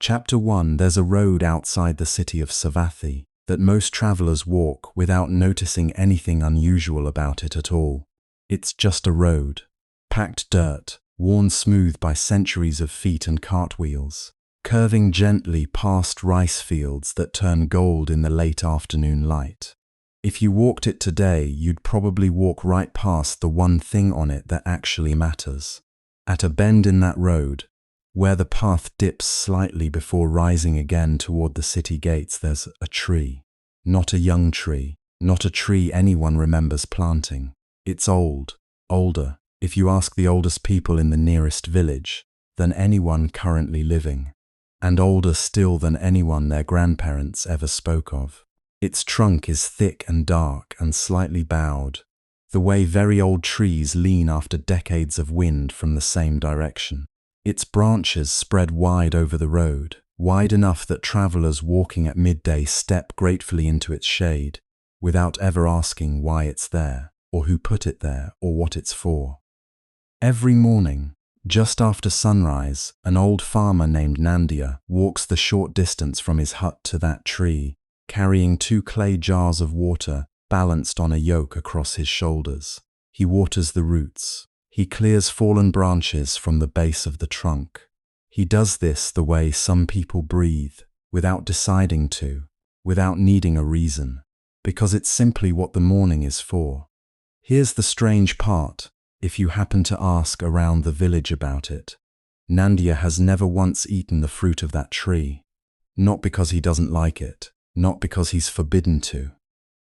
Chapter 1. There's a road outside the city of Savathi that most travelers walk without noticing anything unusual about it at all. It's just a road. Packed dirt, worn smooth by centuries of feet and cartwheels, curving gently past rice fields that turn gold in the late afternoon light. If you walked it today, you'd probably walk right past the one thing on it that actually matters. At a bend in that road, where the path dips slightly before rising again toward the city gates, there's a tree. Not a young tree, not a tree anyone remembers planting. It's old, older, if you ask the oldest people in the nearest village, than anyone currently living, and older still than anyone their grandparents ever spoke of. Its trunk is thick and dark and slightly bowed, the way very old trees lean after decades of wind from the same direction. Its branches spread wide over the road, wide enough that travelers walking at midday step gratefully into its shade, without ever asking why it's there, or who put it there, or what it's for. Every morning, just after sunrise, an old farmer named Nandiya walks the short distance from his hut to that tree, carrying 2 clay jars of water balanced on a yoke across his shoulders. He waters the roots. He clears fallen branches from the base of the trunk. He does this the way some people breathe, without deciding to, without needing a reason, because it's simply what the morning is for. Here's the strange part, if you happen to ask around the village about it. Nandiya has never once eaten the fruit of that tree. Not because he doesn't like it, not because he's forbidden to.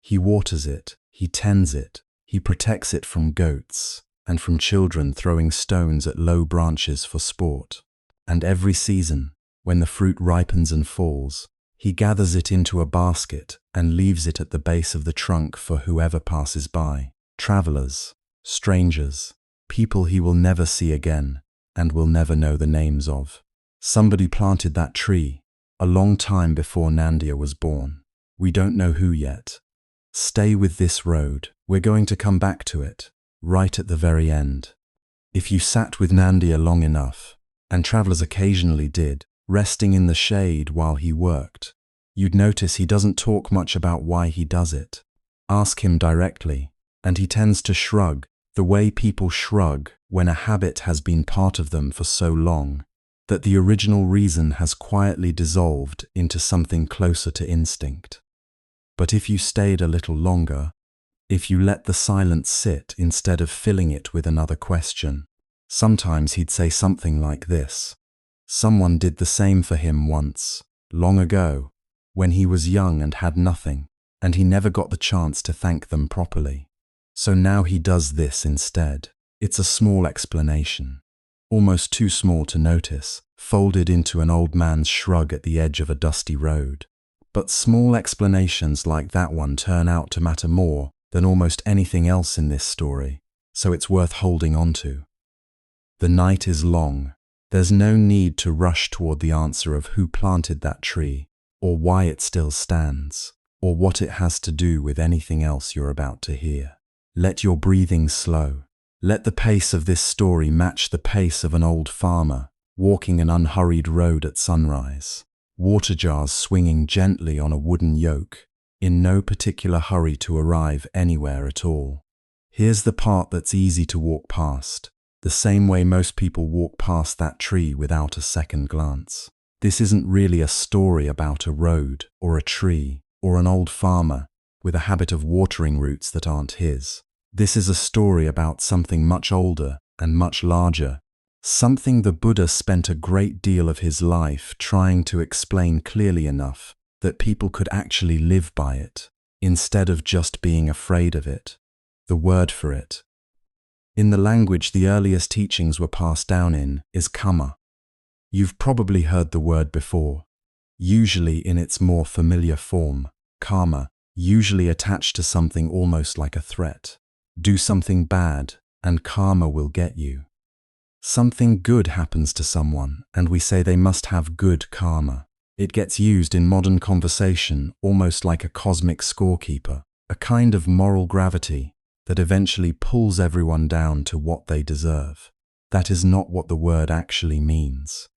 He waters it, he tends it, he protects it from goats, and from children throwing stones at low branches for sport. And every season, when the fruit ripens and falls, he gathers it into a basket and leaves it at the base of the trunk for whoever passes by. Travelers, strangers, people he will never see again and will never know the names of. Somebody planted that tree a long time before Nandiya was born. We don't know who yet. Stay with this road. We're going to come back to it. Right at the very end. If you sat with Nandiya long enough, and travelers occasionally did, resting in the shade while he worked, you'd notice he doesn't talk much about why he does it. Ask him directly, and he tends to shrug, the way people shrug when a habit has been part of them for so long, that the original reason has quietly dissolved into something closer to instinct. But if you stayed a little longer, if you let the silence sit instead of filling it with another question, sometimes he'd say something like this. Someone did the same for him once, long ago, when he was young and had nothing, and he never got the chance to thank them properly. So now he does this instead. It's a small explanation, almost too small to notice, folded into an old man's shrug at the edge of a dusty road. But small explanations like that one turn out to matter more than almost anything else in this story, so it's worth holding on to. The night is long. There's no need to rush toward the answer of who planted that tree, or why it still stands, or what it has to do with anything else you're about to hear. Let your breathing slow. Let the pace of this story match the pace of an old farmer walking an unhurried road at sunrise, water jars swinging gently on a wooden yoke, in no particular hurry to arrive anywhere at all. Here's the part that's easy to walk past, the same way most people walk past that tree without a second glance. This isn't really a story about a road or a tree or an old farmer with a habit of watering roots that aren't his. This is a story about something much older and much larger, something the Buddha spent a great deal of his life trying to explain clearly enough that people could actually live by it, instead of just being afraid of it. The word for it, in the language the earliest teachings were passed down in, is Kamma. You've probably heard the word before, usually in its more familiar form, karma, usually attached to something almost like a threat. Do something bad, and karma will get you. Something good happens to someone, and we say they must have good karma. It gets used in modern conversation almost like a cosmic scorekeeper, a kind of moral gravity that eventually pulls everyone down to what they deserve. That is not what the word actually means.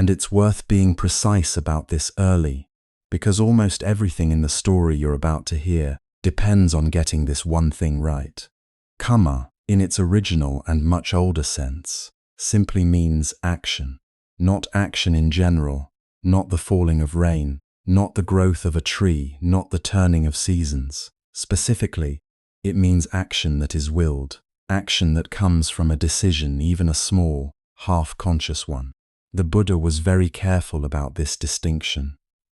And it's worth being precise about this early, because almost everything in the story you're about to hear depends on getting this one thing right. Kamma, in its original and much older sense, simply means action. Not action in general, not the falling of rain, not the growth of a tree, not the turning of seasons. Specifically, it means action that is willed, action that comes from a decision, even a small, half-conscious one. The Buddha was very careful about this distinction,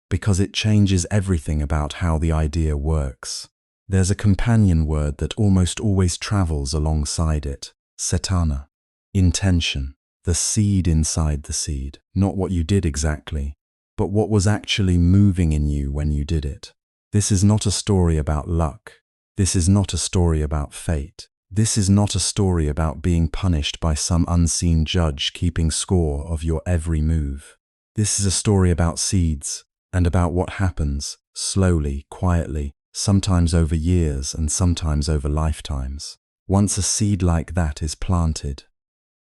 because it changes everything about how the idea works. There's a companion word that almost always travels alongside it, Cetana. Intention, the seed inside the seed, not what you did exactly, but what was actually moving in you when you did it. This is not a story about luck. This is not a story about fate. This is not a story about being punished by some unseen judge keeping score of your every move. This is a story about seeds and about what happens, slowly, quietly, sometimes over years and sometimes over lifetimes, once a seed like that is planted.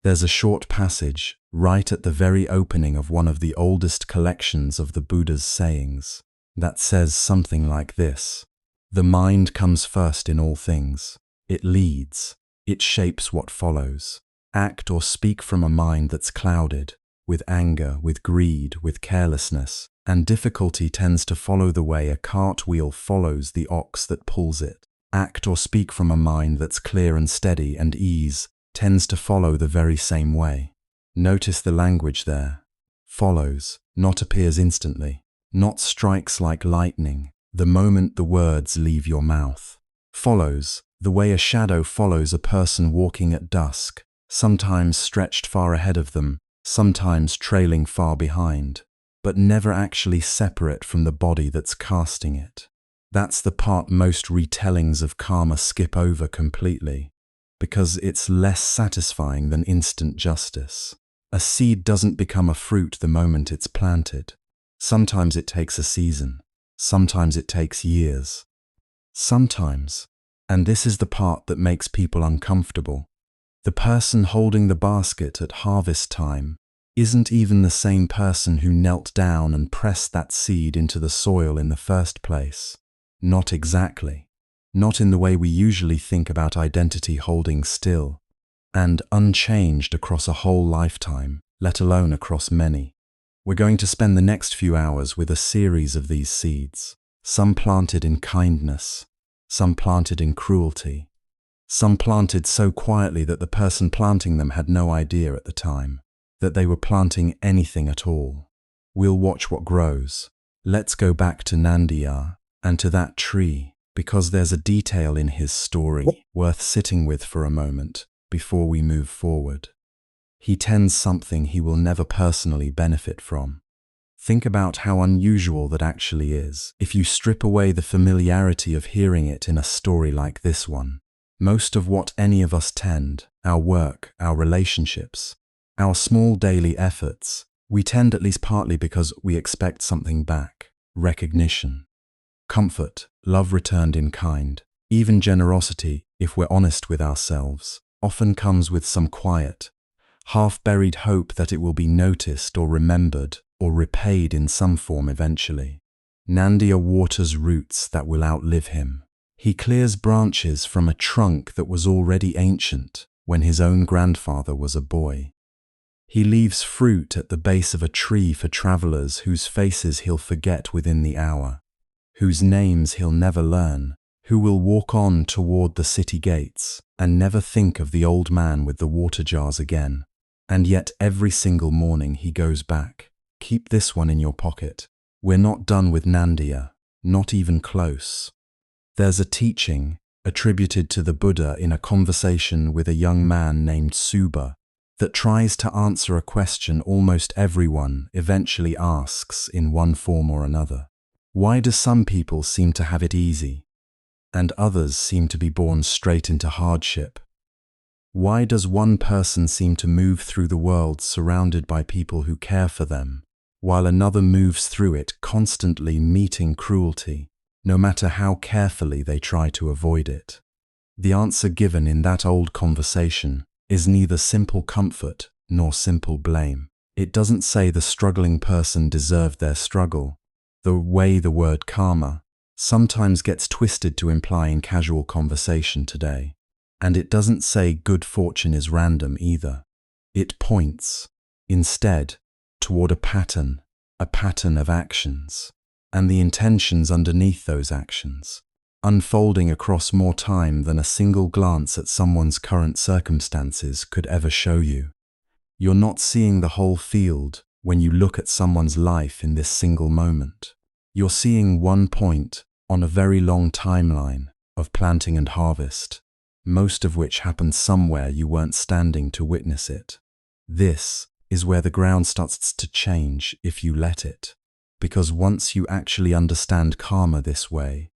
There's a short passage right at the very opening of one of the oldest collections of the Buddha's sayings that says something like this: "The mind comes first in all things. It leads. It shapes what follows. Act or speak from a mind that's clouded with anger, with greed, with carelessness, and difficulty tends to follow the way a cartwheel follows the ox that pulls it. Act or speak from a mind that's clear and steady, and ease tends to follow the very same way." Notice the language there. Follows, not appears instantly, not strikes like lightning the moment the words leave your mouth. Follows, the way a shadow follows a person walking at dusk, sometimes stretched far ahead of them, sometimes trailing far behind, but never actually separate from the body that's casting it. That's the part most retellings of karma skip over completely, because it's less satisfying than instant justice. A seed doesn't become a fruit the moment it's planted. Sometimes it takes a season. Sometimes it takes years. Sometimes, and this is the part that makes people uncomfortable, the person holding the basket at harvest time isn't even the same person who knelt down and pressed that seed into the soil in the first place. Not exactly. Not in the way we usually think about identity holding still and unchanged across a whole lifetime, let alone across many. We're going to spend the next few hours with a series of these seeds, some planted in kindness, some planted in cruelty, some planted so quietly that the person planting them had no idea at the time that they were planting anything at all. We'll watch what grows. Let's go back to Nandiya and to that tree, because there's a detail in his story worth sitting with for a moment before we move forward. He tends something he will never personally benefit from. Think about how unusual that actually is. If you strip away the familiarity of hearing it in a story like this one, most of what any of us tend, our work, our relationships, our small daily efforts, we tend at least partly because we expect something back. Recognition, comfort, love returned in kind, even generosity, if we're honest with ourselves, often comes with some quiet, half-buried hope that it will be noticed or remembered or repaid in some form eventually. Nandiya waters roots that will outlive him. He clears branches from a trunk that was already ancient when his own grandfather was a boy. He leaves fruit at the base of a tree for travelers whose faces he'll forget within the hour, whose names he'll never learn, who will walk on toward the city gates and never think of the old man with the water jars again. And yet every single morning he goes back. Keep this one in your pocket. We're not done with Nandiya, not even close. There's a teaching attributed to the Buddha in a conversation with a young man named Suba that tries to answer a question almost everyone eventually asks in one form or another. Why do some people seem to have it easy, and others seem to be born straight into hardship? Why does one person seem to move through the world surrounded by people who care for them, while another moves through it constantly meeting cruelty, no matter how carefully they try to avoid it? The answer given in that old conversation is neither simple comfort nor simple blame. It doesn't say the struggling person deserved their struggle, the way the word karma sometimes gets twisted to imply in casual conversation today. And it doesn't say good fortune is random either. It points, instead, toward a pattern of actions, and the intentions underneath those actions, unfolding across more time than a single glance at someone's current circumstances could ever show you. You're not seeing the whole field when you look at someone's life in this single moment. You're seeing one point on a very long timeline of planting and harvest, most of which happened somewhere you weren't standing to witness it. This is where the ground starts to change if you let it, because once you actually understand karma this way,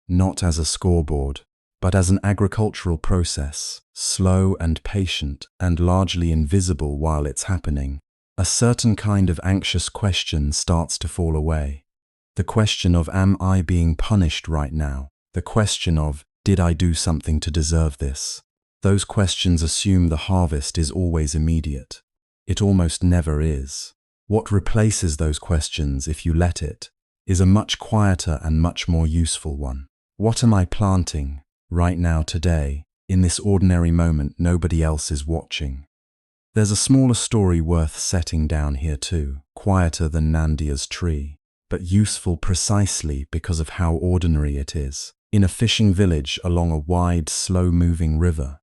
not as a scoreboard, but as an agricultural process, slow and patient and largely invisible while it's happening, a certain kind of anxious question starts to fall away. The question of, am I being punished right now? The question of, did I do something to deserve this? Those questions assume the harvest is always immediate. It almost never is. What replaces those questions, if you let it, is a much quieter and much more useful one. What am I planting right now today, in this ordinary moment nobody else is watching? There's a smaller story worth setting down here too, quieter than Nandiya's tree, but useful precisely because of how ordinary it is. In a fishing village along a wide, slow-moving river,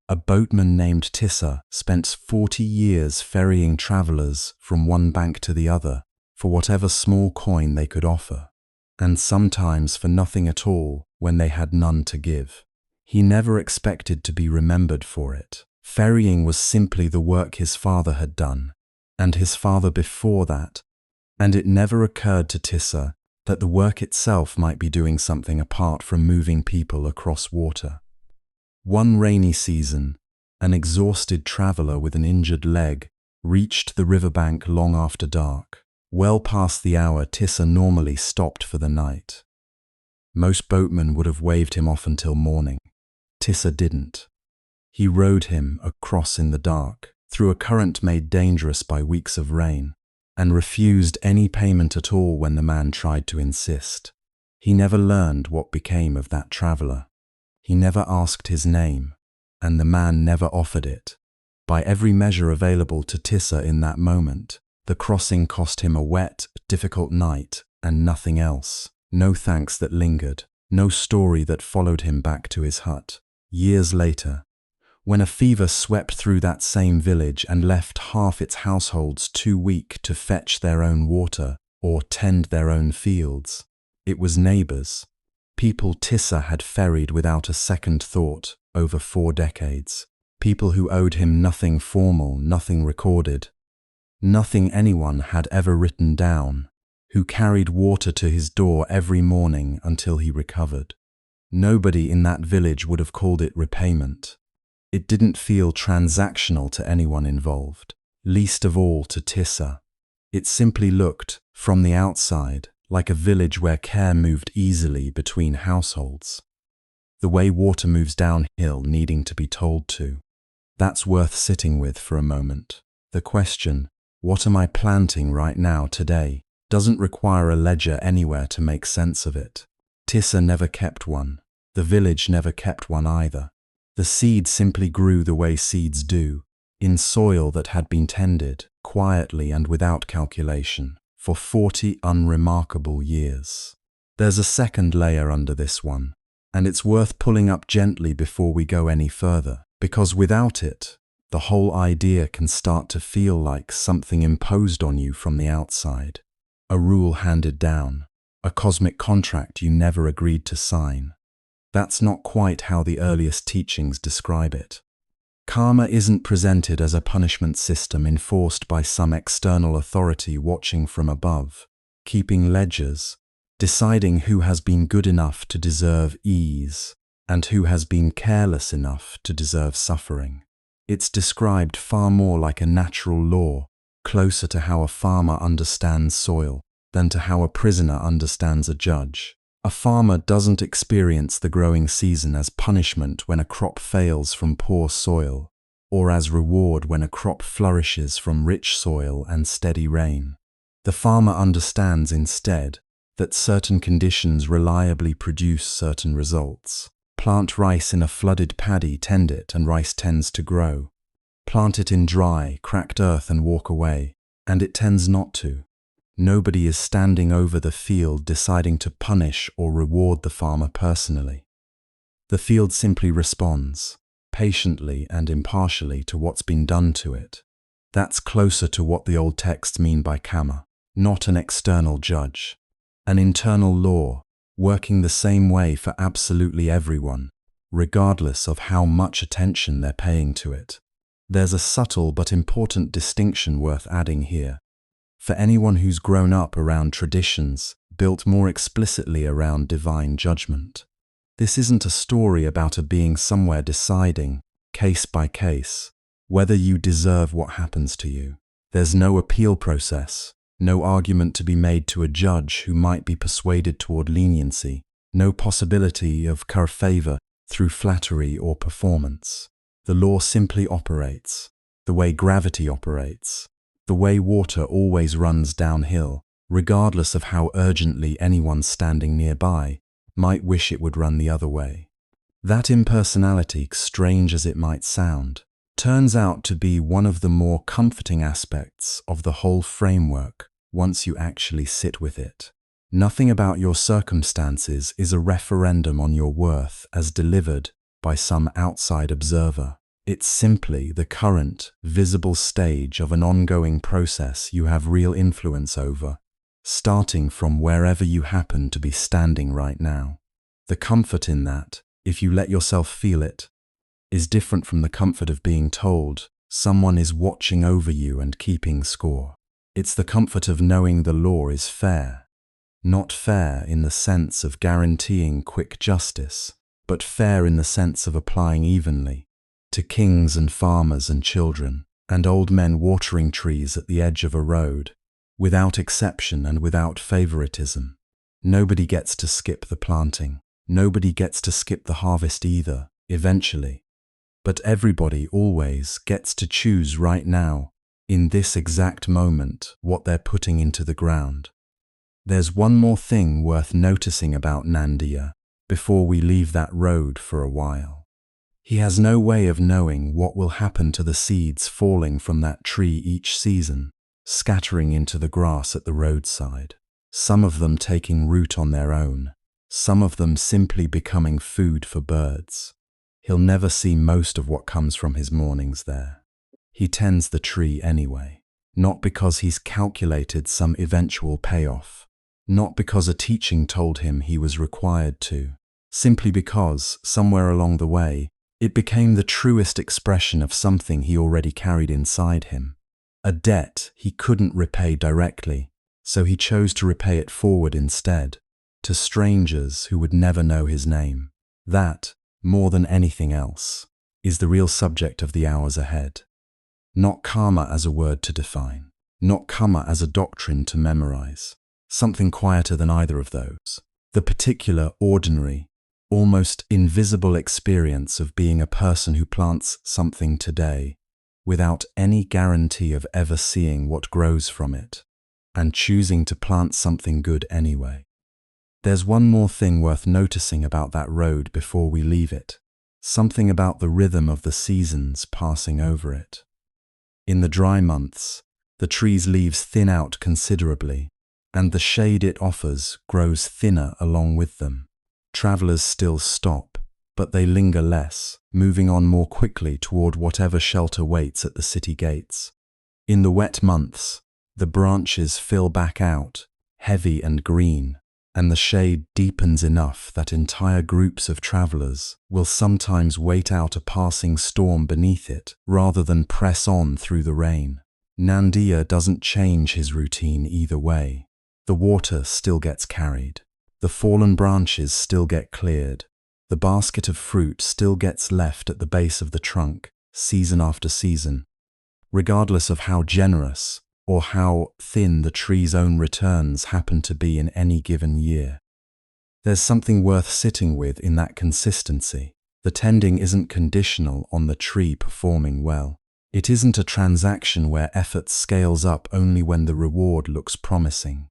a boatman named Tissa spent 40 years ferrying travelers from one bank to the other for whatever small coin they could offer, and sometimes for nothing at all when they had none to give. He never expected to be remembered for it. Ferrying was simply the work his father had done, and his father before that, and it never occurred to Tissa that the work itself might be doing something apart from moving people across water. One rainy season, an exhausted traveler with an injured leg reached the riverbank long after dark. Well past the hour Tissa normally stopped for the night. Most boatmen would have waved him off until morning. Tissa didn't. He rowed him across in the dark, through a current made dangerous by weeks of rain, and refused any payment at all when the man tried to insist. He never learned what became of that traveler. He never asked his name, and the man never offered it. By every measure available to Tissa in that moment, the crossing cost him a wet, difficult night and nothing else. No thanks that lingered, no story that followed him back to his hut. Years later, when a fever swept through that same village and left half its households too weak to fetch their own water or tend their own fields, it was neighbors, people Tissa had ferried without a second thought over 4 decades, people who owed him nothing formal, nothing recorded, nothing anyone had ever written down, who carried water to his door every morning until he recovered. Nobody in that village would have called it repayment. It didn't feel transactional to anyone involved, least of all to Tissa. It simply looked, from the outside, like a village where care moved easily between households. The way water moves downhill needing to be told to. That's worth sitting with for a moment. The question, what am I planting right now today, doesn't require a ledger anywhere to make sense of it. Tissa never kept one. The village never kept one either. The seed simply grew the way seeds do, in soil that had been tended, quietly and without calculation, for 40 unremarkable years. There's a second layer under this one, and it's worth pulling up gently before we go any further, because without it, the whole idea can start to feel like something imposed on you from the outside, a rule handed down, a cosmic contract you never agreed to sign. That's not quite how the earliest teachings describe it. Karma isn't presented as a punishment system enforced by some external authority watching from above, keeping ledgers, deciding who has been good enough to deserve ease and who has been careless enough to deserve suffering. It's described far more like a natural law, closer to how a farmer understands soil than to how a prisoner understands a judge. A farmer doesn't experience the growing season as punishment when a crop fails from poor soil, or as reward when a crop flourishes from rich soil and steady rain. The farmer understands instead that certain conditions reliably produce certain results. Plant rice in a flooded paddy, tend it, and rice tends to grow. Plant it in dry, cracked earth and walk away, and it tends not to. Nobody is standing over the field deciding to punish or reward the farmer personally. The field simply responds, patiently and impartially, to what's been done to it. That's closer to what the old texts mean by Kamma, not an external judge. An internal law, working the same way for absolutely everyone, regardless of how much attention they're paying to it. There's a subtle but important distinction worth adding here. For anyone who's grown up around traditions built more explicitly around divine judgment, this isn't a story about a being somewhere deciding, case by case, whether you deserve what happens to you. There's no appeal process, no argument to be made to a judge who might be persuaded toward leniency, no possibility of favor through flattery or performance. The law simply operates, the way gravity operates, the way water always runs downhill, regardless of how urgently anyone standing nearby might wish it would run the other way. That impersonality, strange as it might sound, turns out to be one of the more comforting aspects of the whole framework once you actually sit with it. Nothing about your circumstances is a referendum on your worth as delivered by some outside observer. It's simply the current, visible stage of an ongoing process you have real influence over, starting from wherever you happen to be standing right now. The comfort in that, if you let yourself feel it, is different from the comfort of being told someone is watching over you and keeping score. It's the comfort of knowing the law is fair. Not fair in the sense of guaranteeing quick justice, but fair in the sense of applying evenly to kings and farmers and children, and old men watering trees at the edge of a road, without exception and without favoritism. Nobody gets to skip the planting. Nobody gets to skip the harvest either, eventually. But everybody always gets to choose right now, in this exact moment, what they're putting into the ground. There's one more thing worth noticing about Nandiya before we leave that road for a while. He has no way of knowing what will happen to the seeds falling from that tree each season, scattering into the grass at the roadside. Some of them taking root on their own, some of them simply becoming food for birds. He'll never see most of what comes from his mornings there. He tends the tree anyway, not because he's calculated some eventual payoff, not because a teaching told him he was required to, simply because, somewhere along the way, it became the truest expression of something he already carried inside him. A debt he couldn't repay directly, so he chose to repay it forward instead, to strangers who would never know his name. That, more than anything else, is the real subject of the hours ahead. Not karma as a word to define, not Kamma as a doctrine to memorize, something quieter than either of those. The particular, ordinary, almost invisible experience of being a person who plants something today without any guarantee of ever seeing what grows from it, and choosing to plant something good anyway. There's one more thing worth noticing about that road before we leave it, something about the rhythm of the seasons passing over it. In the dry months, the tree's leaves thin out considerably, and the shade it offers grows thinner along with them. Travelers still stop, but they linger less, moving on more quickly toward whatever shelter waits at the city gates. In the wet months, the branches fill back out, heavy and green, and the shade deepens enough that entire groups of travelers will sometimes wait out a passing storm beneath it rather than press on through the rain. Nandiya doesn't change his routine either way. The water still gets carried. The fallen branches still get cleared. The basket of fruit still gets left at the base of the trunk, season after season, regardless of how generous or how thin the tree's own returns happen to be in any given year. There's something worth sitting with in that consistency, The tending isn't conditional on the tree performing well. It isn't a transaction where effort scales up only when the reward looks promising.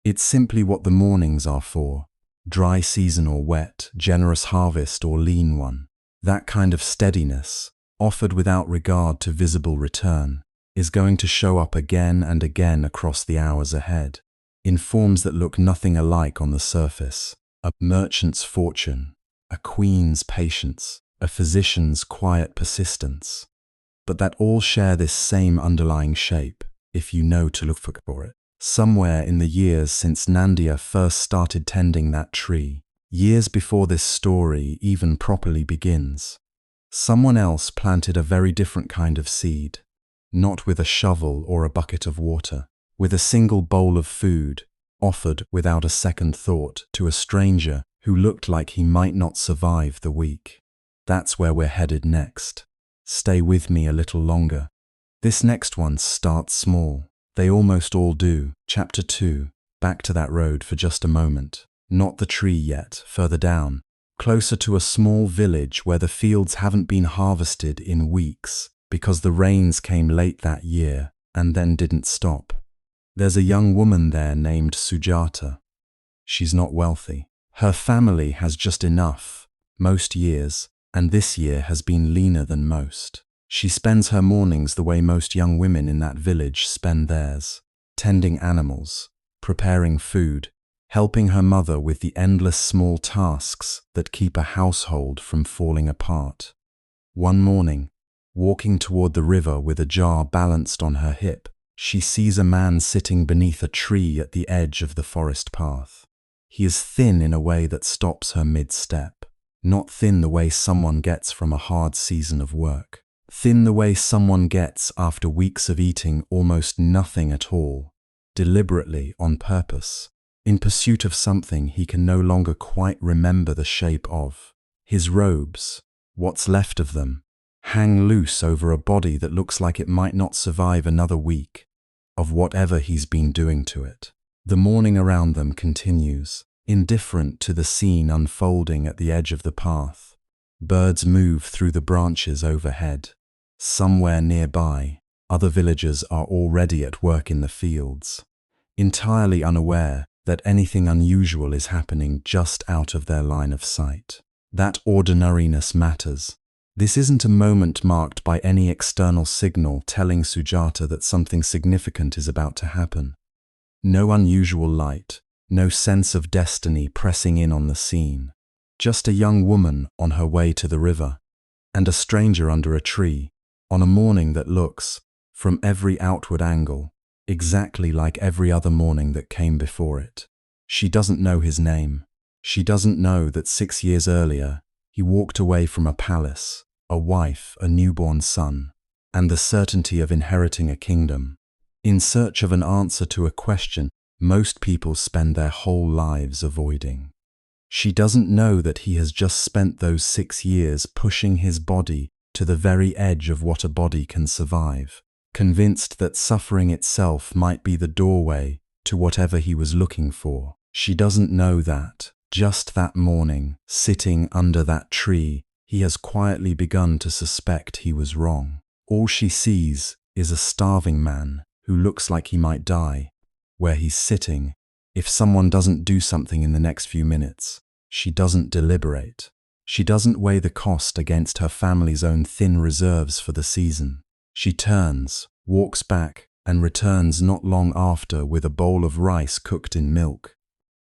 It's simply what the mornings are for: dry season or wet, generous harvest or lean one. That kind of steadiness, offered without regard to visible return, is going to show up again and again across the hours ahead, in forms that look nothing alike on the surface: a merchant's fortune, a queen's patience, a physician's quiet persistence, but that all share this same underlying shape, if you know to look for it. Somewhere in the years since Nandiya first started tending that tree, years before this story even properly begins, someone else planted a very different kind of seed, not with a shovel or a bucket of water, with a single bowl of food, offered without a second thought to a stranger who looked like he might not survive the week. That's where we're headed next. Stay with me a little longer. This next one starts small. They almost all do. Chapter 2. Back to that road for just a moment. Not the tree yet, further down, closer to a small village where the fields haven't been harvested in weeks because the rains came late that year and then didn't stop. There's a young woman there named Sujata. She's not wealthy. Her family has just enough, most years, and this year has been leaner than most. She spends her mornings the way most young women in that village spend theirs, tending animals, preparing food, helping her mother with the endless small tasks that keep a household from falling apart. One morning, walking toward the river with a jar balanced on her hip, she sees a man sitting beneath a tree at the edge of the forest path. He is thin in a way that stops her mid-step, not thin the way someone gets from a hard season of work. Thin the way someone gets after weeks of eating almost nothing at all, deliberately, on purpose, in pursuit of something he can no longer quite remember the shape of. His robes, what's left of them, hang loose over a body that looks like it might not survive another week of whatever he's been doing to it. The morning around them continues, indifferent to the scene unfolding at the edge of the path. Birds move through the branches overhead. Somewhere nearby, other villagers are already at work in the fields, entirely unaware that anything unusual is happening just out of their line of sight. That ordinariness matters. This isn't a moment marked by any external signal telling Sujata that something significant is about to happen. No unusual light, no sense of destiny pressing in on the scene. Just a young woman on her way to the river, and a stranger under a tree, on a morning that looks, from every outward angle, exactly like every other morning that came before it. She doesn't know his name. She doesn't know that 6 years earlier, he walked away from a palace, a wife, a newborn son, and the certainty of inheriting a kingdom, in search of an answer to a question most people spend their whole lives avoiding. She doesn't know that he has just spent those 6 years pushing his body to the very edge of what a body can survive, convinced that suffering itself might be the doorway to whatever he was looking for. She doesn't know that, just that morning, sitting under that tree, he has quietly begun to suspect he was wrong. All she sees is a starving man who looks like he might die, where he's sitting. If someone doesn't do something in the next few minutes, she doesn't deliberate. She doesn't weigh the cost against her family's own thin reserves for the season. She turns, walks back, and returns not long after with a bowl of rice cooked in milk.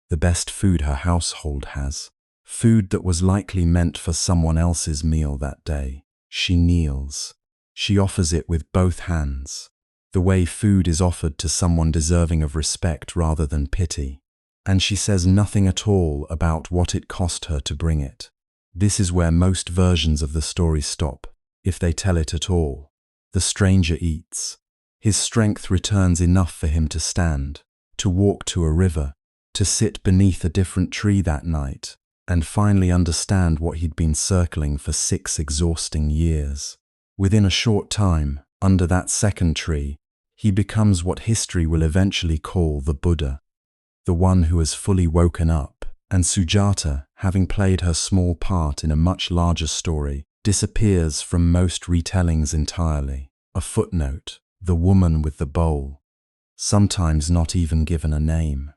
The best food her household has. Food that was likely meant for someone else's meal that day. She kneels. She offers it with both hands, the way food is offered to someone deserving of respect rather than pity. And she says nothing at all about what it cost her to bring it. This is where most versions of the story stop, if they tell it at all. The stranger eats. His strength returns enough for him to stand, to walk to a river, to sit beneath a different tree that night, and finally understand what he'd been circling for 6 exhausting years. Within a short time, under that second tree, he becomes what history will eventually call the Buddha, the one who has fully woken up And Sujata, having played her small part in a much larger story, disappears from most retellings entirely. A footnote, the woman with the bowl, sometimes not even given a name.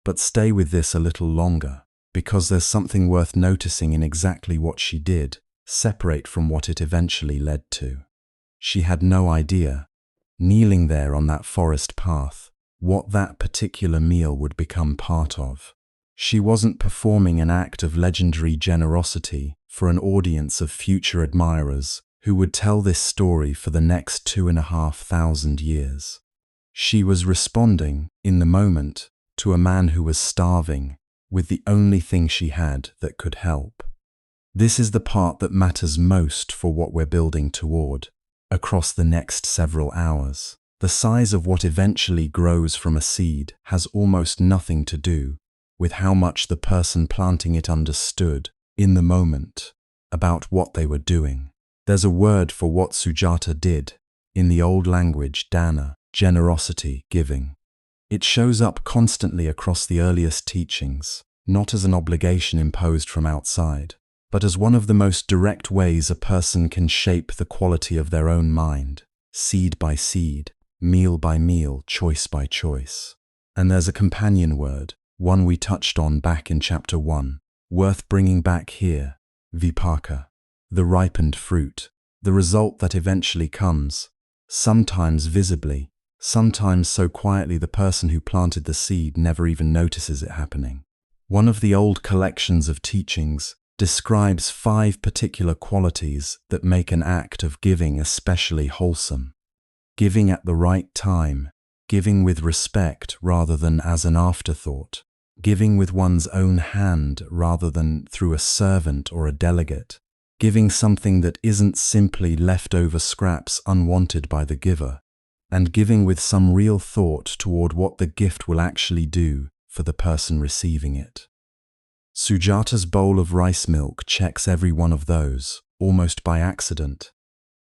But stay with this a little longer, because there's something worth noticing in exactly what she did, separate from what it eventually led to. She had no idea, kneeling there on that forest path, what that particular meal would become part of. She wasn't performing an act of legendary generosity for an audience of future admirers who would tell this story for the next 2,500 years. She was responding, in the moment, to a man who was starving, with the only thing she had that could help. This is the part that matters most for what we're building toward, across the next several hours. The size of what eventually grows from a seed has almost nothing to do with how much the person planting it understood, in the moment, about what they were doing. There's a word for what Sujata did, in the old language dana, generosity, giving. It shows up constantly across the earliest teachings, not as an obligation imposed from outside, but as one of the most direct ways a person can shape the quality of their own mind, seed by seed, meal by meal, choice by choice. And there's a companion word, one we touched on back in chapter 1, worth bringing back here, Vipaka, the ripened fruit, the result that eventually comes, sometimes visibly, sometimes so quietly the person who planted the seed never even notices it happening. One of the old collections of teachings describes 5 particular qualities that make an act of giving especially wholesome. Giving at the right time, giving with respect rather than as an afterthought, giving with one's own hand rather than through a servant or a delegate, giving something that isn't simply leftover scraps unwanted by the giver, and giving with some real thought toward what the gift will actually do for the person receiving it. Sujata's bowl of rice milk checks every one of those, almost by accident,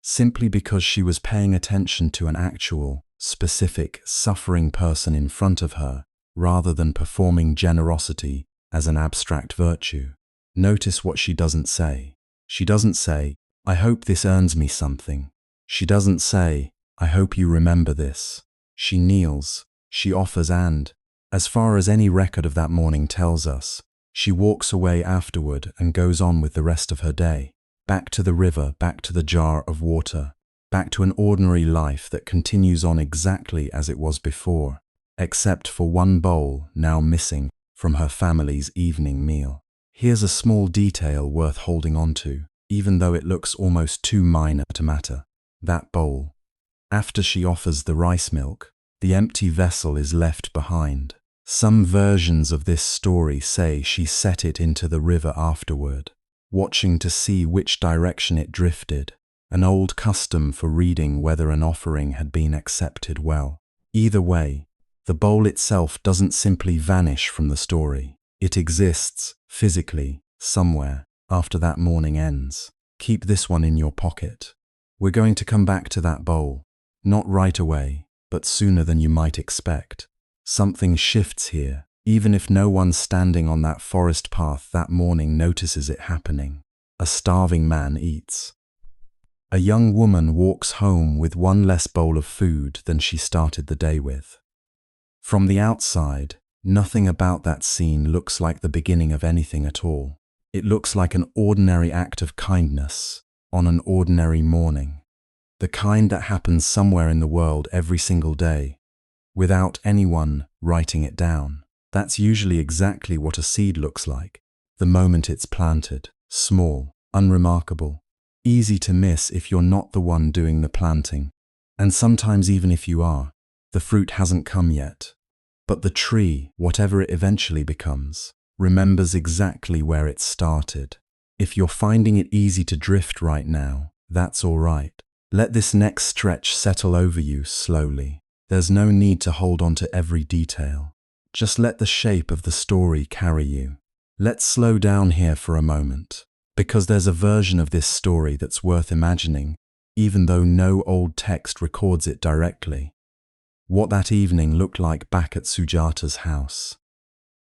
simply because she was paying attention to an actual, specific, suffering person in front of her, rather than performing generosity as an abstract virtue. Notice what she doesn't say. She doesn't say, "I hope this earns me something." She doesn't say, "I hope you remember this." She kneels, she offers, and, as far as any record of that morning tells us, she walks away afterward and goes on with the rest of her day. Back to the river, back to the jar of water, back to an ordinary life that continues on exactly as it was before, except for one bowl now missing from her family's evening meal. Here's a small detail worth holding on to, even though it looks almost too minor to matter. That bowl. After she offers the rice milk, the empty vessel is left behind. Some versions of this story say she set it into the river afterward, watching to see which direction it drifted, an old custom for reading whether an offering had been accepted well. Either way, the bowl itself doesn't simply vanish from the story. It exists, physically, somewhere, after that morning ends. Keep this one in your pocket. We're going to come back to that bowl, not right away, but sooner than you might expect. Something shifts here, even if no one standing on that forest path that morning notices it happening. A starving man eats. A young woman walks home with one less bowl of food than she started the day with. From the outside, nothing about that scene looks like the beginning of anything at all. It looks like an ordinary act of kindness on an ordinary morning. The kind that happens somewhere in the world every single day, without anyone writing it down. That's usually exactly what a seed looks like, the moment it's planted. Small, unremarkable, easy to miss if you're not the one doing the planting. And sometimes even if you are, the fruit hasn't come yet. But the tree, whatever it eventually becomes, remembers exactly where it started. If you're finding it easy to drift right now, that's all right. Let this next stretch settle over you slowly. There's no need to hold on to every detail. Just let the shape of the story carry you. Let's slow down here for a moment, because there's a version of this story that's worth imagining, even though no old text records it directly. What that evening looked like back at Sujata's house.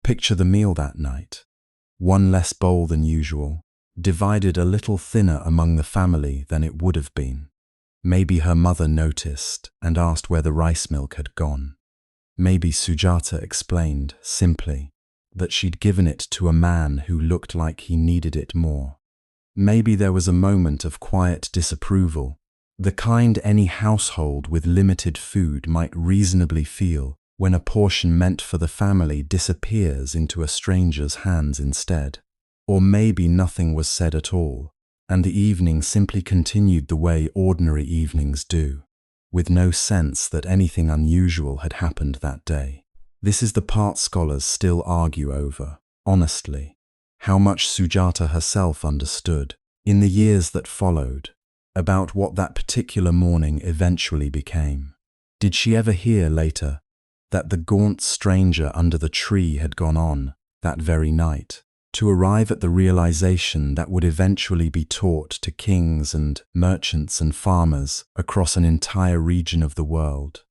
Picture the meal that night. one less bowl than usual, divided a little thinner among the family than it would have been. Maybe her mother noticed and asked where the rice milk had gone. Maybe Sujata explained, simply, that she'd given it to a man who looked like he needed it more. Maybe there was a moment of quiet disapproval, the kind any household with limited food might reasonably feel when a portion meant for the family disappears into a stranger's hands instead. Or maybe nothing was said at all, and the evening simply continued the way ordinary evenings do, with no sense that anything unusual had happened that day. This is the part scholars still argue over, honestly, how much Sujata herself understood, in the years that followed, about what that particular morning eventually became. Did she ever hear later that the gaunt stranger under the tree had gone on, that very night, to arrive at the realization that would eventually be taught to kings and merchants and farmers across an entire region of the world?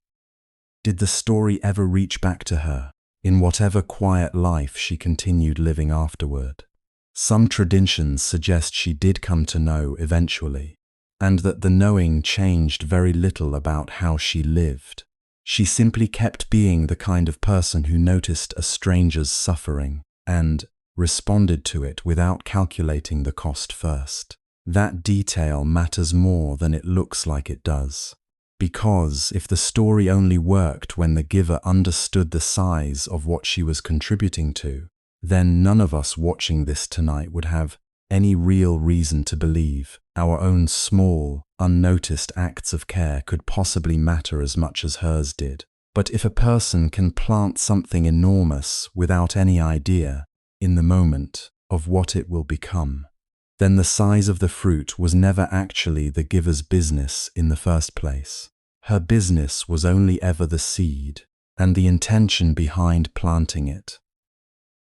Did the story ever reach back to her, in whatever quiet life she continued living afterward? Some traditions suggest she did come to know eventually, and that the knowing changed very little about how she lived. She simply kept being the kind of person who noticed a stranger's suffering and responded to it without calculating the cost first. That detail matters more than it looks like it does. Because if the story only worked when the giver understood the size of what she was contributing to, then none of us watching this tonight would have any real reason to believe our own small, unnoticed acts of care could possibly matter as much as hers did. But if a person can plant something enormous without any idea, in the moment, of what it will become, then the size of the fruit was never actually the giver's business in the first place. Her business was only ever the seed and the intention behind planting it.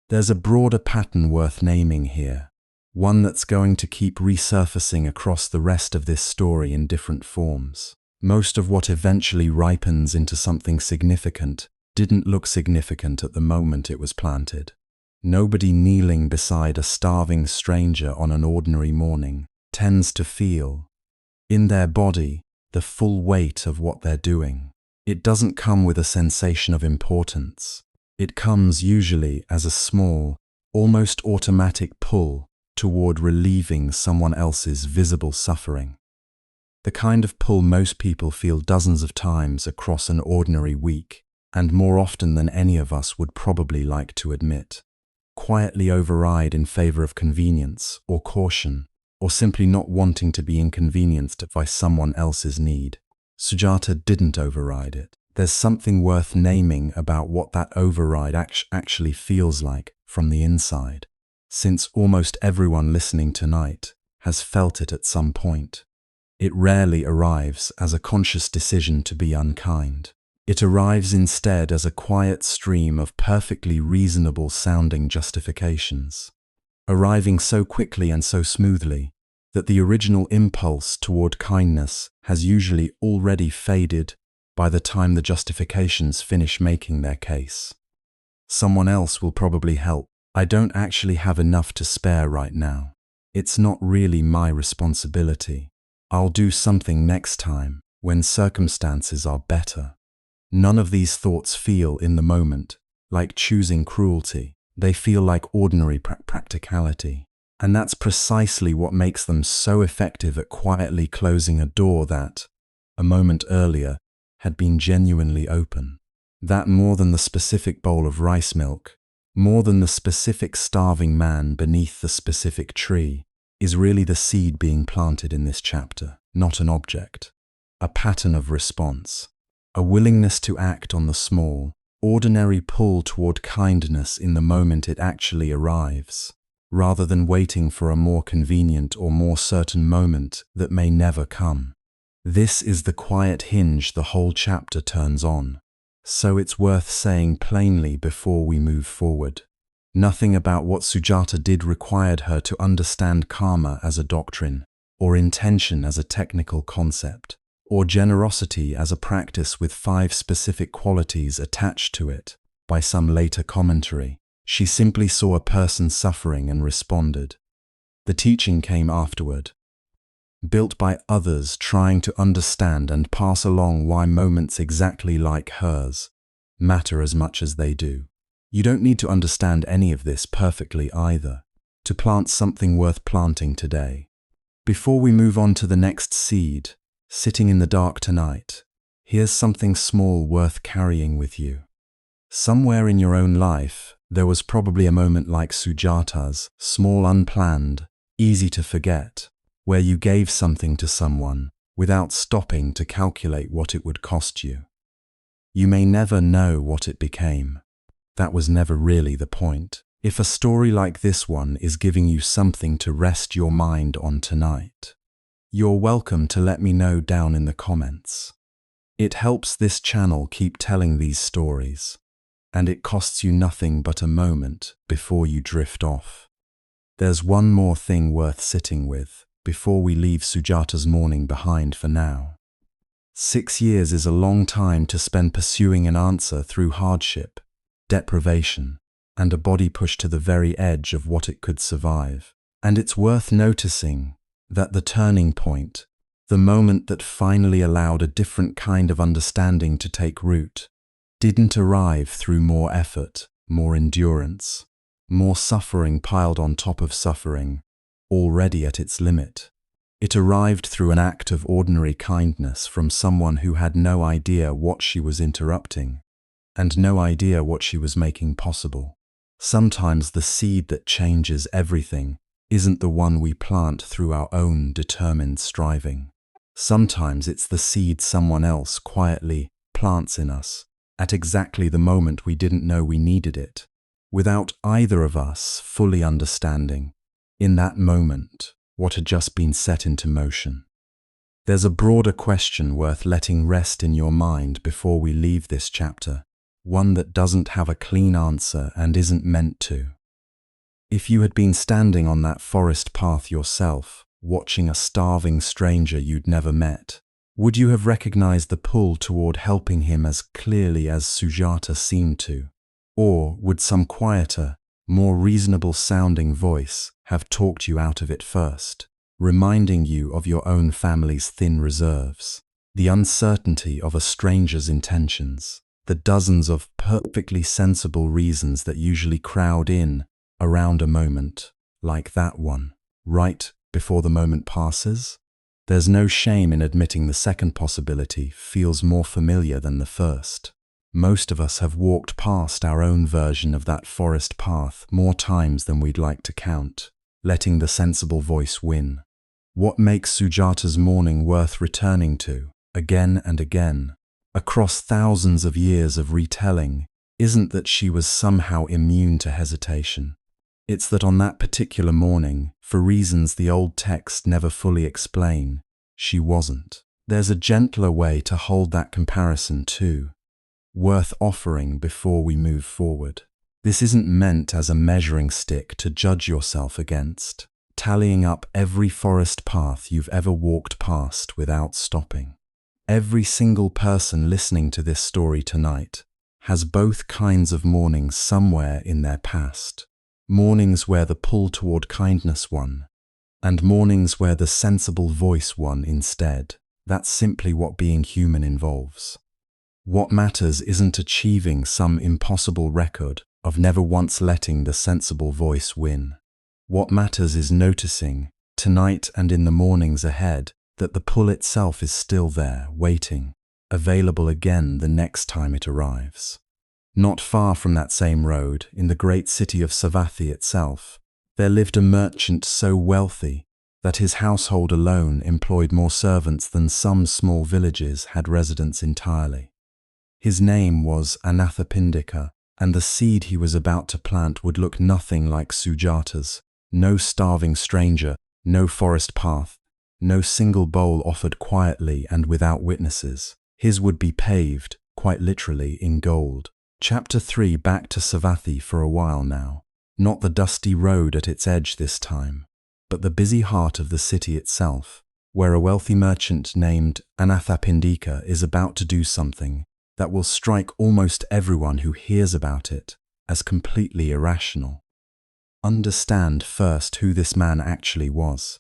There's a broader pattern worth naming here, one that's going to keep resurfacing across the rest of this story in different forms. Most of what eventually ripens into something significant didn't look significant at the moment it was planted. Nobody kneeling beside a starving stranger on an ordinary morning tends to feel, in their body, the full weight of what they're doing. It doesn't come with a sensation of importance. It comes usually as a small, almost automatic pull toward relieving someone else's visible suffering. The kind of pull most people feel dozens of times across an ordinary week, and more often than any of us would probably like to admit. Quietly override in favor of convenience or caution, or simply not wanting to be inconvenienced by someone else's need. Sujata didn't override it. There's something worth naming about what that override actually feels like from the inside, since almost everyone listening tonight has felt it at some point. It rarely arrives as a conscious decision to be unkind. It arrives instead as a quiet stream of perfectly reasonable sounding justifications, arriving so quickly and so smoothly that the original impulse toward kindness has usually already faded by the time the justifications finish making their case. Someone else will probably help. I don't actually have enough to spare right now. It's not really my responsibility. I'll do something next time when circumstances are better. None of these thoughts feel in the moment like choosing cruelty. They feel like ordinary practicality. And that's precisely what makes them so effective at quietly closing a door that, a moment earlier, had been genuinely open. That more than the specific bowl of rice milk, more than the specific starving man beneath the specific tree, is really the seed being planted in this chapter, not an object. A pattern of response. A willingness to act on the small, ordinary pull toward kindness in the moment it actually arrives, rather than waiting for a more convenient or more certain moment that may never come. This is the quiet hinge the whole chapter turns on, so it's worth saying plainly before we move forward. Nothing about what Sujata did required her to understand karma as a doctrine, or intention as a technical concept, or generosity as a practice with 5 specific qualities attached to it by some later commentary. She simply saw a person suffering and responded. The teaching came afterward, built by others trying to understand and pass along why moments exactly like hers matter as much as they do. You don't need to understand any of this perfectly either to plant something worth planting today. Before we move on to the next seed, sitting in the dark tonight, here's something small worth carrying with you. Somewhere in your own life, there was probably a moment like Sujata's, small, unplanned, easy to forget, where you gave something to someone without stopping to calculate what it would cost you. You may never know what it became. That was never really the point. If a story like this one is giving you something to rest your mind on tonight, you're welcome to let me know down in the comments. It helps this channel keep telling these stories, and it costs you nothing but a moment before you drift off. There's one more thing worth sitting with before we leave Sujata's morning behind for now. 6 years is a long time to spend pursuing an answer through hardship, deprivation, and a body pushed to the very edge of what it could survive. And it's worth noticing that the turning point, the moment that finally allowed a different kind of understanding to take root, didn't arrive through more effort, more endurance, more suffering piled on top of suffering, already at its limit. It arrived through an act of ordinary kindness from someone who had no idea what she was interrupting, and no idea what she was making possible. Sometimes the seed that changes everything isn't the one we plant through our own determined striving. Sometimes it's the seed someone else quietly plants in us at exactly the moment we didn't know we needed it, without either of us fully understanding, in that moment, what had just been set into motion. There's a broader question worth letting rest in your mind before we leave this chapter, one that doesn't have a clean answer and isn't meant to. If you had been standing on that forest path yourself, watching a starving stranger you'd never met, would you have recognized the pull toward helping him as clearly as Sujata seemed to? Or would some quieter, more reasonable-sounding voice have talked you out of it first, reminding you of your own family's thin reserves, the uncertainty of a stranger's intentions, the dozens of perfectly sensible reasons that usually crowd in around a moment like that one, right before the moment passes? There's no shame in admitting the second possibility feels more familiar than the first. Most of us have walked past our own version of that forest path more times than we'd like to count, letting the sensible voice win. What makes Sujata's morning worth returning to, again and again, across thousands of years of retelling, isn't that she was somehow immune to hesitation. It's that on that particular morning, for reasons the old text never fully explain, she wasn't. There's a gentler way to hold that comparison too, worth offering before we move forward. This isn't meant as a measuring stick to judge yourself against, tallying up every forest path you've ever walked past without stopping. Every single person listening to this story tonight has both kinds of mornings somewhere in their past. Mornings where the pull toward kindness won, and mornings where the sensible voice won instead. That's simply what being human involves. What matters isn't achieving some impossible record of never once letting the sensible voice win. What matters is noticing, tonight and in the mornings ahead, that the pull itself is still there, waiting, available again the next time it arrives. Not far from that same road, in the great city of Savatthi itself, there lived a merchant so wealthy that his household alone employed more servants than some small villages had residents entirely. His name was Anathapindika, and the seed he was about to plant would look nothing like Sujata's. No starving stranger, no forest path, no single bowl offered quietly and without witnesses. His would be paved, quite literally, in gold. Chapter 3. Back to Savatthi for a while now. Not the dusty road at its edge this time, but the busy heart of the city itself, where a wealthy merchant named Anathapindika is about to do something that will strike almost everyone who hears about it as completely irrational. Understand first who this man actually was.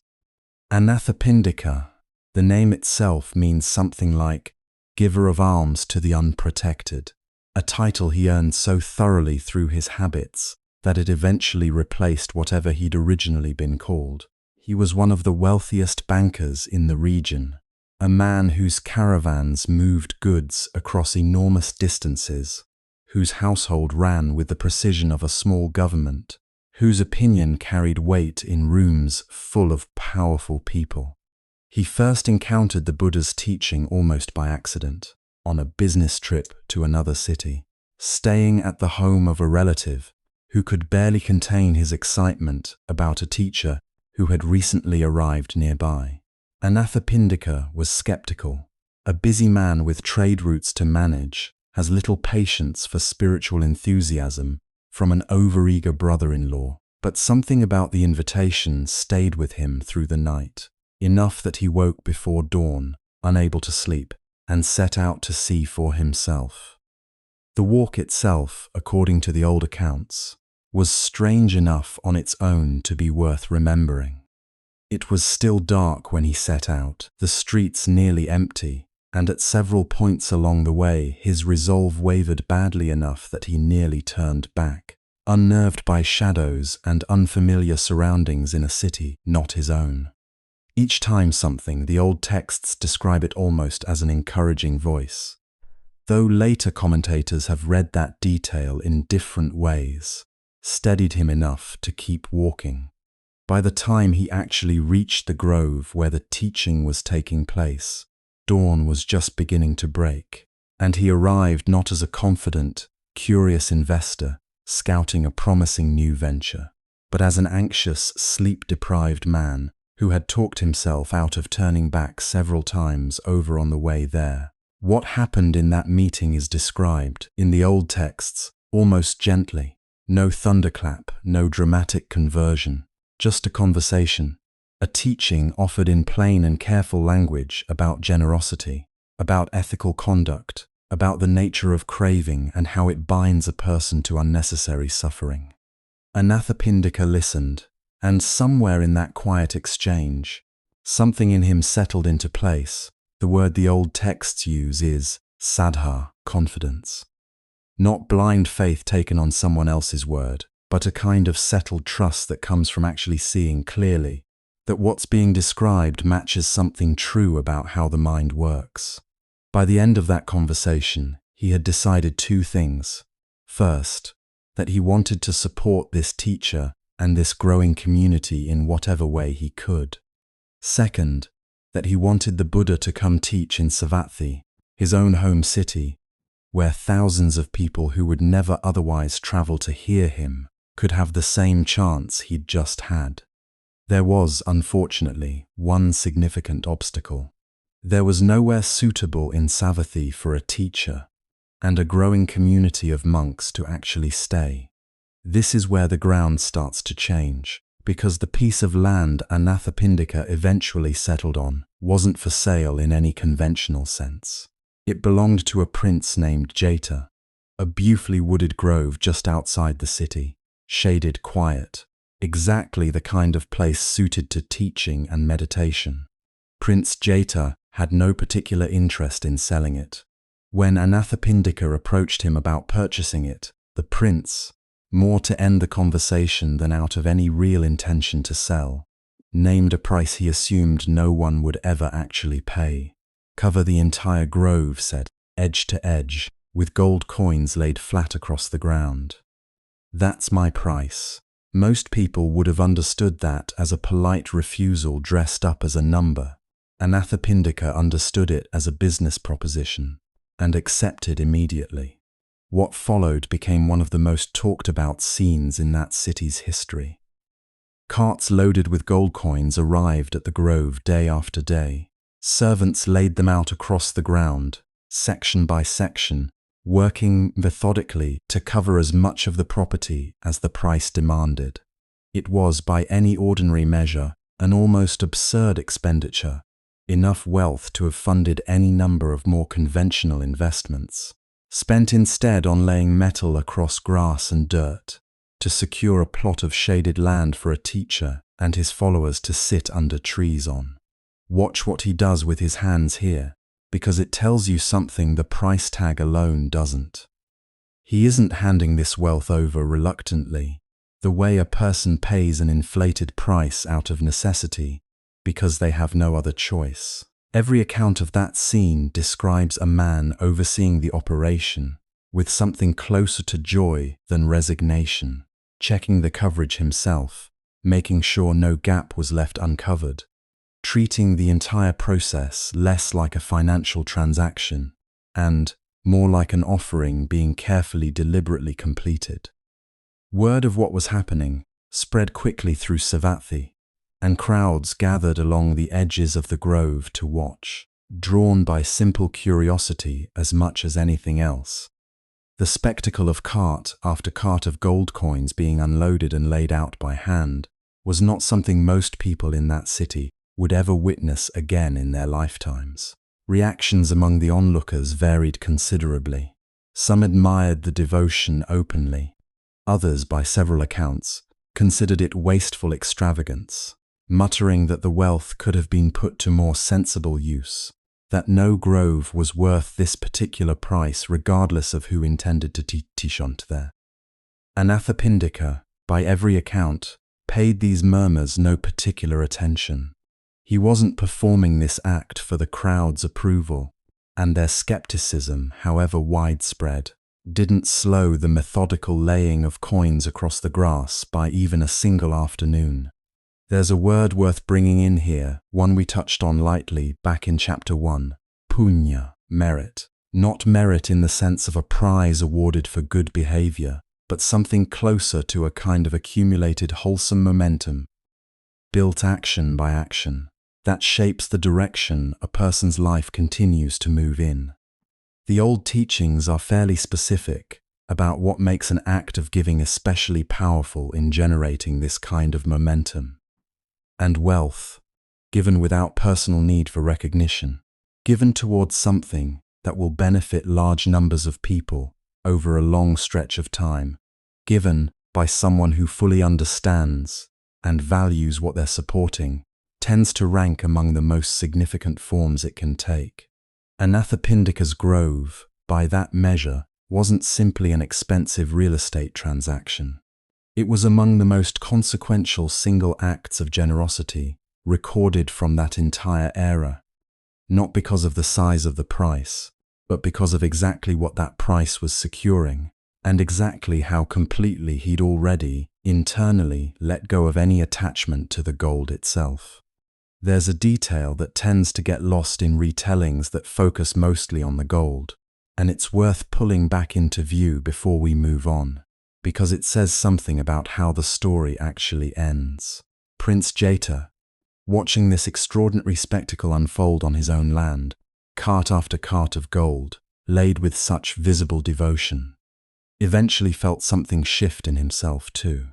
Anathapindika, the name itself means something like giver of alms to the unprotected, a title he earned so thoroughly through his habits that it eventually replaced whatever he'd originally been called. He was one of the wealthiest bankers in the region, a man whose caravans moved goods across enormous distances, whose household ran with the precision of a small government, whose opinion carried weight in rooms full of powerful people. He first encountered the Buddha's teaching almost by accident, on a business trip to another city, staying at the home of a relative who could barely contain his excitement about a teacher who had recently arrived nearby. Anathapindika was skeptical. A busy man with trade routes to manage has little patience for spiritual enthusiasm from an overeager brother-in-law, but something about the invitation stayed with him through the night, enough that he woke before dawn, unable to sleep, and set out to see for himself. The walk itself, according to the old accounts, was strange enough on its own to be worth remembering. It was still dark when he set out, the streets nearly empty, and at several points along the way his resolve wavered badly enough that he nearly turned back, unnerved by shadows and unfamiliar surroundings in a city not his own. Each time something, the old texts describe it almost as an encouraging voice, though later commentators have read that detail in different ways, steadied him enough to keep walking. By the time he actually reached the grove where the teaching was taking place, dawn was just beginning to break, and he arrived not as a confident, curious investor scouting a promising new venture, but as an anxious, sleep-deprived man who had talked himself out of turning back several times over on the way there. What happened in that meeting is described, in the old texts, almost gently. No thunderclap, no dramatic conversion, just a conversation, a teaching offered in plain and careful language about generosity, about ethical conduct, about the nature of craving and how it binds a person to unnecessary suffering. Anathapindika listened, and somewhere in that quiet exchange, something in him settled into place. The word the old texts use is saddha, confidence. Not blind faith taken on someone else's word, but a kind of settled trust that comes from actually seeing clearly that what's being described matches something true about how the mind works. By the end of that conversation, he had decided two things. First, that he wanted to support this teacher and this growing community in whatever way he could. Second, that he wanted the Buddha to come teach in Savatthi, his own home city, where thousands of people who would never otherwise travel to hear him could have the same chance he'd just had. There was, unfortunately, one significant obstacle. There was nowhere suitable in Savatthi for a teacher and a growing community of monks to actually stay. This is where the ground starts to change, because the piece of land Anathapindika eventually settled on wasn't for sale in any conventional sense. It belonged to a prince named Cetana, a beautifully wooded grove just outside the city, shaded, quiet, exactly the kind of place suited to teaching and meditation. Prince Cetana had no particular interest in selling it. When Anathapindika approached him about purchasing it, the prince, more to end the conversation than out of any real intention to sell, named a price he assumed no one would ever actually pay. Cover the entire grove, said, edge to edge, with gold coins laid flat across the ground. That's my price. Most people would have understood that as a polite refusal dressed up as a number. Anathapindika understood it as a business proposition and accepted immediately. What followed became one of the most talked about scenes in that city's history. Carts loaded with gold coins arrived at the grove day after day. Servants laid them out across the ground, section by section, working methodically to cover as much of the property as the price demanded. It was, by any ordinary measure, an almost absurd expenditure, enough wealth to have funded any number of more conventional investments. spent instead on laying metal across grass and dirt to secure a plot of shaded land for a teacher and his followers to sit under trees on. Watch what he does with his hands here, because it tells you something the price tag alone doesn't. He isn't handing this wealth over reluctantly, the way a person pays an inflated price out of necessity because they have no other choice. Every account of that scene describes a man overseeing the operation with something closer to joy than resignation, checking the coverage himself, making sure no gap was left uncovered, treating the entire process less like a financial transaction and more like an offering being carefully, deliberately completed. Word of what was happening spread quickly through Savatthi, and crowds gathered along the edges of the grove to watch, drawn by simple curiosity as much as anything else. The spectacle of cart after cart of gold coins being unloaded and laid out by hand was not something most people in that city would ever witness again in their lifetimes. Reactions among the onlookers varied considerably. Some admired the devotion openly. Others, by several accounts, considered it wasteful extravagance, muttering that the wealth could have been put to more sensible use, that no grove was worth this particular price regardless of who intended to teach on there. Anathapindika, by every account, paid these murmurs no particular attention. He wasn't performing this act for the crowd's approval, and their skepticism, however widespread, didn't slow the methodical laying of coins across the grass by even a single afternoon. There's a word worth bringing in here, one we touched on lightly back in chapter 1, punya, merit. Not merit in the sense of a prize awarded for good behavior, but something closer to a kind of accumulated wholesome momentum, built action by action, that shapes the direction a person's life continues to move in. The old teachings are fairly specific about what makes an act of giving especially powerful in generating this kind of momentum. And wealth, given without personal need for recognition, given towards something that will benefit large numbers of people over a long stretch of time, given by someone who fully understands and values what they're supporting, tends to rank among the most significant forms it can take. Anathapindika's grove, by that measure, wasn't simply an expensive real estate transaction. It was among the most consequential single acts of generosity recorded from that entire era, not because of the size of the price, but because of exactly what that price was securing, and exactly how completely he'd already, internally, let go of any attachment to the gold itself. There's a detail that tends to get lost in retellings that focus mostly on the gold, and it's worth pulling back into view before we move on, because it says something about how the story actually ends. Prince Cetana, watching this extraordinary spectacle unfold on his own land, cart after cart of gold, laid with such visible devotion, eventually felt something shift in himself too.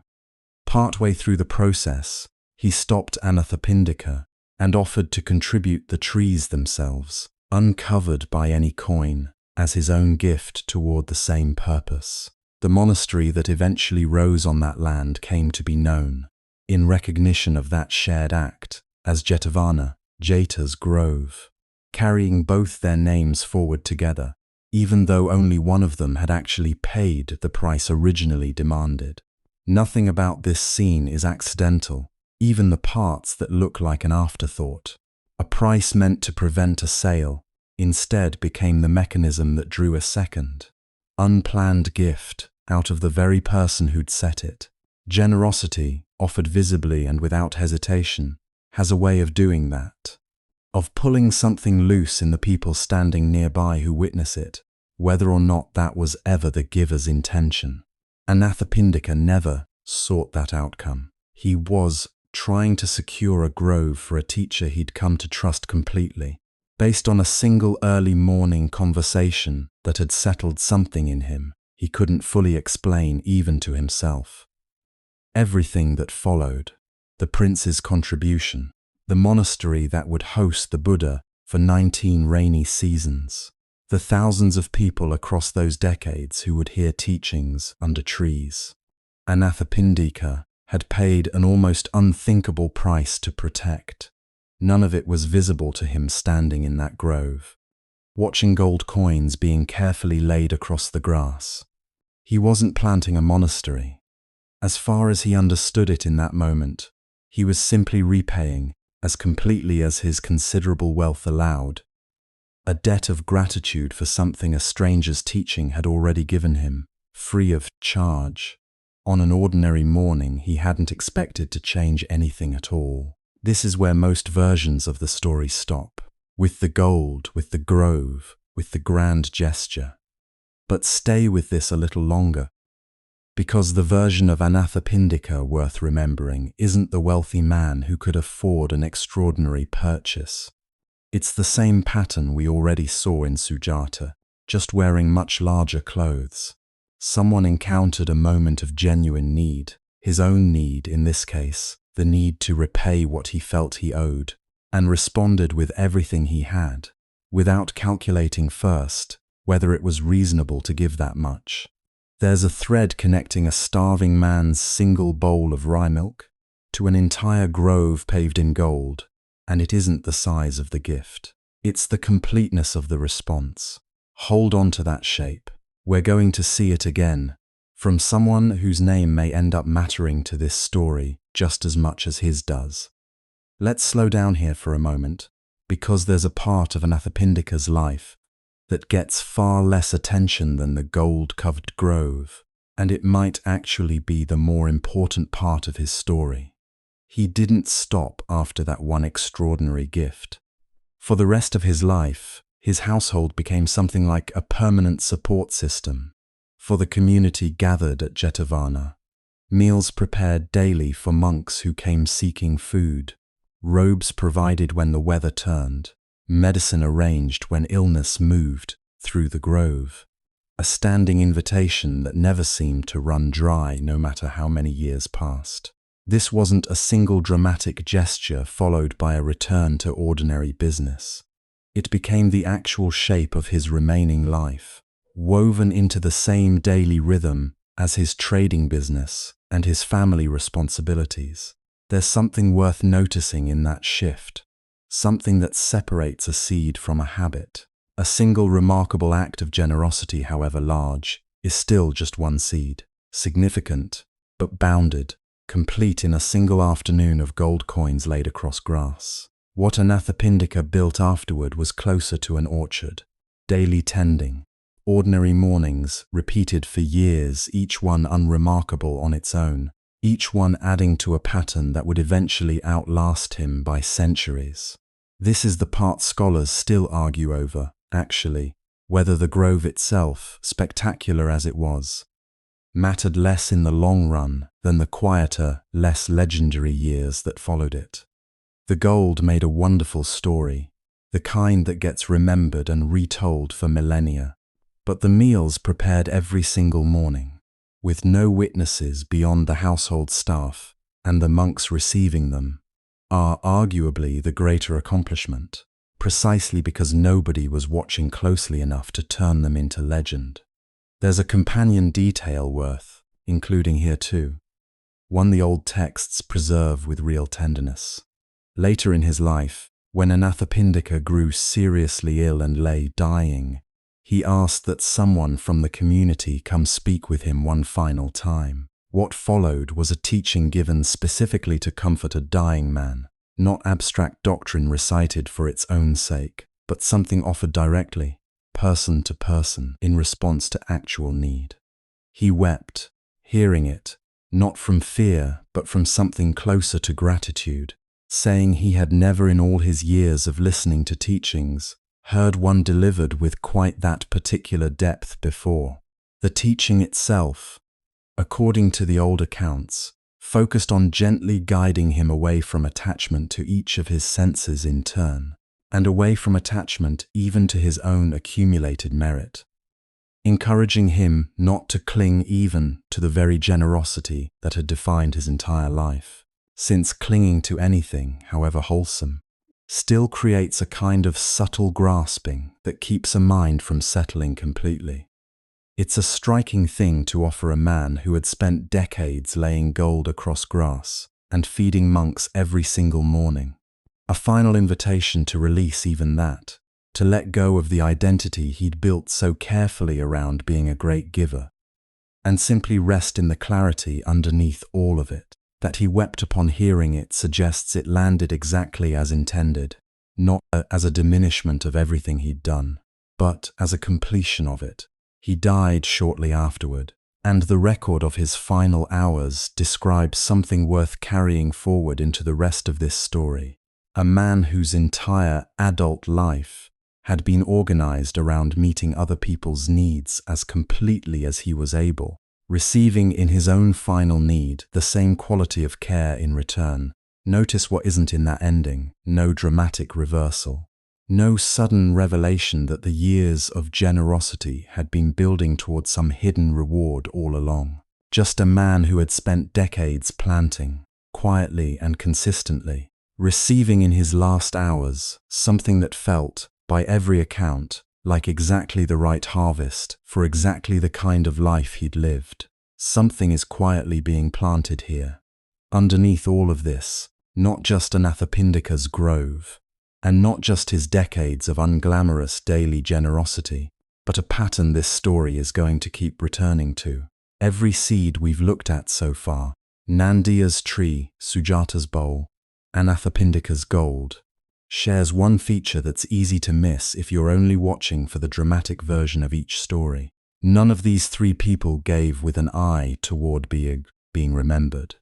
Partway through the process, he stopped Anathapindika and offered to contribute the trees themselves, uncovered by any coin, as his own gift toward the same purpose. The monastery that eventually rose on that land came to be known, in recognition of that shared act, as Jetavana, Jeta's grove, carrying both their names forward together, even though only one of them had actually paid the price originally demanded. Nothing about this scene is accidental, even the parts that look like an afterthought. A price meant to prevent a sale instead became the mechanism that drew a second, unplanned gift out of the very person who'd set it. Generosity, offered visibly and without hesitation, has a way of doing that, of pulling something loose in the people standing nearby who witness it, whether or not that was ever the giver's intention. Anathapindika never sought that outcome. He was trying to secure a grove for a teacher he'd come to trust completely, based on a single early morning conversation that had settled something in him he couldn't fully explain even to himself. Everything that followed, the prince's contribution, the monastery that would host the Buddha for 19 rainy seasons, the thousands of people across those decades who would hear teachings under trees. Anathapindika had paid an almost unthinkable price to protect. None of it was visible to him standing in that grove, watching gold coins being carefully laid across the grass. He wasn't planting a monastery. As far as he understood it in that moment, he was simply repaying, as completely as his considerable wealth allowed, a debt of gratitude for something a stranger's teaching had already given him, free of charge. On an ordinary morning, he hadn't expected to change anything at all. This is where most versions of the story stop, with the gold, with the grove, with the grand gesture. But stay with this a little longer, because the version of Anathapindika worth remembering isn't the wealthy man who could afford an extraordinary purchase. It's the same pattern we already saw in Sujata, just wearing much larger clothes. Someone encountered a moment of genuine need, his own need in this case, the need to repay what he felt he owed, and responded with everything he had, without calculating first whether it was reasonable to give that much. There's a thread connecting a starving man's single bowl of rye milk to an entire grove paved in gold, and it isn't the size of the gift. It's the completeness of the response. Hold on to that shape. We're going to see it again, from someone whose name may end up mattering to this story just as much as his does. Let's slow down here for a moment, because there's a part of Anathapindika's life that gets far less attention than the gold-covered grove, and it might actually be the more important part of his story. He didn't stop after that one extraordinary gift. For the rest of his life, his household became something like a permanent support system for the community gathered at Jetavana. Meals prepared daily for monks who came seeking food, robes provided when the weather turned, medicine arranged when illness moved through the grove, a standing invitation that never seemed to run dry no matter how many years passed. This wasn't a single dramatic gesture followed by a return to ordinary business. It became the actual shape of his remaining life, woven into the same daily rhythm as his trading business and his family responsibilities. There's something worth noticing in that shift, something that separates a seed from a habit. A single remarkable act of generosity, however large, is still just one seed, significant, but bounded, complete in a single afternoon of gold coins laid across grass. What Anathapindika built afterward was closer to an orchard, daily tending, ordinary mornings repeated for years, each one unremarkable on its own, each one adding to a pattern that would eventually outlast him by centuries. This is the part scholars still argue over, actually, whether the grove itself, spectacular as it was, mattered less in the long run than the quieter, less legendary years that followed it. The gold made a wonderful story, the kind that gets remembered and retold for millennia. But the meals prepared every single morning, with no witnesses beyond the household staff and the monks receiving them, are arguably the greater accomplishment, precisely because nobody was watching closely enough to turn them into legend. There's a companion detail worth including here too, one the old texts preserve with real tenderness. Later in his life, when Anathapindika grew seriously ill and lay dying, he asked that someone from the community come speak with him one final time. What followed was a teaching given specifically to comfort a dying man, not abstract doctrine recited for its own sake, but something offered directly, person to person, in response to actual need. He wept, hearing it, not from fear, but from something closer to gratitude, saying he had never in all his years of listening to teachings heard one delivered with quite that particular depth before. The teaching itself, according to the old accounts, focused on gently guiding him away from attachment to each of his senses in turn, and away from attachment even to his own accumulated merit, encouraging him not to cling even to the very generosity that had defined his entire life, since clinging to anything, however wholesome, still creates a kind of subtle grasping that keeps a mind from settling completely. It's a striking thing to offer a man who had spent decades laying gold across grass and feeding monks every single morning. A final invitation to release even that, to let go of the identity he'd built so carefully around being a great giver, and simply rest in the clarity underneath all of it. That he wept upon hearing it suggests it landed exactly as intended, not as a diminishment of everything he'd done, but as a completion of it. He died shortly afterward, and the record of his final hours describes something worth carrying forward into the rest of this story. A man whose entire adult life had been organized around meeting other people's needs as completely as he was able, receiving in his own final need the same quality of care in return. Notice what isn't in that ending: no dramatic reversal. No sudden revelation that the years of generosity had been building towards some hidden reward all along. Just a man who had spent decades planting, quietly and consistently, receiving in his last hours something that felt, by every account, like exactly the right harvest for exactly the kind of life he'd lived. Something is quietly being planted here. Underneath all of this, not just Anathapindika's grove, and not just his decades of unglamorous daily generosity, but a pattern this story is going to keep returning to. Every seed we've looked at so far, Nandiya's tree, Sujata's bowl, Anathapindika's gold, shares one feature that's easy to miss if you're only watching for the dramatic version of each story. None of these three people gave with an eye toward being remembered.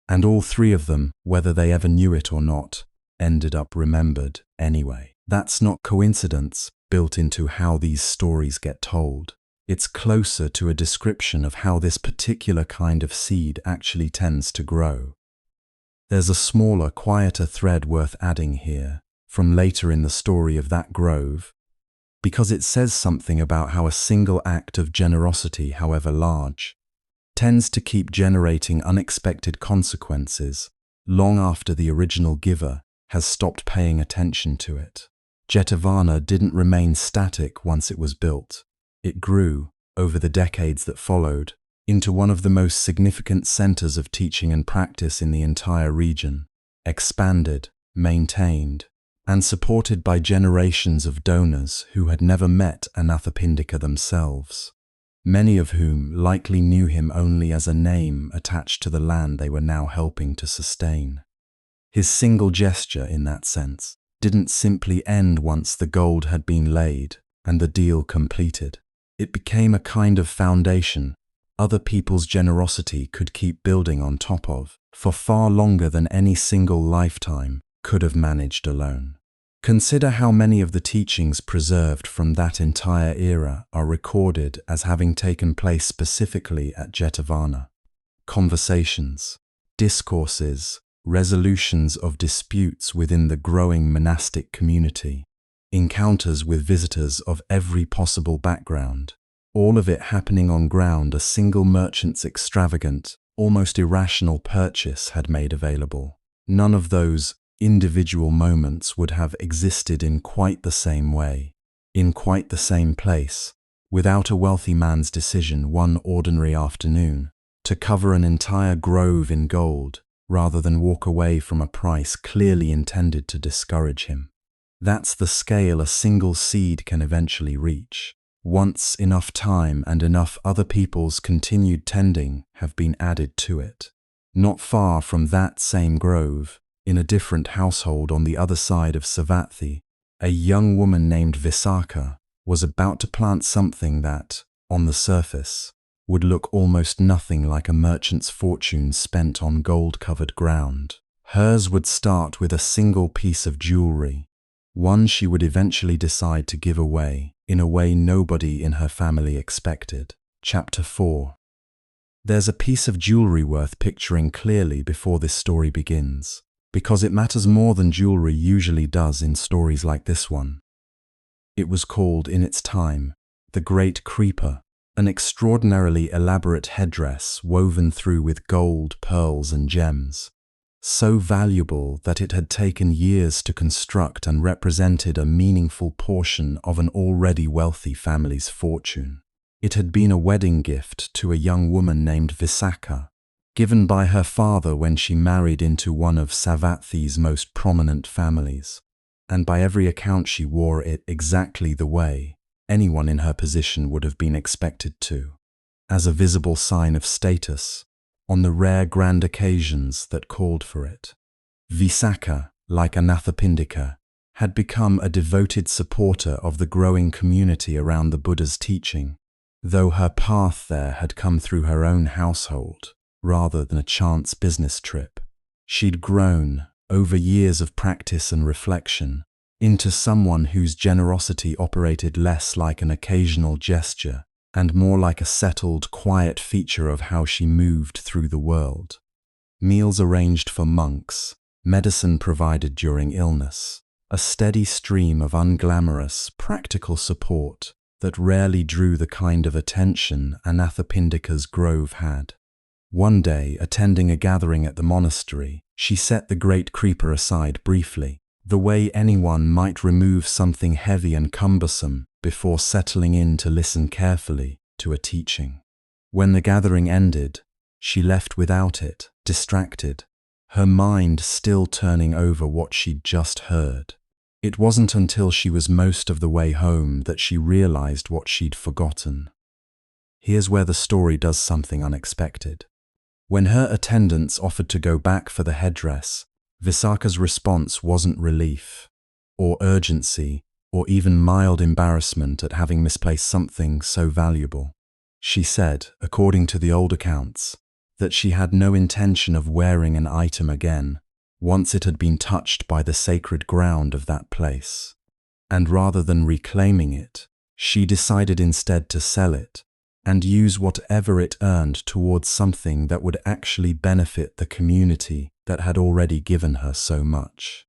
And all three of them, whether they ever knew it or not, ended up remembered anyway. That's not coincidence built into how these stories get told. It's closer to a description of how this particular kind of seed actually tends to grow. There's a smaller, quieter thread worth adding here, from later in the story of that grove, because it says something about how a single act of generosity, however large, tends to keep generating unexpected consequences long after the original giver has stopped paying attention to it. Cetana didn't remain static once it was built. It grew, over the decades that followed, into one of the most significant centers of teaching and practice in the entire region, expanded, maintained, and supported by generations of donors who had never met Anathapindika themselves, many of whom likely knew him only as a name attached to the land they were now helping to sustain. His single gesture, in that sense, didn't simply end once the gold had been laid and the deal completed. It became a kind of foundation other people's generosity could keep building on top of for far longer than any single lifetime could have managed alone. Consider how many of the teachings preserved from that entire era are recorded as having taken place specifically at Cetana. Conversations, discourses, resolutions of disputes within the growing monastic community, encounters with visitors of every possible background, all of it happening on ground a single merchant's extravagant, almost irrational purchase had made available. None of those individual moments would have existed in quite the same way, in quite the same place, without a wealthy man's decision one ordinary afternoon to cover an entire grove in gold rather than walk away from a price clearly intended to discourage him. That's the scale a single seed can eventually reach, once enough time and enough other people's continued tending have been added to it. Not far from that same grove, in a different household on the other side of Savatthi, a young woman named Vipaka was about to plant something that, on the surface, would look almost nothing like a merchant's fortune spent on gold-covered ground. Hers would start with a single piece of jewelry, one she would eventually decide to give away, in a way nobody in her family expected. Chapter 4. There's a piece of jewelry worth picturing clearly before this story begins, because it matters more than jewelry usually does in stories like this one. It was called, in its time, the Great Creeper, an extraordinarily elaborate headdress woven through with gold, pearls, and gems, so valuable that it had taken years to construct and represented a meaningful portion of an already wealthy family's fortune. It had been a wedding gift to a young woman named Vipaka, given by her father when she married into one of Savathi's most prominent families, and by every account she wore it exactly the way anyone in her position would have been expected to, as a visible sign of status, on the rare grand occasions that called for it. Vipaka, like Anathapindika, had become a devoted supporter of the growing community around the Buddha's teaching, though her path there had come through her own household rather than a chance business trip. She'd grown, over years of practice and reflection, into someone whose generosity operated less like an occasional gesture and more like a settled, quiet feature of how she moved through the world. Meals arranged for monks, medicine provided during illness, a steady stream of unglamorous, practical support that rarely drew the kind of attention Anathapindika's grove had. One day, attending a gathering at the monastery, she set the great creeper aside briefly, the way anyone might remove something heavy and cumbersome before settling in to listen carefully to a teaching. When the gathering ended, she left without it, distracted, her mind still turning over what she'd just heard. It wasn't until she was most of the way home that she realized what she'd forgotten. Here's where the story does something unexpected. When her attendants offered to go back for the headdress, Vipaka's response wasn't relief, or urgency, or even mild embarrassment at having misplaced something so valuable. She said, according to the old accounts, that she had no intention of wearing an item again once it had been touched by the sacred ground of that place. And rather than reclaiming it, she decided instead to sell it and use whatever it earned towards something that would actually benefit the community that had already given her so much.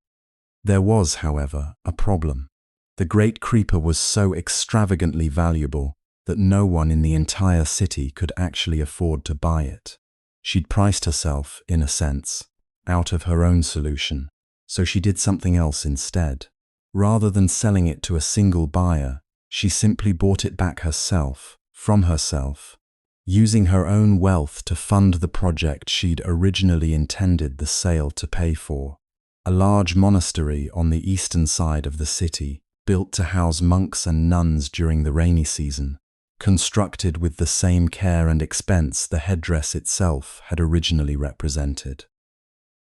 There was, however, a problem. The great creeper was so extravagantly valuable that no one in the entire city could actually afford to buy it. She'd priced herself, in a sense, out of her own solution, so she did something else instead. Rather than selling it to a single buyer, she simply bought it back herself, from herself, using her own wealth to fund the project she'd originally intended the sale to pay for. A large monastery on the eastern side of the city, built to house monks and nuns during the rainy season, constructed with the same care and expense the headdress itself had originally represented.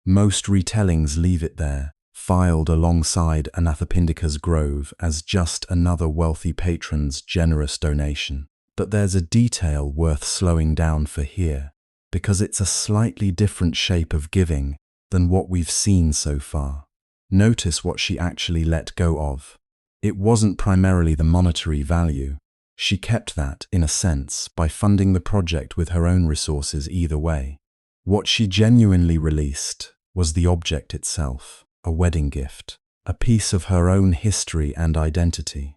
Most retellings leave it there, filed alongside Anathapindika's grove as just another wealthy patron's generous donation. But there's a detail worth slowing down for here, because it's a slightly different shape of giving than what we've seen so far. Notice what she actually let go of. It wasn't primarily the monetary value. She kept that, in a sense, by funding the project with her own resources either way. What she genuinely released was the object itself, a wedding gift, a piece of her own history and identity.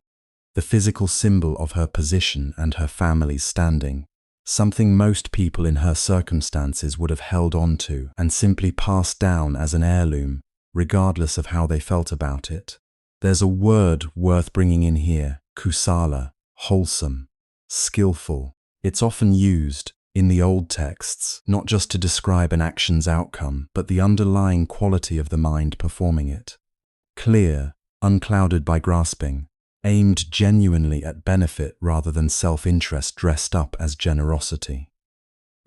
The physical symbol of her position and her family's standing, something most people in her circumstances would have held on to and simply passed down as an heirloom, regardless of how they felt about it. There's a word worth bringing in here, kusala, wholesome, skillful. It's often used, in the old texts, not just to describe an action's outcome, but the underlying quality of the mind performing it. Clear, unclouded by grasping, aimed genuinely at benefit rather than self-interest dressed up as generosity.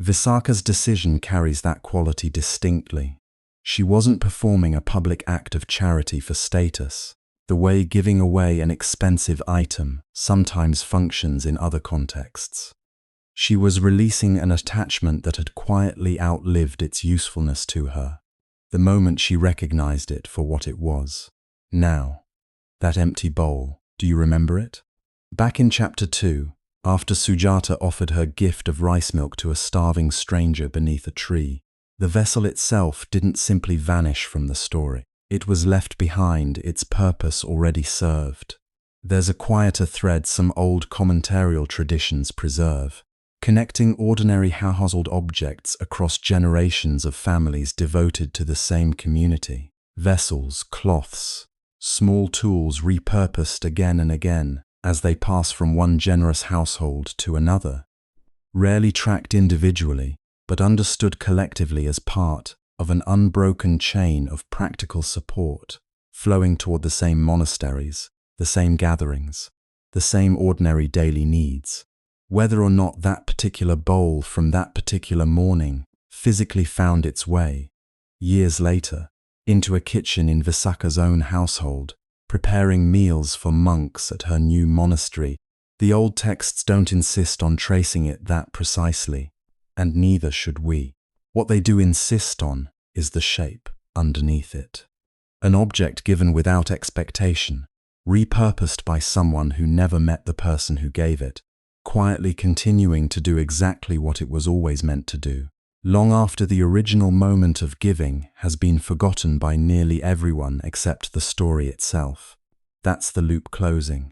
Vipaka's decision carries that quality distinctly. She wasn't performing a public act of charity for status, the way giving away an expensive item sometimes functions in other contexts. She was releasing an attachment that had quietly outlived its usefulness to her, the moment she recognized it for what it was. Now, that empty bowl, do you remember it? Back in chapter 2, after Sujata offered her gift of rice milk to a starving stranger beneath a tree, the vessel itself didn't simply vanish from the story. It was left behind, its purpose already served. There's a quieter thread some old commentarial traditions preserve. connecting ordinary household objects across generations of families devoted to the same community. Vessels, cloths, small tools repurposed again and again as they pass from one generous household to another, rarely tracked individually, but understood collectively as part of an unbroken chain of practical support, flowing toward the same monasteries, the same gatherings, the same ordinary daily needs. Whether or not that particular bowl from that particular morning physically found its way, years later, into a kitchen in Vipaka's own household, preparing meals for monks at her new monastery, the old texts don't insist on tracing it that precisely, and neither should we. What they do insist on is the shape underneath it. An object given without expectation, repurposed by someone who never met the person who gave it, quietly continuing to do exactly what it was always meant to do, long after the original moment of giving has been forgotten by nearly everyone except the story itself. That's the loop closing.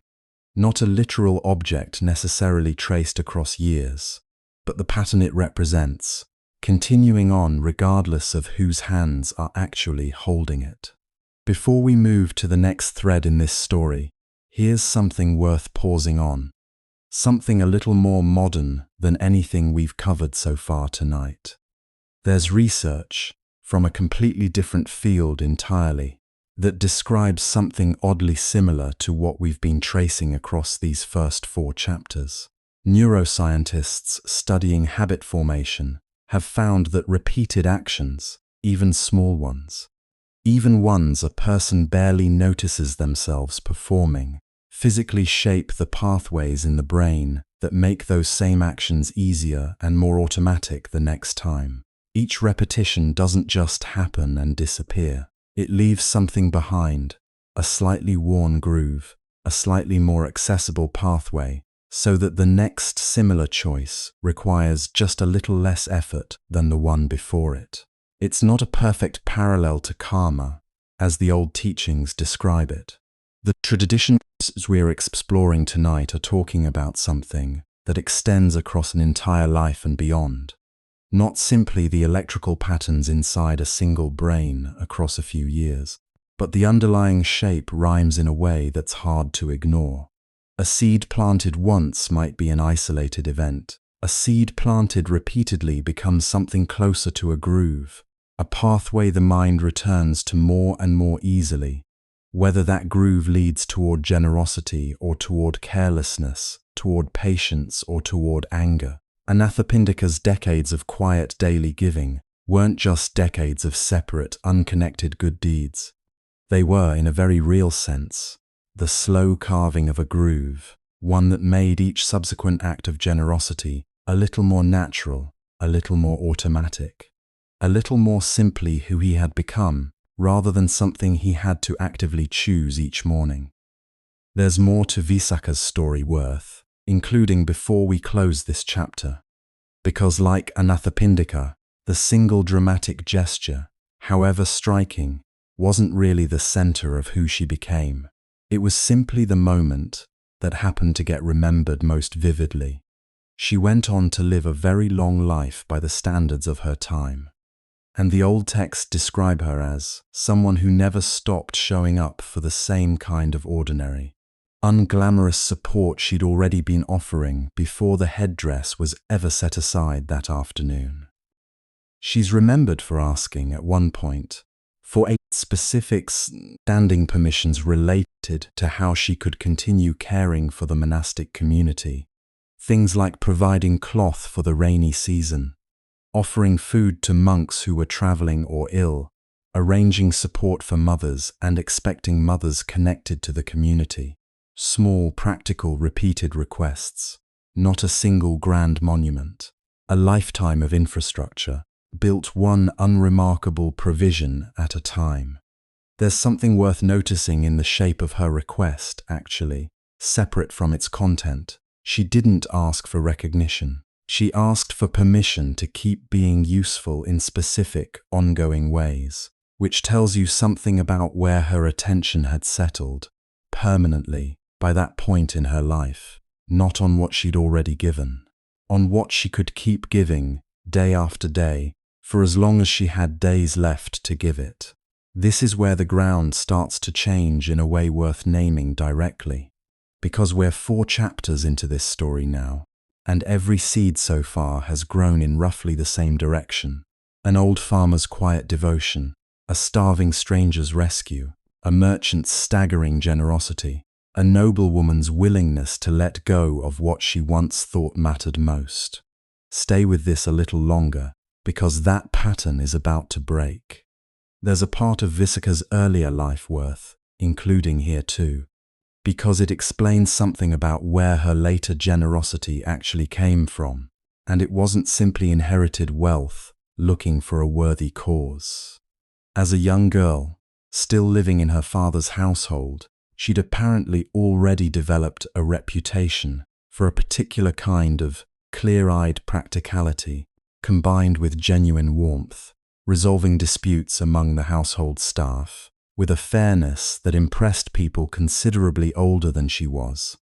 Not a literal object necessarily traced across years, but the pattern it represents, continuing on regardless of whose hands are actually holding it. Before we move to the next thread in this story, here's something worth pausing on. Something a little more modern than anything we've covered so far tonight. There's research from a completely different field entirely that describes something oddly similar to what we've been tracing across these first 4 chapters. Neuroscientists studying habit formation have found that repeated actions, even small ones, even ones a person barely notices themselves performing, physically shape the pathways in the brain that make those same actions easier and more automatic the next time. Each repetition doesn't just happen and disappear. It leaves something behind, a slightly worn groove, a slightly more accessible pathway, so that the next similar choice requires just a little less effort than the one before it. It's not a perfect parallel to karma, as the old teachings describe it. The traditions we're exploring tonight are talking about something that extends across an entire life and beyond. Not simply the electrical patterns inside a single brain across a few years, but the underlying shape rhymes in a way that's hard to ignore. A seed planted once might be an isolated event. A seed planted repeatedly becomes something closer to a groove, a pathway the mind returns to more and more easily, whether that groove leads toward generosity or toward carelessness, toward patience or toward anger. Anathapindika's decades of quiet daily giving weren't just decades of separate, unconnected good deeds. They were, in a very real sense, the slow carving of a groove, one that made each subsequent act of generosity a little more natural, a little more automatic, a little more simply who he had become, rather than something he had to actively choose each morning. There's more to Vipaka's story worth, including before we close this chapter, because like Anathapindika, the single dramatic gesture, however striking, wasn't really the center of who she became. It was simply the moment that happened to get remembered most vividly. She went on to live a very long life by the standards of her time, and the old texts describe her as someone who never stopped showing up for the same kind of ordinary, unglamorous support she'd already been offering before the headdress was ever set aside that afternoon. She's remembered for asking at one point for 8 specific standing permissions related to how she could continue caring for the monastic community. Things like providing cloth for the rainy season, offering food to monks who were traveling or ill, arranging support for mothers and expecting mothers connected to the community. Small, practical, repeated requests, not a single grand monument. A lifetime of infrastructure, built one unremarkable provision at a time. There's something worth noticing in the shape of her request, actually, separate from its content. She didn't ask for recognition. She asked for permission to keep being useful in specific, ongoing ways, which tells you something about where her attention had settled, permanently, by that point in her life, not on what she'd already given. on what she could keep giving, day after day, for as long as she had days left to give it. This is where the ground starts to change in a way worth naming directly, because we're 4 chapters into this story now, and every seed so far has grown in roughly the same direction. An old farmer's quiet devotion, a starving stranger's rescue, a merchant's staggering generosity, a noblewoman's willingness to let go of what she once thought mattered most. Stay with this a little longer, because that pattern is about to break. There's a part of Vipaka's earlier life worth including here too, because it explains something about where her later generosity actually came from, and it wasn't simply inherited wealth looking for a worthy cause. As a young girl, still living in her father's household, she'd apparently already developed a reputation for a particular kind of clear-eyed practicality combined with genuine warmth, resolving disputes among the household staff with a fairness that impressed people considerably older than she was,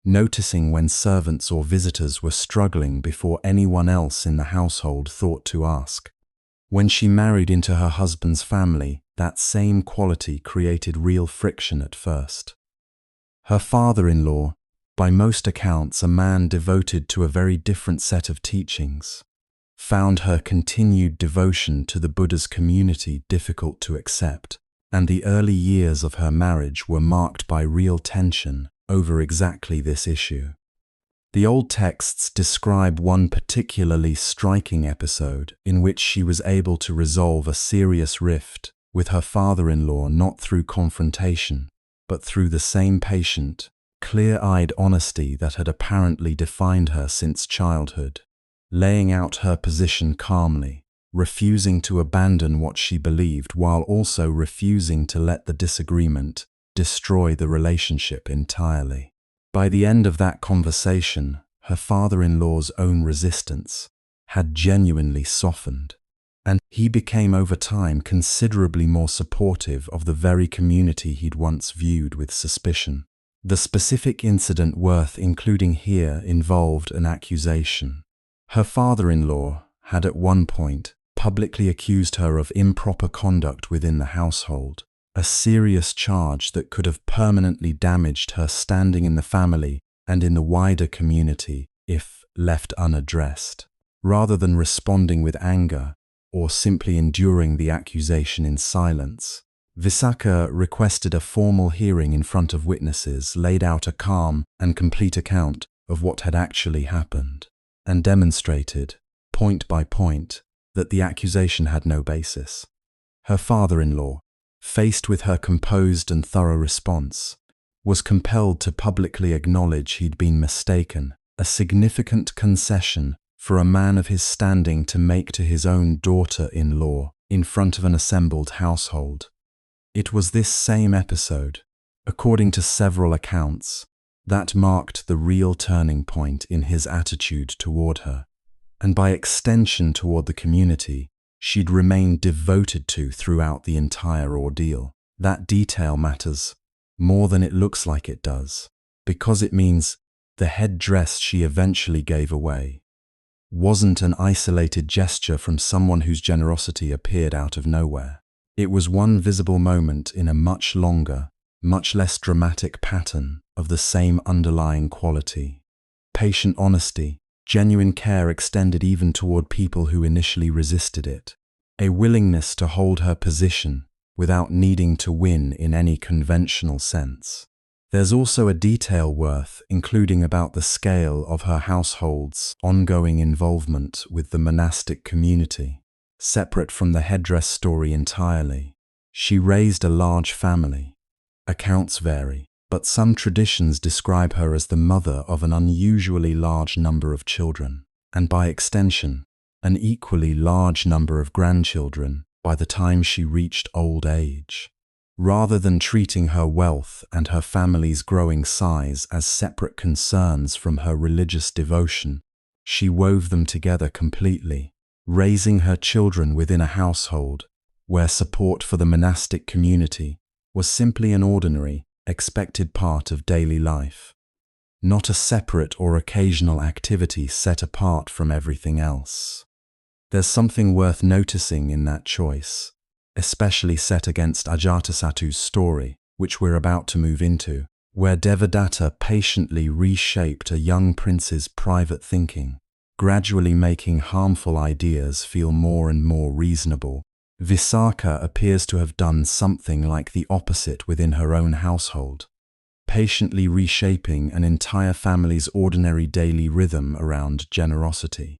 noticing when servants or visitors were struggling before anyone else in the household thought to ask. When she married into her husband's family, that same quality created real friction at first. Her father-in-law, by most accounts a man devoted to a very different set of teachings, found her continued devotion to the Buddha's community difficult to accept, and the early years of her marriage were marked by real tension over exactly this issue. The old texts describe one particularly striking episode in which she was able to resolve a serious rift with her father-in-law not through confrontation, but through the same patient, clear-eyed honesty that had apparently defined her since childhood, laying out her position calmly, refusing to abandon what she believed while also refusing to let the disagreement destroy the relationship entirely. By the end of that conversation, her father-in-law's own resistance had genuinely softened, and he became over time considerably more supportive of the very community he'd once viewed with suspicion. The specific incident worth including here involved an accusation. Her father-in-law had at one point publicly accused her of improper conduct within the household, a serious charge that could have permanently damaged her standing in the family and in the wider community if left unaddressed. Rather than responding with anger or simply enduring the accusation in silence, Vipaka requested a formal hearing in front of witnesses, laid out a calm and complete account of what had actually happened, and demonstrated, point by point, that the accusation had no basis. Her father-in-law, faced with her composed and thorough response, was compelled to publicly acknowledge he'd been mistaken, a significant concession for a man of his standing to make to his own daughter-in-law in front of an assembled household. It was this same episode, according to several accounts, that marked the real turning point in his attitude toward her, and by extension toward the community she'd remained devoted to throughout the entire ordeal. That detail matters more than it looks like it does, because it means the headdress she eventually gave away wasn't an isolated gesture from someone whose generosity appeared out of nowhere. It was one visible moment in a much longer, much less dramatic pattern of the same underlying quality. Patient honesty, genuine care extended even toward people who initially resisted it, a willingness to hold her position without needing to win in any conventional sense. There's also a detail worth including about the scale of her household's ongoing involvement with the monastic community. Separate from the headdress story entirely, she raised a large family. Accounts vary, but some traditions describe her as the mother of an unusually large number of children, and by extension, an equally large number of grandchildren by the time she reached old age. Rather than treating her wealth and her family's growing size as separate concerns from her religious devotion, she wove them together completely, raising her children within a household where support for the monastic community was simply an ordinary, expected part of daily life. not a separate or occasional activity set apart from everything else. There's something worth noticing in that choice, especially set against Ajatasattu's story, which we're about to move into, where Devadatta patiently reshaped a young prince's private thinking, gradually making harmful ideas feel more and more reasonable. Vipaka appears to have done something like the opposite within her own household, patiently reshaping an entire family's ordinary daily rhythm around generosity,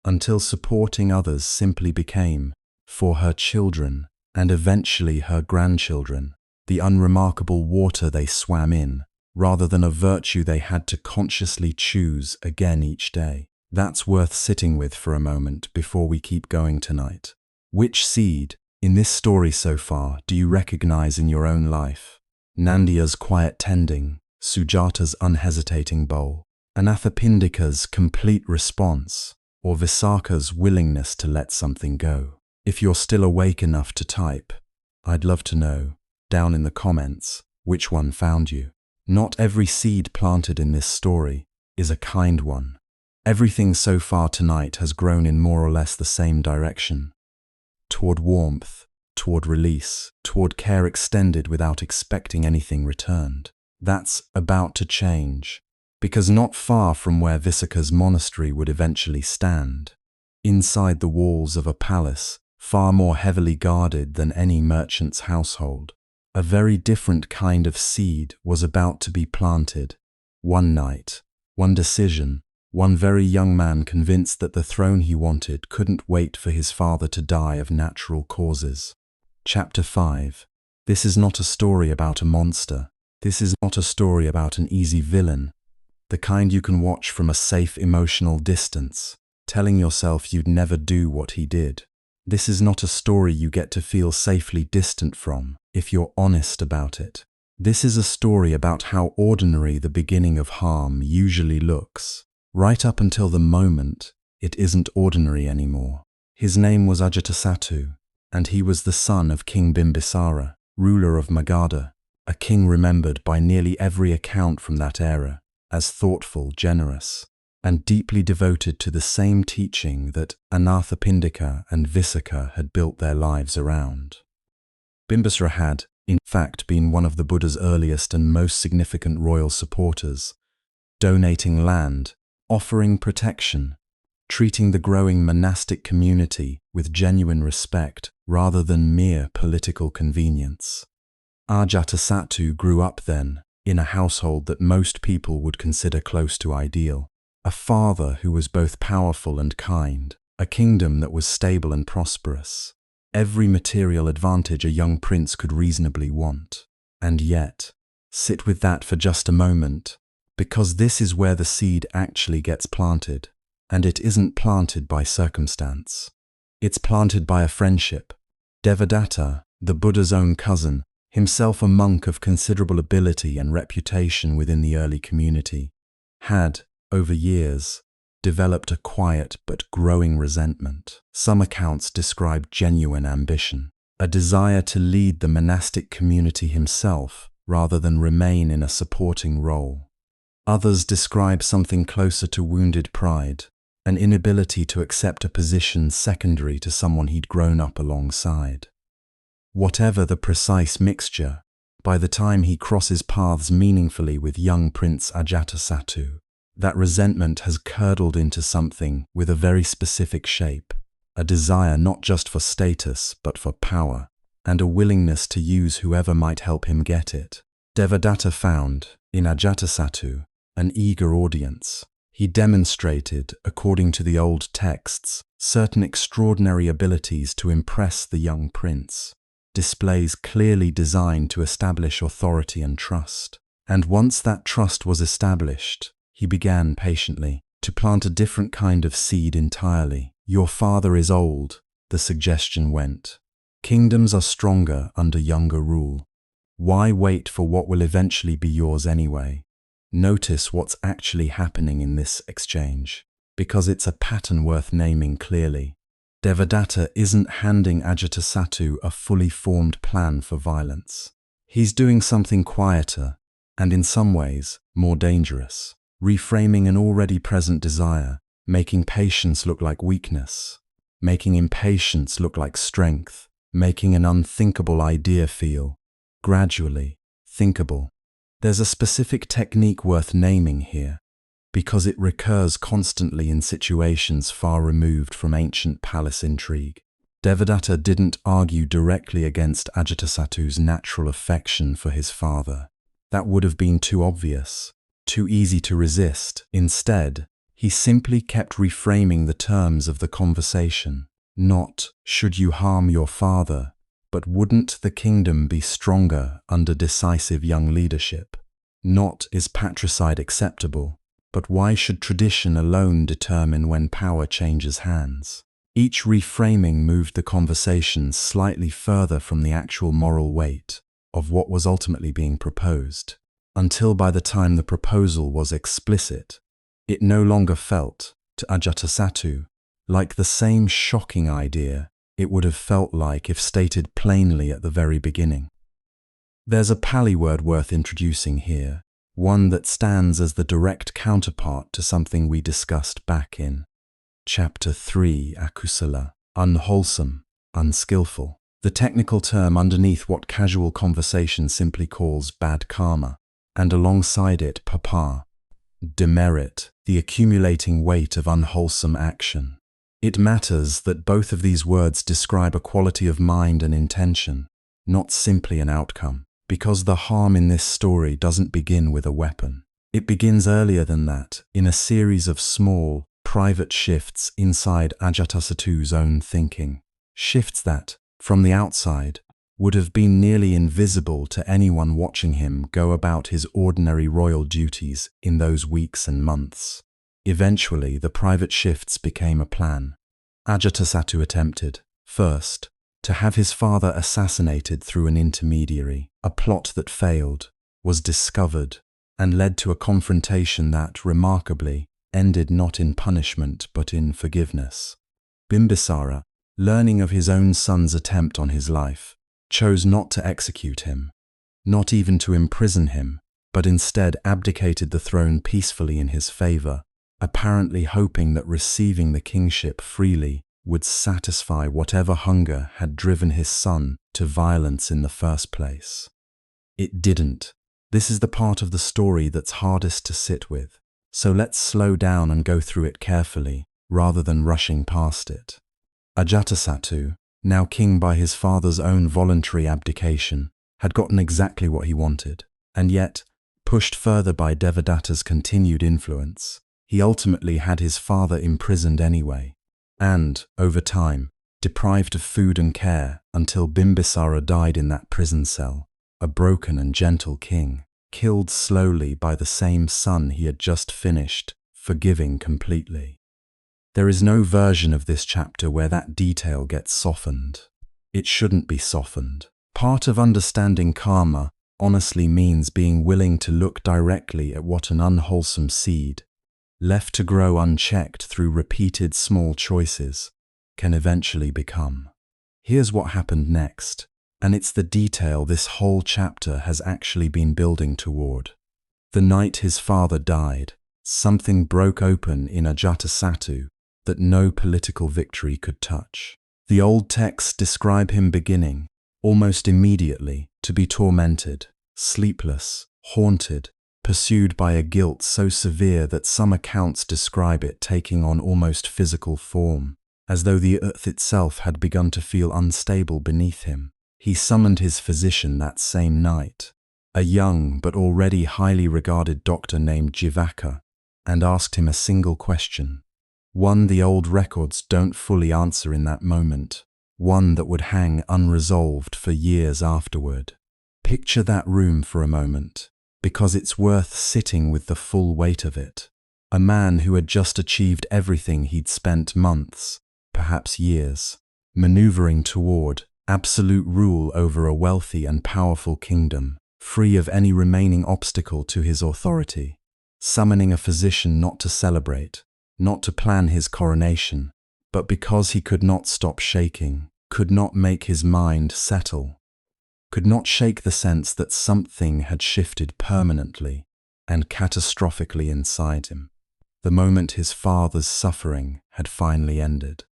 until supporting others simply became, for her children and eventually her grandchildren, the unremarkable water they swam in, rather than a virtue they had to consciously choose again each day. That's worth sitting with for a moment before we keep going tonight. Which seed, in this story so far, do you recognize in your own life? Nandiya's quiet tending, Sujata's unhesitating bowl, Anathapindika's complete response, or Vipaka's willingness to let something go? If you're still awake enough to type, I'd love to know, down in the comments, which one found you. Not every seed planted in this story is a kind one. Everything so far tonight has grown in more or less the same direction. Toward warmth, toward release, toward care extended without expecting anything returned. That's about to change, because not far from where Vipaka's monastery would eventually stand, inside the walls of a palace far more heavily guarded than any merchant's household, a very different kind of seed was about to be planted. One night, one decision, one very young man convinced that the throne he wanted couldn't wait for his father to die of natural causes. Chapter 5. This is not a story about a monster. This is not a story about an easy villain, the kind you can watch from a safe emotional distance, telling yourself you'd never do what he did. This is not a story you get to feel safely distant from, if you're honest about it. This is a story about how ordinary the beginning of harm usually looks, right up until the moment it isn't ordinary anymore. His name was Ajatasattu, and he was the son of King Bimbisara, ruler of Magadha, a king remembered by nearly every account from that era as thoughtful, generous, and deeply devoted to the same teaching that Anathapindika and Vipaka had built their lives around. Bimbisara had, in fact, been one of the Buddha's earliest and most significant royal supporters, donating land, offering protection, treating the growing monastic community with genuine respect rather than mere political convenience. Ajatasattu grew up then in a household that most people would consider close to ideal. A father who was both powerful and kind, a kingdom that was stable and prosperous, every material advantage a young prince could reasonably want. And yet, sit with that for just a moment, because this is where the seed actually gets planted, and it isn't planted by circumstance. It's planted by a friendship. Devadatta, the Buddha's own cousin, himself a monk of considerable ability and reputation within the early community, had, over years, developed a quiet but growing resentment. Some accounts describe genuine ambition, a desire to lead the monastic community himself rather than remain in a supporting role. Others describe something closer to wounded pride, an inability to accept a position secondary to someone he'd grown up alongside. Whatever the precise mixture, by the time he crosses paths meaningfully with young Prince Ajatasattu, that resentment has curdled into something with a very specific shape, a desire not just for status but for power, and a willingness to use whoever might help him get it. Devadatta found, in Ajatasattu, an eager audience. He demonstrated, according to the old texts, certain extraordinary abilities to impress the young prince, displays clearly designed to establish authority and trust. And once that trust was established, he began patiently to plant a different kind of seed entirely. Your father is old, the suggestion went. Kingdoms are stronger under younger rule. Why wait for what will eventually be yours anyway? Notice what's actually happening in this exchange, because it's a pattern worth naming clearly. Devadatta isn't handing Ajatasattu a fully formed plan for violence. He's doing something quieter, and in some ways, more dangerous. reframing an already present desire, making patience look like weakness, making impatience look like strength, making an unthinkable idea feel, gradually, thinkable. There's a specific technique worth naming here, because it recurs constantly in situations far removed from ancient palace intrigue. Devadatta didn't argue directly against Ajatasattu's natural affection for his father. That would have been too obvious, too easy to resist. Instead, he simply kept reframing the terms of the conversation. Not, should you harm your father, but wouldn't the kingdom be stronger under decisive young leadership? Not, is patricide acceptable, but why should tradition alone determine when power changes hands? Each reframing moved the conversation slightly further from the actual moral weight of what was ultimately being proposed, until by the time the proposal was explicit, it no longer felt, to Ajatasattu, like the same shocking idea it would have felt like if stated plainly at the very beginning. There's a Pali word worth introducing here, one that stands as the direct counterpart to something we discussed back in Chapter 3, Akusala, unwholesome, unskillful. The technical term underneath what casual conversation simply calls bad karma, and alongside it papa, demerit, the accumulating weight of unwholesome action. It matters that both of these words describe a quality of mind and intention, not simply an outcome, because the harm in this story doesn't begin with a weapon. It begins earlier than that, in a series of small, private shifts inside Ajatasattu's own thinking. Shifts that, from the outside, would have been nearly invisible to anyone watching him go about his ordinary royal duties in those weeks and months. Eventually, the private shifts became a plan. Ajatasattu attempted, first, to have his father assassinated through an intermediary. A plot that failed, was discovered, and led to a confrontation that, remarkably, ended not in punishment but in forgiveness. Bimbisara, learning of his own son's attempt on his life, chose not to execute him, not even to imprison him, but instead abdicated the throne peacefully in his favor, apparently hoping that receiving the kingship freely would satisfy whatever hunger had driven his son to violence in the first place. It didn't. This is the part of the story that's hardest to sit with, so let's slow down and go through it carefully, rather than rushing past it. Ajatasattu, now king by his father's own voluntary abdication, had gotten exactly what he wanted, and yet, pushed further by Devadatta's continued influence, he ultimately had his father imprisoned anyway, and, over time, deprived of food and care until Bimbisara died in that prison cell, a broken and gentle king, killed slowly by the same son he had just finished forgiving completely. There is no version of this chapter where that detail gets softened. It shouldn't be softened. Part of understanding karma honestly means being willing to look directly at what an unwholesome seed, left to grow unchecked through repeated small choices, can eventually become. Here's what happened next, and it's the detail this whole chapter has actually been building toward. The night his father died, something broke open in Ajatasattu that no political victory could touch. The old texts describe him beginning, almost immediately, to be tormented, sleepless, haunted, pursued by a guilt so severe that some accounts describe it taking on almost physical form, as though the earth itself had begun to feel unstable beneath him. He summoned his physician that same night, a young but already highly regarded doctor named Vipaka, and asked him a single question, one the old records don't fully answer in that moment, one that would hang unresolved for years afterward. Picture that room for a moment, because it's worth sitting with the full weight of it. A man who had just achieved everything he'd spent months, perhaps years, maneuvering toward, absolute rule over a wealthy and powerful kingdom, free of any remaining obstacle to his authority, summoning a physician not to celebrate, not to plan his coronation, but because he could not stop shaking, could not make his mind settle, could not shake the sense that something had shifted permanently, and catastrophically inside him. The moment his father's suffering had finally ended.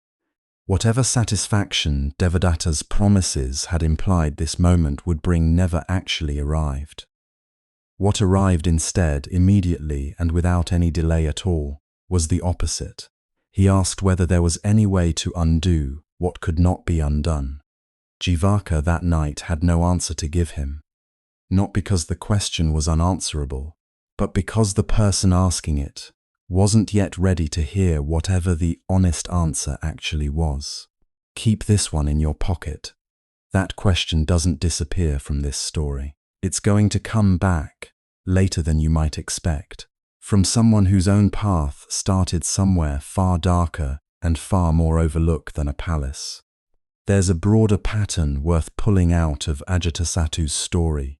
Whatever satisfaction Devadatta's promises had implied this moment would bring never actually arrived. What arrived instead, immediately and without any delay at all, was the opposite. He asked whether there was any way to undo what could not be undone. Vipaka that night had no answer to give him, not because the question was unanswerable, but because the person asking it wasn't yet ready to hear whatever the honest answer actually was. Keep this one in your pocket. That question doesn't disappear from this story. It's going to come back later than you might expect, from someone whose own path started somewhere far darker and far more overlooked than a palace. There's a broader pattern worth pulling out of Ajatasattu's story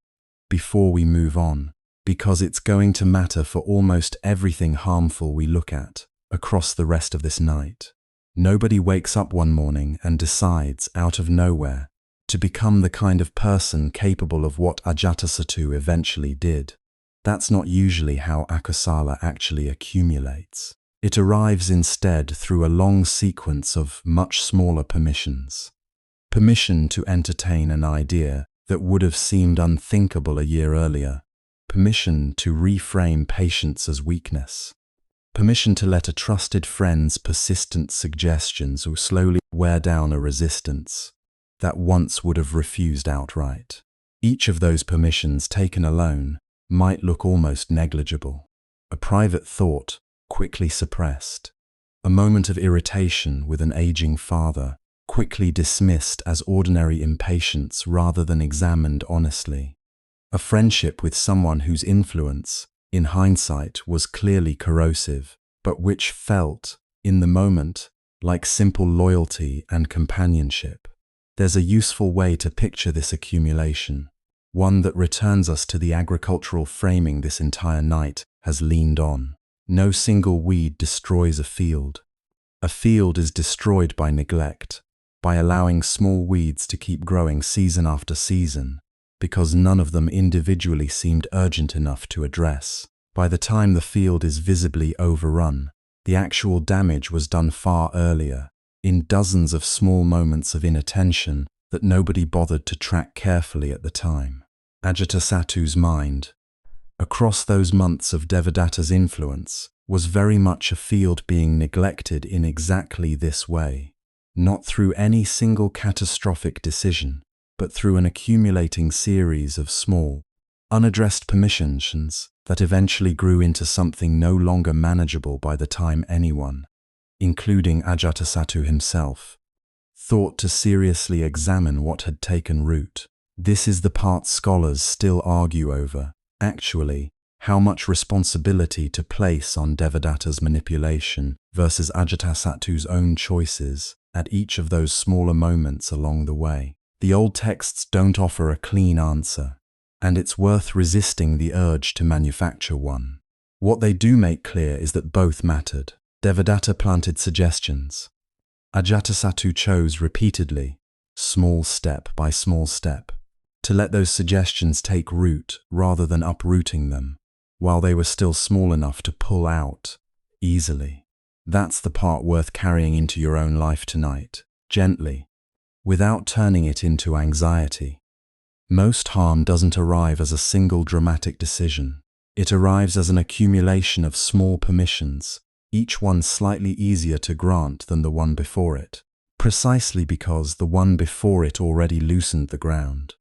before we move on, because it's going to matter for almost everything harmful we look at across the rest of this night. Nobody wakes up one morning and decides, out of nowhere, to become the kind of person capable of what Ajatasattu eventually did. That's not usually how akusala actually accumulates. It arrives instead through a long sequence of much smaller permissions. Permission to entertain an idea that would have seemed unthinkable a year earlier. Permission to reframe patience as weakness. Permission to let a trusted friend's persistent suggestions slowly wear down a resistance that once would have refused outright. Each of those permissions taken alone might look almost negligible. A private thought quickly suppressed. A moment of irritation with an aging father quickly dismissed as ordinary impatience rather than examined honestly. A friendship with someone whose influence, in hindsight, was clearly corrosive, but which felt, in the moment, like simple loyalty and companionship. There's a useful way to picture this accumulation, one that returns us to the agricultural framing this entire night has leaned on. No single weed destroys a field. A field is destroyed by neglect, by allowing small weeds to keep growing season after season, because none of them individually seemed urgent enough to address. By the time the field is visibly overrun, the actual damage was done far earlier, in dozens of small moments of inattention that nobody bothered to track carefully at the time. Ajatasattu's mind, across those months of Devadatta's influence, was very much a field being neglected in exactly this way, not through any single catastrophic decision, but through an accumulating series of small, unaddressed permissions that eventually grew into something no longer manageable by the time anyone, including Ajatasattu himself, thought to seriously examine what had taken root. This is the part scholars still argue over, actually, how much responsibility to place on Devadatta's manipulation versus Ajatasattu's own choices at each of those smaller moments along the way. The old texts don't offer a clean answer, and it's worth resisting the urge to manufacture one. What they do make clear is that both mattered. Devadatta planted suggestions. Ajatasattu chose repeatedly, small step by small step, to let those suggestions take root rather than uprooting them, while they were still small enough to pull out easily. That's the part worth carrying into your own life tonight, gently, without turning it into anxiety. Most harm doesn't arrive as a single dramatic decision. It arrives as an accumulation of small permissions, each one slightly easier to grant than the one before it, precisely because the one before it already loosened the ground.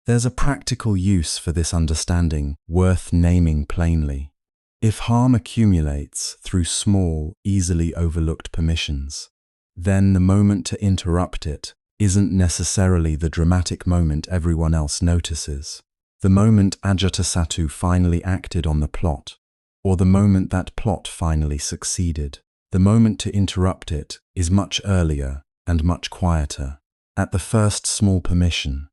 There's a practical use for this understanding worth naming plainly. If harm accumulates through small, easily overlooked permissions, then the moment to interrupt it isn't necessarily the dramatic moment everyone else notices, the moment Ajatasattu finally acted on the plot, or the moment that plot finally succeeded. The moment to interrupt it is much earlier and much quieter. At the first small permission,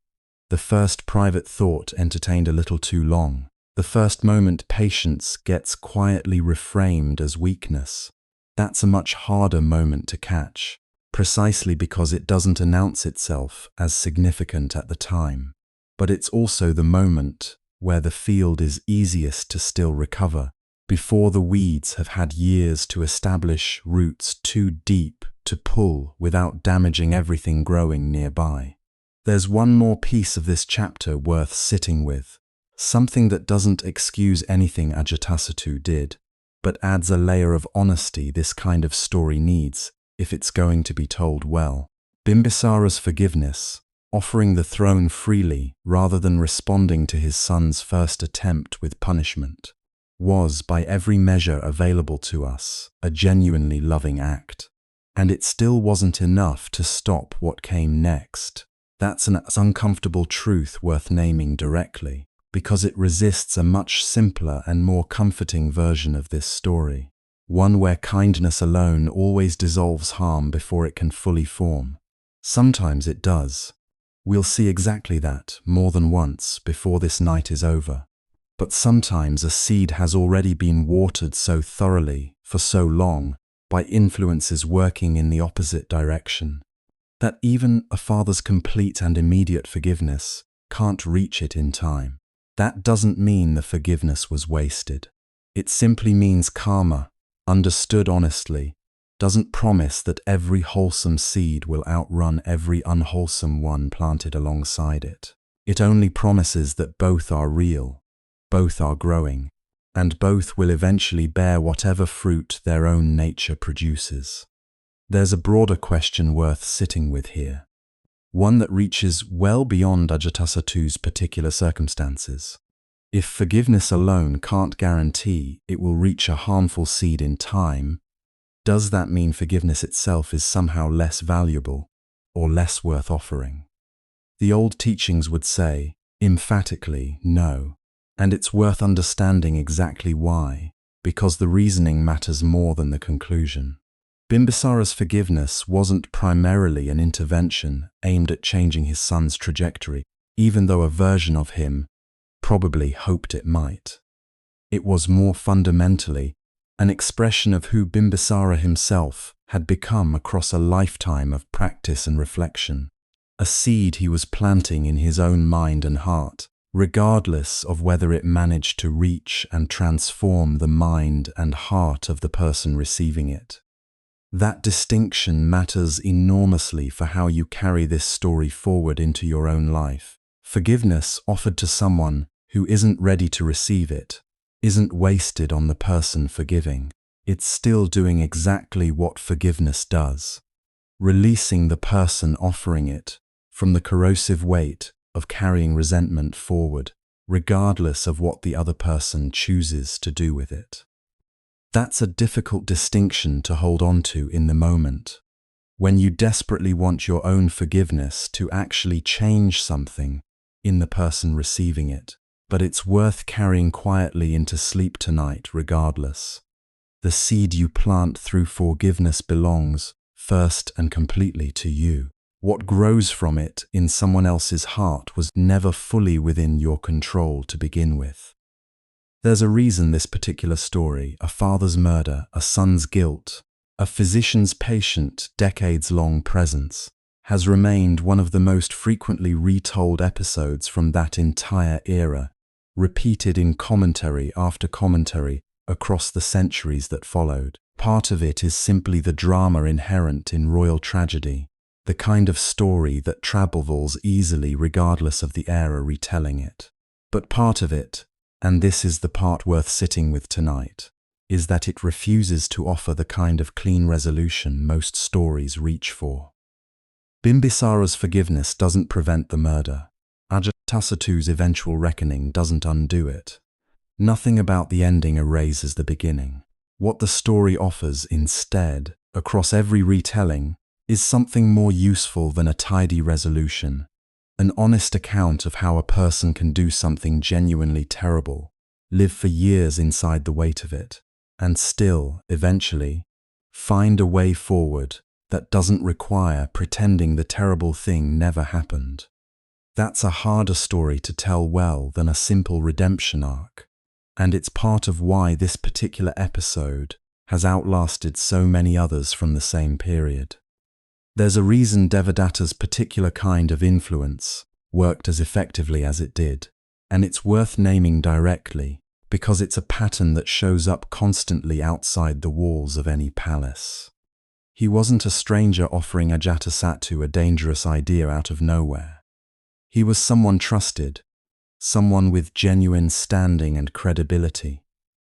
the first private thought entertained a little too long, the first moment patience gets quietly reframed as weakness. That's a much harder moment to catch, precisely because it doesn't announce itself as significant at the time. But it's also the moment where the field is easiest to still recover, before the weeds have had years to establish roots too deep to pull without damaging everything growing nearby. There's one more piece of this chapter worth sitting with, something that doesn't excuse anything Ajatasattu did, but adds a layer of honesty this kind of story needs if it's going to be told well. Bimbisara's forgiveness, offering the throne freely rather than responding to his son's first attempt with punishment, was, by every measure available to us, a genuinely loving act. And it still wasn't enough to stop what came next. That's an uncomfortable truth worth naming directly, because it resists a much simpler and more comforting version of this story, one where kindness alone always dissolves harm before it can fully form. Sometimes it does. We'll see exactly that more than once before this night is over. But sometimes a seed has already been watered so thoroughly, for so long, by influences working in the opposite direction, that even a father's complete and immediate forgiveness can't reach it in time. That doesn't mean the forgiveness was wasted. It simply means karma, understood honestly, doesn't promise that every wholesome seed will outrun every unwholesome one planted alongside it. It only promises that both are real, both are growing, and both will eventually bear whatever fruit their own nature produces. There's a broader question worth sitting with here, one that reaches well beyond Ajatasattu's particular circumstances. If forgiveness alone can't guarantee it will reach a harmful seed in time, does that mean forgiveness itself is somehow less valuable or less worth offering? The old teachings would say, emphatically, no. And it's worth understanding exactly why, because the reasoning matters more than the conclusion. Bimbisara's forgiveness wasn't primarily an intervention aimed at changing his son's trajectory, even though a version of him probably hoped it might. It was more fundamentally an expression of who Bimbisara himself had become across a lifetime of practice and reflection, a seed he was planting in his own mind and heart, regardless of whether it managed to reach and transform the mind and heart of the person receiving it. That distinction matters enormously for how you carry this story forward into your own life. Forgiveness offered to someone who isn't ready to receive it isn't wasted on the person forgiving. It's still doing exactly what forgiveness does, releasing the person offering it from the corrosive weight of carrying resentment forward, regardless of what the other person chooses to do with it. That's a difficult distinction to hold on to in the moment, when you desperately want your own forgiveness to actually change something in the person receiving it. But it's worth carrying quietly into sleep tonight regardless. The seed you plant through forgiveness belongs, first and completely, to you. What grows from it in someone else's heart was never fully within your control to begin with. There's a reason this particular story, a father's murder, a son's guilt, a physician's patient, decades-long presence, has remained one of the most frequently retold episodes from that entire era, repeated in commentary after commentary across the centuries that followed. Part of it is simply the drama inherent in royal tragedy, the kind of story that travels easily regardless of the era retelling it. But part of it, and this is the part worth sitting with tonight, is that it refuses to offer the kind of clean resolution most stories reach for. Bimbisara's forgiveness doesn't prevent the murder. Ajatasattu's eventual reckoning doesn't undo it. Nothing about the ending erases the beginning. What the story offers instead, across every retelling, is something more useful than a tidy resolution, an honest account of how a person can do something genuinely terrible, live for years inside the weight of it, and still, eventually, find a way forward that doesn't require pretending the terrible thing never happened. That's a harder story to tell well than a simple redemption arc, and it's part of why this particular episode has outlasted so many others from the same period. There's a reason Devadatta's particular kind of influence worked as effectively as it did, And it's worth naming directly, because it's a pattern that shows up constantly outside the walls of any palace. He wasn't a stranger offering Ajatasattu a dangerous idea out of nowhere. He was someone trusted, someone with genuine standing and credibility,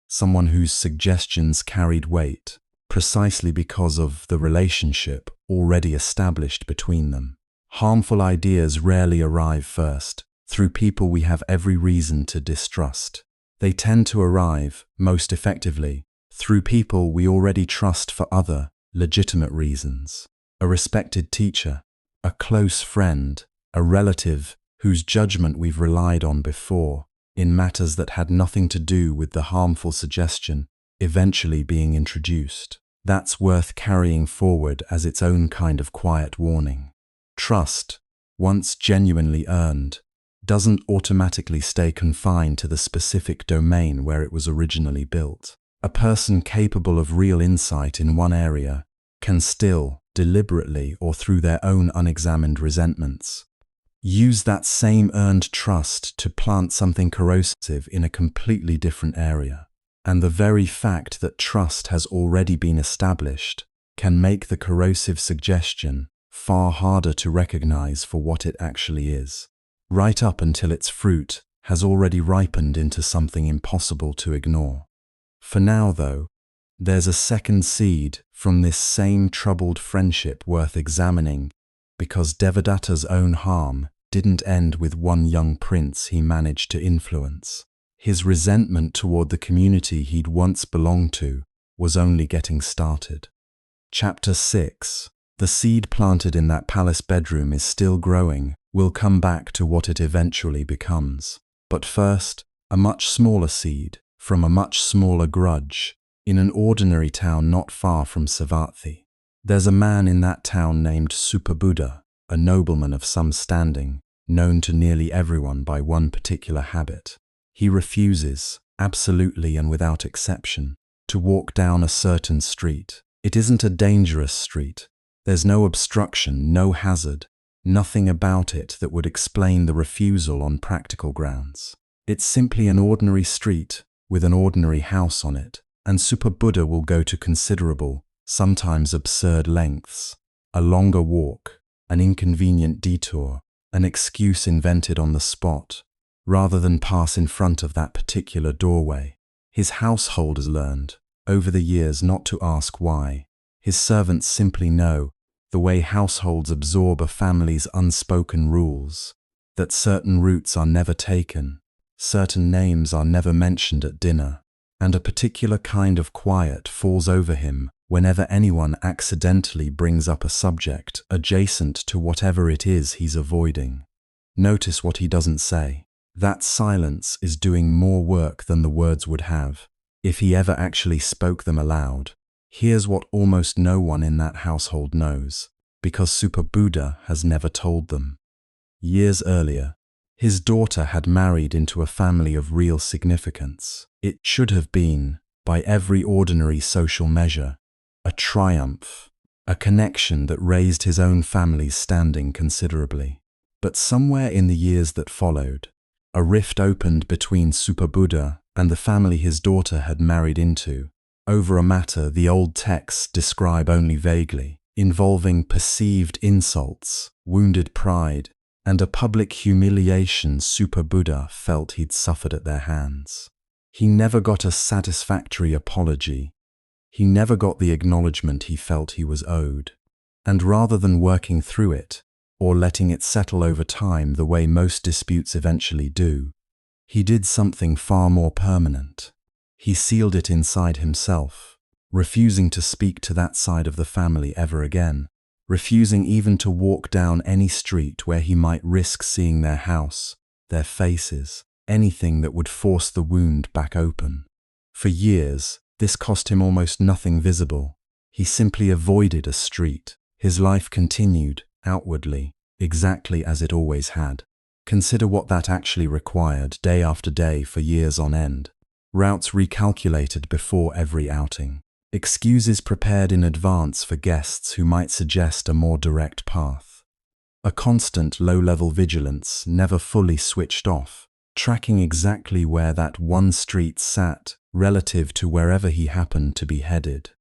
someone whose suggestions carried weight, precisely because of the relationship already established between them. Harmful ideas rarely arrive first, through people we have every reason to distrust. They tend to arrive, most effectively, through people we already trust for other, legitimate reasons. A respected teacher, a close friend, a relative whose judgment we've relied on before, in matters that had nothing to do with the harmful suggestion eventually being introduced. That's worth carrying forward as its own kind of quiet warning. Trust, once genuinely earned, doesn't automatically stay confined to the specific domain where it was originally built. A person capable of real insight in one area can still, deliberately or through their own unexamined resentments, use that same earned trust to plant something corrosive in a completely different area. And the very fact that trust has already been established can make the corrosive suggestion far harder to recognize for what it actually is, right up until its fruit has already ripened into something impossible to ignore. For now, though, there's a second seed from this same troubled friendship worth examining, because Devadatta's own harm didn't end with one young prince he managed to influence. His resentment toward the community he'd once belonged to was only getting started. Chapter 6. The seed planted in that palace bedroom is still growing. We'll come back to what it eventually becomes. But first, a much smaller seed, from a much smaller grudge, in an ordinary town not far from Savatthi. There's a man in that town named Buddha, a nobleman of some standing, known to nearly everyone by one particular habit. He refuses, absolutely and without exception, to walk down a certain street. It isn't a dangerous street. There's no obstruction, no hazard, nothing about it that would explain the refusal on practical grounds. It's simply an ordinary street with an ordinary house on it, and Buddha will go to considerable, sometimes absurd lengths. A longer walk, an inconvenient detour, an excuse invented on the spot, rather than pass in front of that particular doorway. His household has learned, over the years, not to ask why. His servants simply know, the way households absorb a family's unspoken rules, that certain routes are never taken, certain names are never mentioned at dinner, and a particular kind of quiet falls over him whenever anyone accidentally brings up a subject adjacent to whatever it is he's avoiding. Notice what he doesn't say. That silence is doing more work than the words would have, if he ever actually spoke them aloud. Here's what almost no one in that household knows, because Buddha has never told them. Years earlier, his daughter had married into a family of real significance. It should have been, by every ordinary social measure, a triumph, a connection that raised his own family's standing considerably. But somewhere in the years that followed, a rift opened between Buddha and the family his daughter had married into, over a matter the old texts describe only vaguely, involving perceived insults, wounded pride, and a public humiliation Buddha felt he'd suffered at their hands. He never got a satisfactory apology. He never got the acknowledgement he felt he was owed. And rather than working through it, or letting it settle over time the way most disputes eventually do, he did something far more permanent. He sealed it inside himself, refusing to speak to that side of the family ever again, refusing even to walk down any street where he might risk seeing their house, their faces, anything that would force the wound back open. For years, this cost him almost nothing visible. He simply avoided a street. His life continued, outwardly, exactly as it always had. Consider what that actually required, day after day for years on end. Routes recalculated before every outing. Excuses prepared in advance for guests who might suggest a more direct path. A constant low-level vigilance, never fully switched off, tracking exactly where that one street sat relative to wherever he happened to be headed.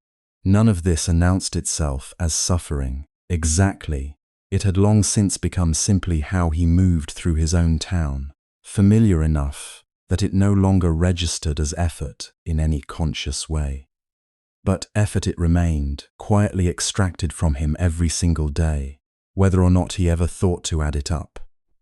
None of this announced itself as suffering. Exactly. It had long since become simply how he moved through his own town, familiar enough that it no longer registered as effort in any conscious way. But effort it remained, quietly extracted from him every single day, whether or not he ever thought to add it up.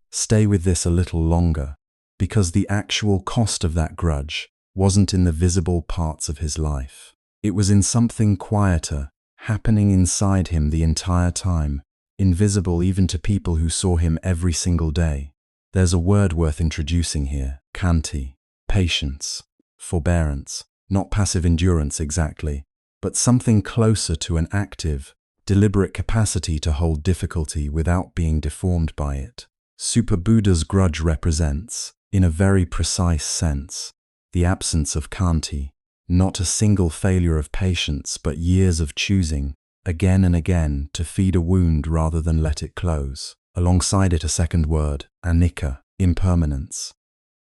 Stay with this a little longer, because the actual cost of that grudge wasn't in the visible parts of his life. It was in something quieter, happening inside him the entire time, invisible even to people who saw him every single day. There's a word worth introducing here: khanti, patience, forbearance, not passive endurance exactly, but something closer to an active, deliberate capacity to hold difficulty without being deformed by it. Super Buddha's grudge represents, in a very precise sense, the absence of khanti, not a single failure of patience, but years of choosing, again and again, to feed a wound rather than let it close. Alongside it a second word, anicca, impermanence.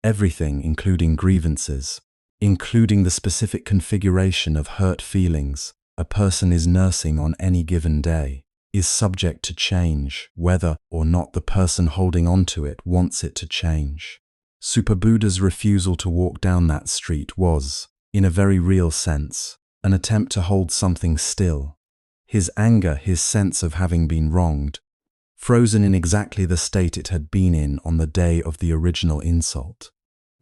Everything, including grievances, including the specific configuration of hurt feelings a person is nursing on any given day, is subject to change, whether or not the person holding onto it wants it to change. Super Buddha's refusal to walk down that street was, in a very real sense, an attempt to hold something still. His anger, his sense of having been wronged, frozen in exactly the state it had been in on the day of the original insult,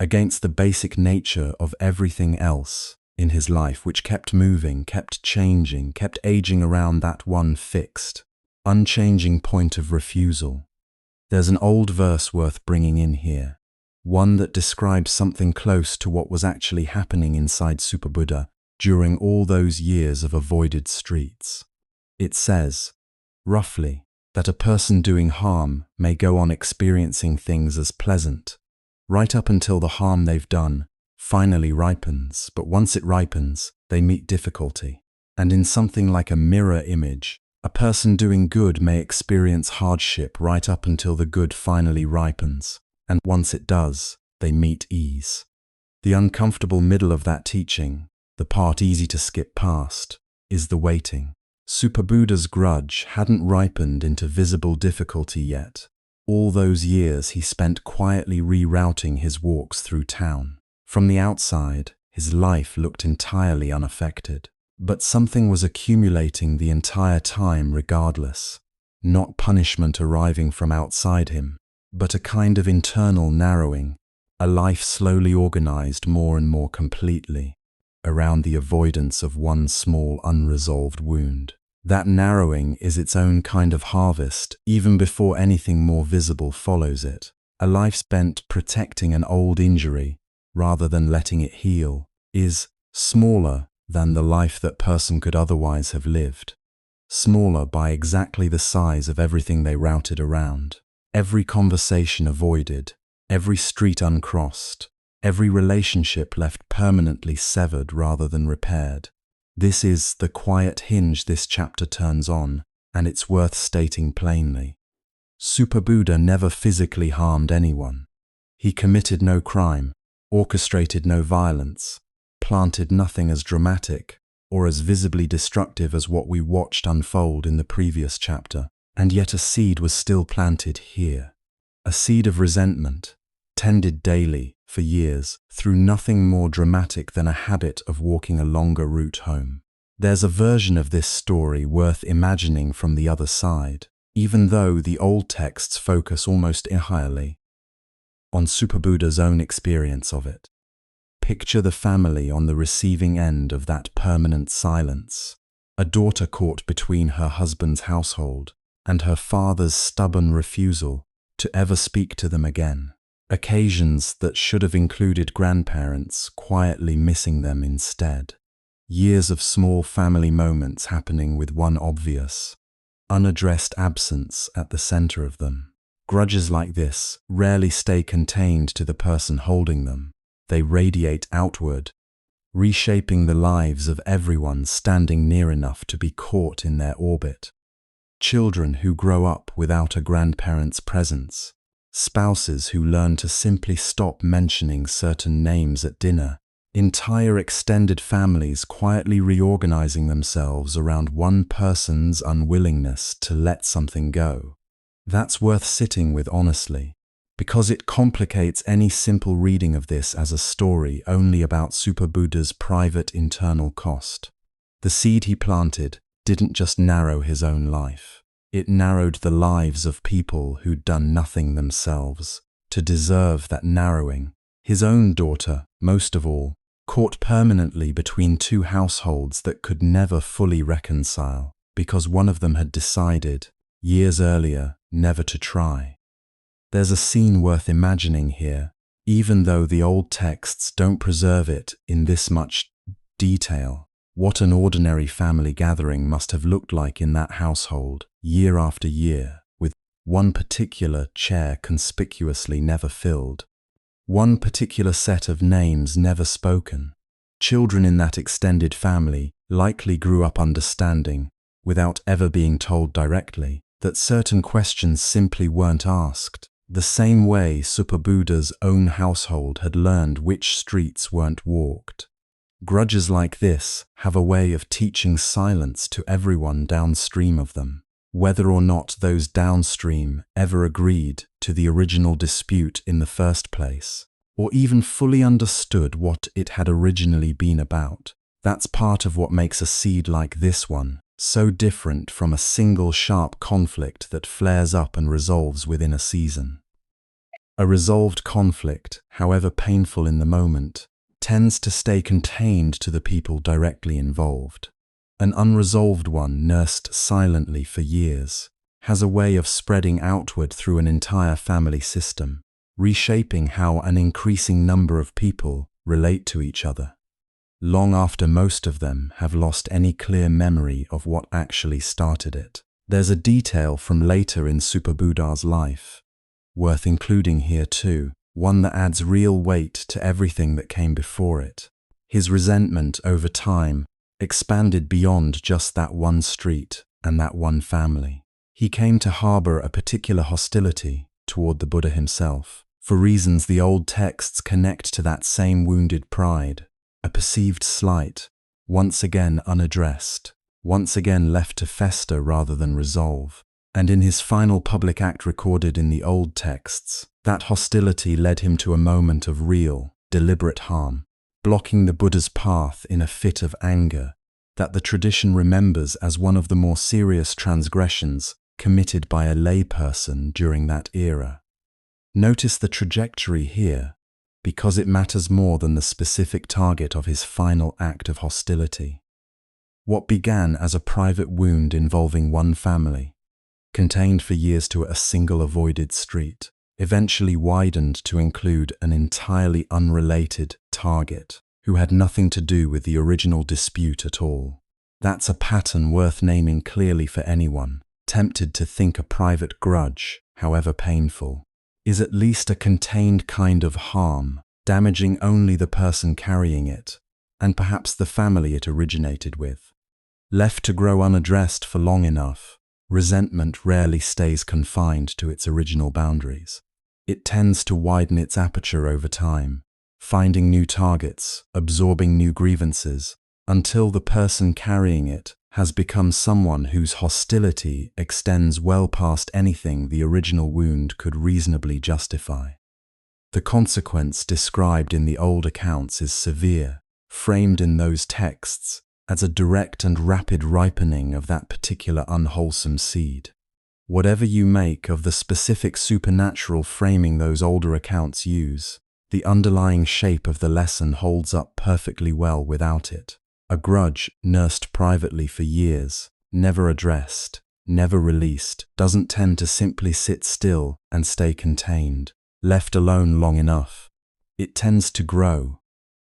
against the basic nature of everything else in his life, which kept moving, kept changing, kept aging around that one fixed, unchanging point of refusal. There's an old verse worth bringing in here, one that describes something close to what was actually happening inside Super Buddha during all those years of avoided streets. It says, roughly, that a person doing harm may go on experiencing things as pleasant, right up until the harm they've done finally ripens, but once it ripens, they meet difficulty. And in something like a mirror image, a person doing good may experience hardship right up until the good finally ripens, and once it does, they meet ease. The uncomfortable middle of that teaching, the part easy to skip past, is the waiting. Super Buddha's grudge hadn't ripened into visible difficulty yet. All those years he spent quietly rerouting his walks through town. From the outside, his life looked entirely unaffected. But something was accumulating the entire time regardless. Not punishment arriving from outside him, but a kind of internal narrowing, a life slowly organized more and more completely around the avoidance of one small unresolved wound. That narrowing is its own kind of harvest, even before anything more visible follows it. A life spent protecting an old injury, rather than letting it heal, is smaller than the life that person could otherwise have lived. Smaller by exactly the size of everything they routed around. Every conversation avoided, every street uncrossed, every relationship left permanently severed rather than repaired. This is the quiet hinge this chapter turns on, and it's worth stating plainly. Super Buddha never physically harmed anyone. He committed no crime, orchestrated no violence, planted nothing as dramatic or as visibly destructive as what we watched unfold in the previous chapter. And yet a seed was still planted here. A seed of resentment, tended daily, for years, through nothing more dramatic than a habit of walking a longer route home. There's a version of this story worth imagining from the other side, even though the old texts focus almost entirely on Super Buddha's own experience of it. Picture the family on the receiving end of that permanent silence, a daughter caught between her husband's household and her father's stubborn refusal to ever speak to them again. Occasions that should have included grandparents quietly missing them instead. Years of small family moments happening with one obvious, unaddressed absence at the center of them. Grudges like this rarely stay contained to the person holding them. They radiate outward, reshaping the lives of everyone standing near enough to be caught in their orbit. Children who grow up without a grandparent's presence, spouses who learn to simply stop mentioning certain names at dinner, entire extended families quietly reorganizing themselves around one person's unwillingness to let something go. That's worth sitting with honestly, because it complicates any simple reading of this as a story only about Super Buddha's private internal cost. The seed he planted didn't just narrow his own life. It narrowed the lives of people who'd done nothing themselves to deserve that narrowing. His own daughter, most of all, caught permanently between two households that could never fully reconcile because one of them had decided, years earlier, never to try. There's a scene worth imagining here, even though the old texts don't preserve it in this much detail. What an ordinary family gathering must have looked like in that household, year after year, with one particular chair conspicuously never filled, one particular set of names never spoken. Children in that extended family likely grew up understanding, without ever being told directly, that certain questions simply weren't asked, the same way Super Buddha's own household had learned which streets weren't walked. Grudges like this have a way of teaching silence to everyone downstream of them, whether or not those downstream ever agreed to the original dispute in the first place, or even fully understood what it had originally been about. That's part of what makes a seed like this one so different from a single sharp conflict that flares up and resolves within a season. A resolved conflict, however painful in the moment, tends to stay contained to the people directly involved. An unresolved one, nursed silently for years, has a way of spreading outward through an entire family system, reshaping how an increasing number of people relate to each other, long after most of them have lost any clear memory of what actually started it. There's a detail from later in Super Buddha's life, worth including here too, one that adds real weight to everything that came before it. His resentment over time expanded beyond just that one street and that one family. He came to harbor a particular hostility toward the Buddha himself, for reasons the old texts connect to that same wounded pride, a perceived slight, once again unaddressed, once again left to fester rather than resolve. And in his final public act recorded in the old texts, that hostility led him to a moment of real, deliberate harm, blocking the Buddha's path in a fit of anger that the tradition remembers as one of the more serious transgressions committed by a layperson during that era. Notice the trajectory here, because it matters more than the specific target of his final act of hostility. What began as a private wound involving one family, contained for years to a single avoided street, eventually widened to include an entirely unrelated target who had nothing to do with the original dispute at all. That's a pattern worth naming clearly for anyone tempted to think a private grudge, however painful, is at least a contained kind of harm, damaging only the person carrying it, and perhaps the family it originated with. Left to grow unaddressed for long enough, resentment rarely stays confined to its original boundaries. It tends to widen its aperture over time, finding new targets, absorbing new grievances, until the person carrying it has become someone whose hostility extends well past anything the original wound could reasonably justify. The consequence described in the old accounts is severe, framed in those texts as a direct and rapid ripening of that particular unwholesome seed. Whatever you make of the specific supernatural framing those older accounts use, the underlying shape of the lesson holds up perfectly well without it. A grudge nursed privately for years, never addressed, never released, doesn't tend to simply sit still and stay contained, left alone long enough. It tends to grow,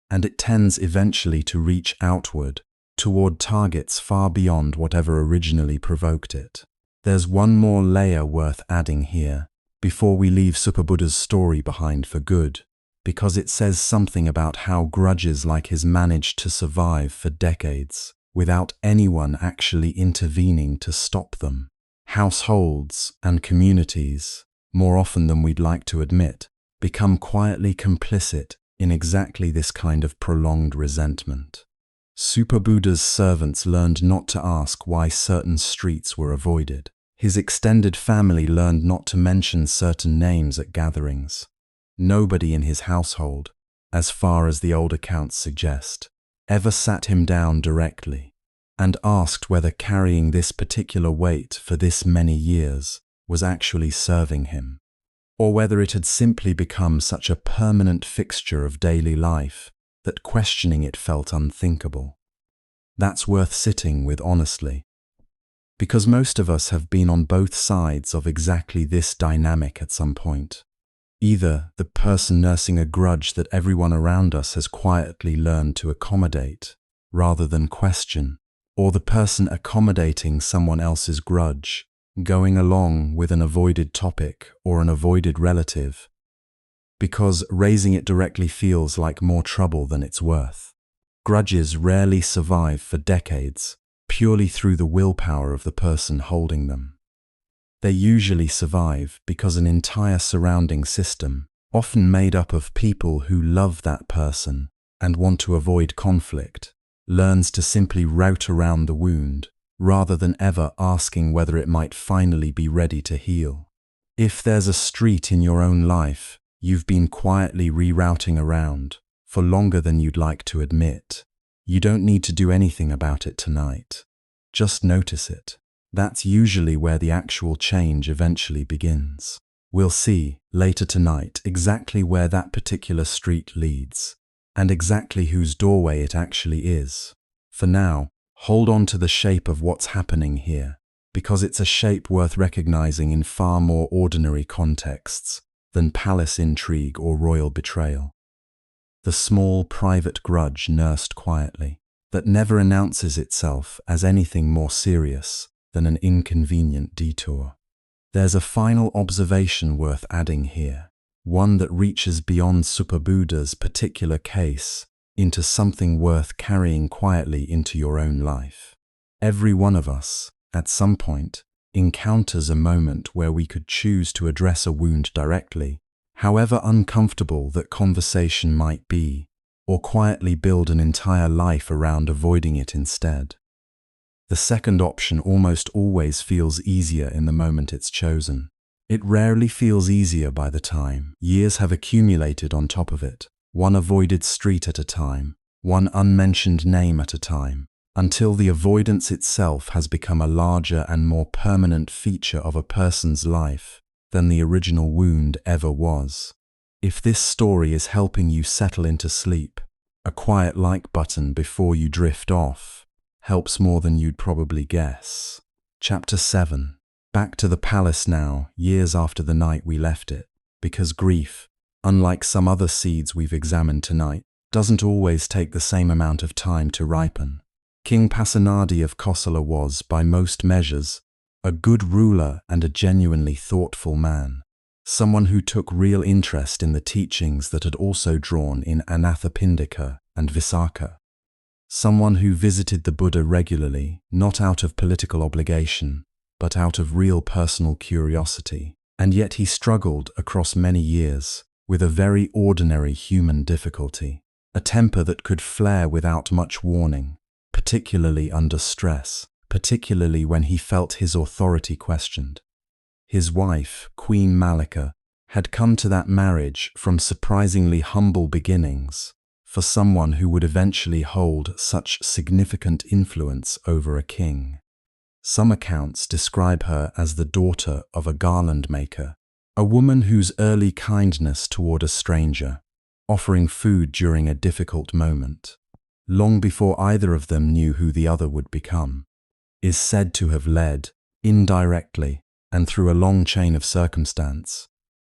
and it tends eventually to reach outward, toward targets far beyond whatever originally provoked it. There's one more layer worth adding here, before we leave Super Buddha's story behind for good, because it says something about how grudges like his managed to survive for decades, without anyone actually intervening to stop them. Households and communities more often than we'd like to admit, become quietly complicit in exactly this kind of prolonged resentment. Super Buddha's servants learned not to ask why certain streets were avoided. His extended family learned not to mention certain names at gatherings. Nobody in his household, as far as the old accounts suggest, ever sat him down directly and asked whether carrying this particular weight for this many years was actually serving him, or whether it had simply become such a permanent fixture of daily life that questioning it felt unthinkable. That's worth sitting with honestly, because most of us have been on both sides of exactly this dynamic at some point. Either the person nursing a grudge that everyone around us has quietly learned to accommodate rather than question, or the person accommodating someone else's grudge, going along with an avoided topic or an avoided relative, because raising it directly feels like more trouble than it's worth. Grudges rarely survive for decades purely through the willpower of the person holding them. They usually survive because an entire surrounding system, often made up of people who love that person and want to avoid conflict, learns to simply route around the wound rather than ever asking whether it might finally be ready to heal. If there's a street in your own life you've been quietly rerouting around for longer than you'd like to admit, you don't need to do anything about it tonight. Just notice it. That's usually where the actual change eventually begins. We'll see later tonight exactly where that particular street leads, and exactly whose doorway it actually is. For now, hold on to the shape of what's happening here, because it's a shape worth recognizing in far more ordinary contexts than palace intrigue or royal betrayal. The small private grudge nursed quietly, that never announces itself as anything more serious than an inconvenient detour. There's a final observation worth adding here, one that reaches beyond Super Buddha's particular case into something worth carrying quietly into your own life. Every one of us, at some point, encounters a moment where we could choose to address a wound directly, however uncomfortable that conversation might be, or quietly build an entire life around avoiding it instead. The second option almost always feels easier in the moment it's chosen. It rarely feels easier by the time years have accumulated on top of it, one avoided street at a time, one unmentioned name at a time, until the avoidance itself has become a larger and more permanent feature of a person's life than the original wound ever was. If this story is helping you settle into sleep, a quiet like button before you drift off helps more than you'd probably guess. Chapter 7. Back to the palace now, years after the night we left it, because grief, unlike some other seeds we've examined tonight, doesn't always take the same amount of time to ripen. King Pasenadi of Kosala was, by most measures, a good ruler and a genuinely thoughtful man, someone who took real interest in the teachings that had also drawn in Anathapindika and Vipaka. Someone who visited the Buddha regularly, not out of political obligation, but out of real personal curiosity. And yet he struggled across many years with a very ordinary human difficulty, a temper that could flare without much warning, particularly under stress, particularly when he felt his authority questioned. His wife, Queen Malika, had come to that marriage from surprisingly humble beginnings, for someone who would eventually hold such significant influence over a king. Some accounts describe her as the daughter of a garland maker, a woman whose early kindness toward a stranger, offering food during a difficult moment, long before either of them knew who the other would become, is said to have led, indirectly and through a long chain of circumstance,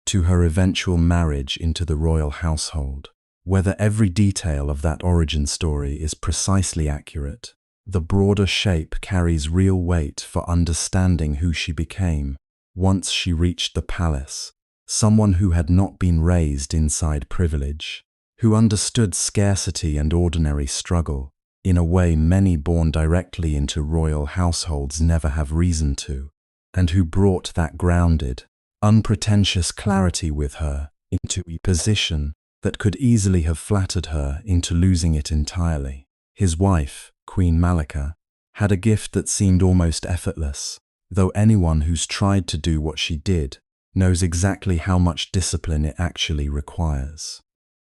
to her eventual marriage into the royal household. Whether every detail of that origin story is precisely accurate, the broader shape carries real weight for understanding who she became once she reached the palace, someone who had not been raised inside privilege, who understood scarcity and ordinary struggle in a way many born directly into royal households never have reason to, and who brought that grounded, unpretentious clarity with her into a position that could easily have flattered her into losing it entirely. His wife, Queen Malika, had a gift that seemed almost effortless, though anyone who's tried to do what she did knows exactly how much discipline it actually requires.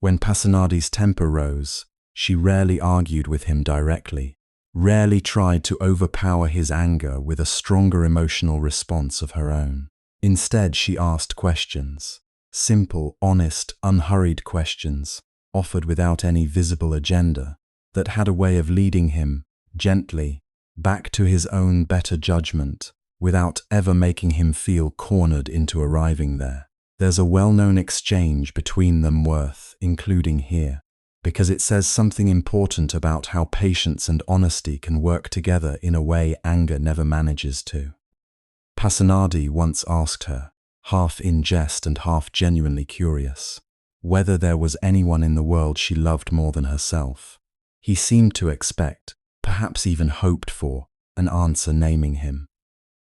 When Pasenadi's temper rose, she rarely argued with him directly, rarely tried to overpower his anger with a stronger emotional response of her own. Instead, she asked questions, simple, honest, unhurried questions, offered without any visible agenda, that had a way of leading him, gently, back to his own better judgment, without ever making him feel cornered into arriving there. There's a well-known exchange between them worth including here, because it says something important about how patience and honesty can work together in a way anger never manages to. Pasenadi once asked her, half in jest and half genuinely curious, whether there was anyone in the world she loved more than herself. He seemed to expect, perhaps even hoped for, an answer naming him.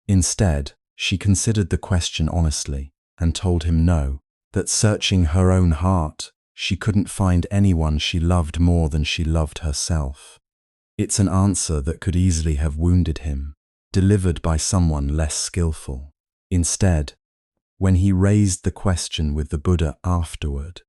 Instead, she considered the question honestly and told him no, that searching her own heart, she couldn't find anyone she loved more than she loved herself. It's an answer that could easily have wounded him, delivered by someone less skillful. Instead, when he raised the question with the Buddha afterward,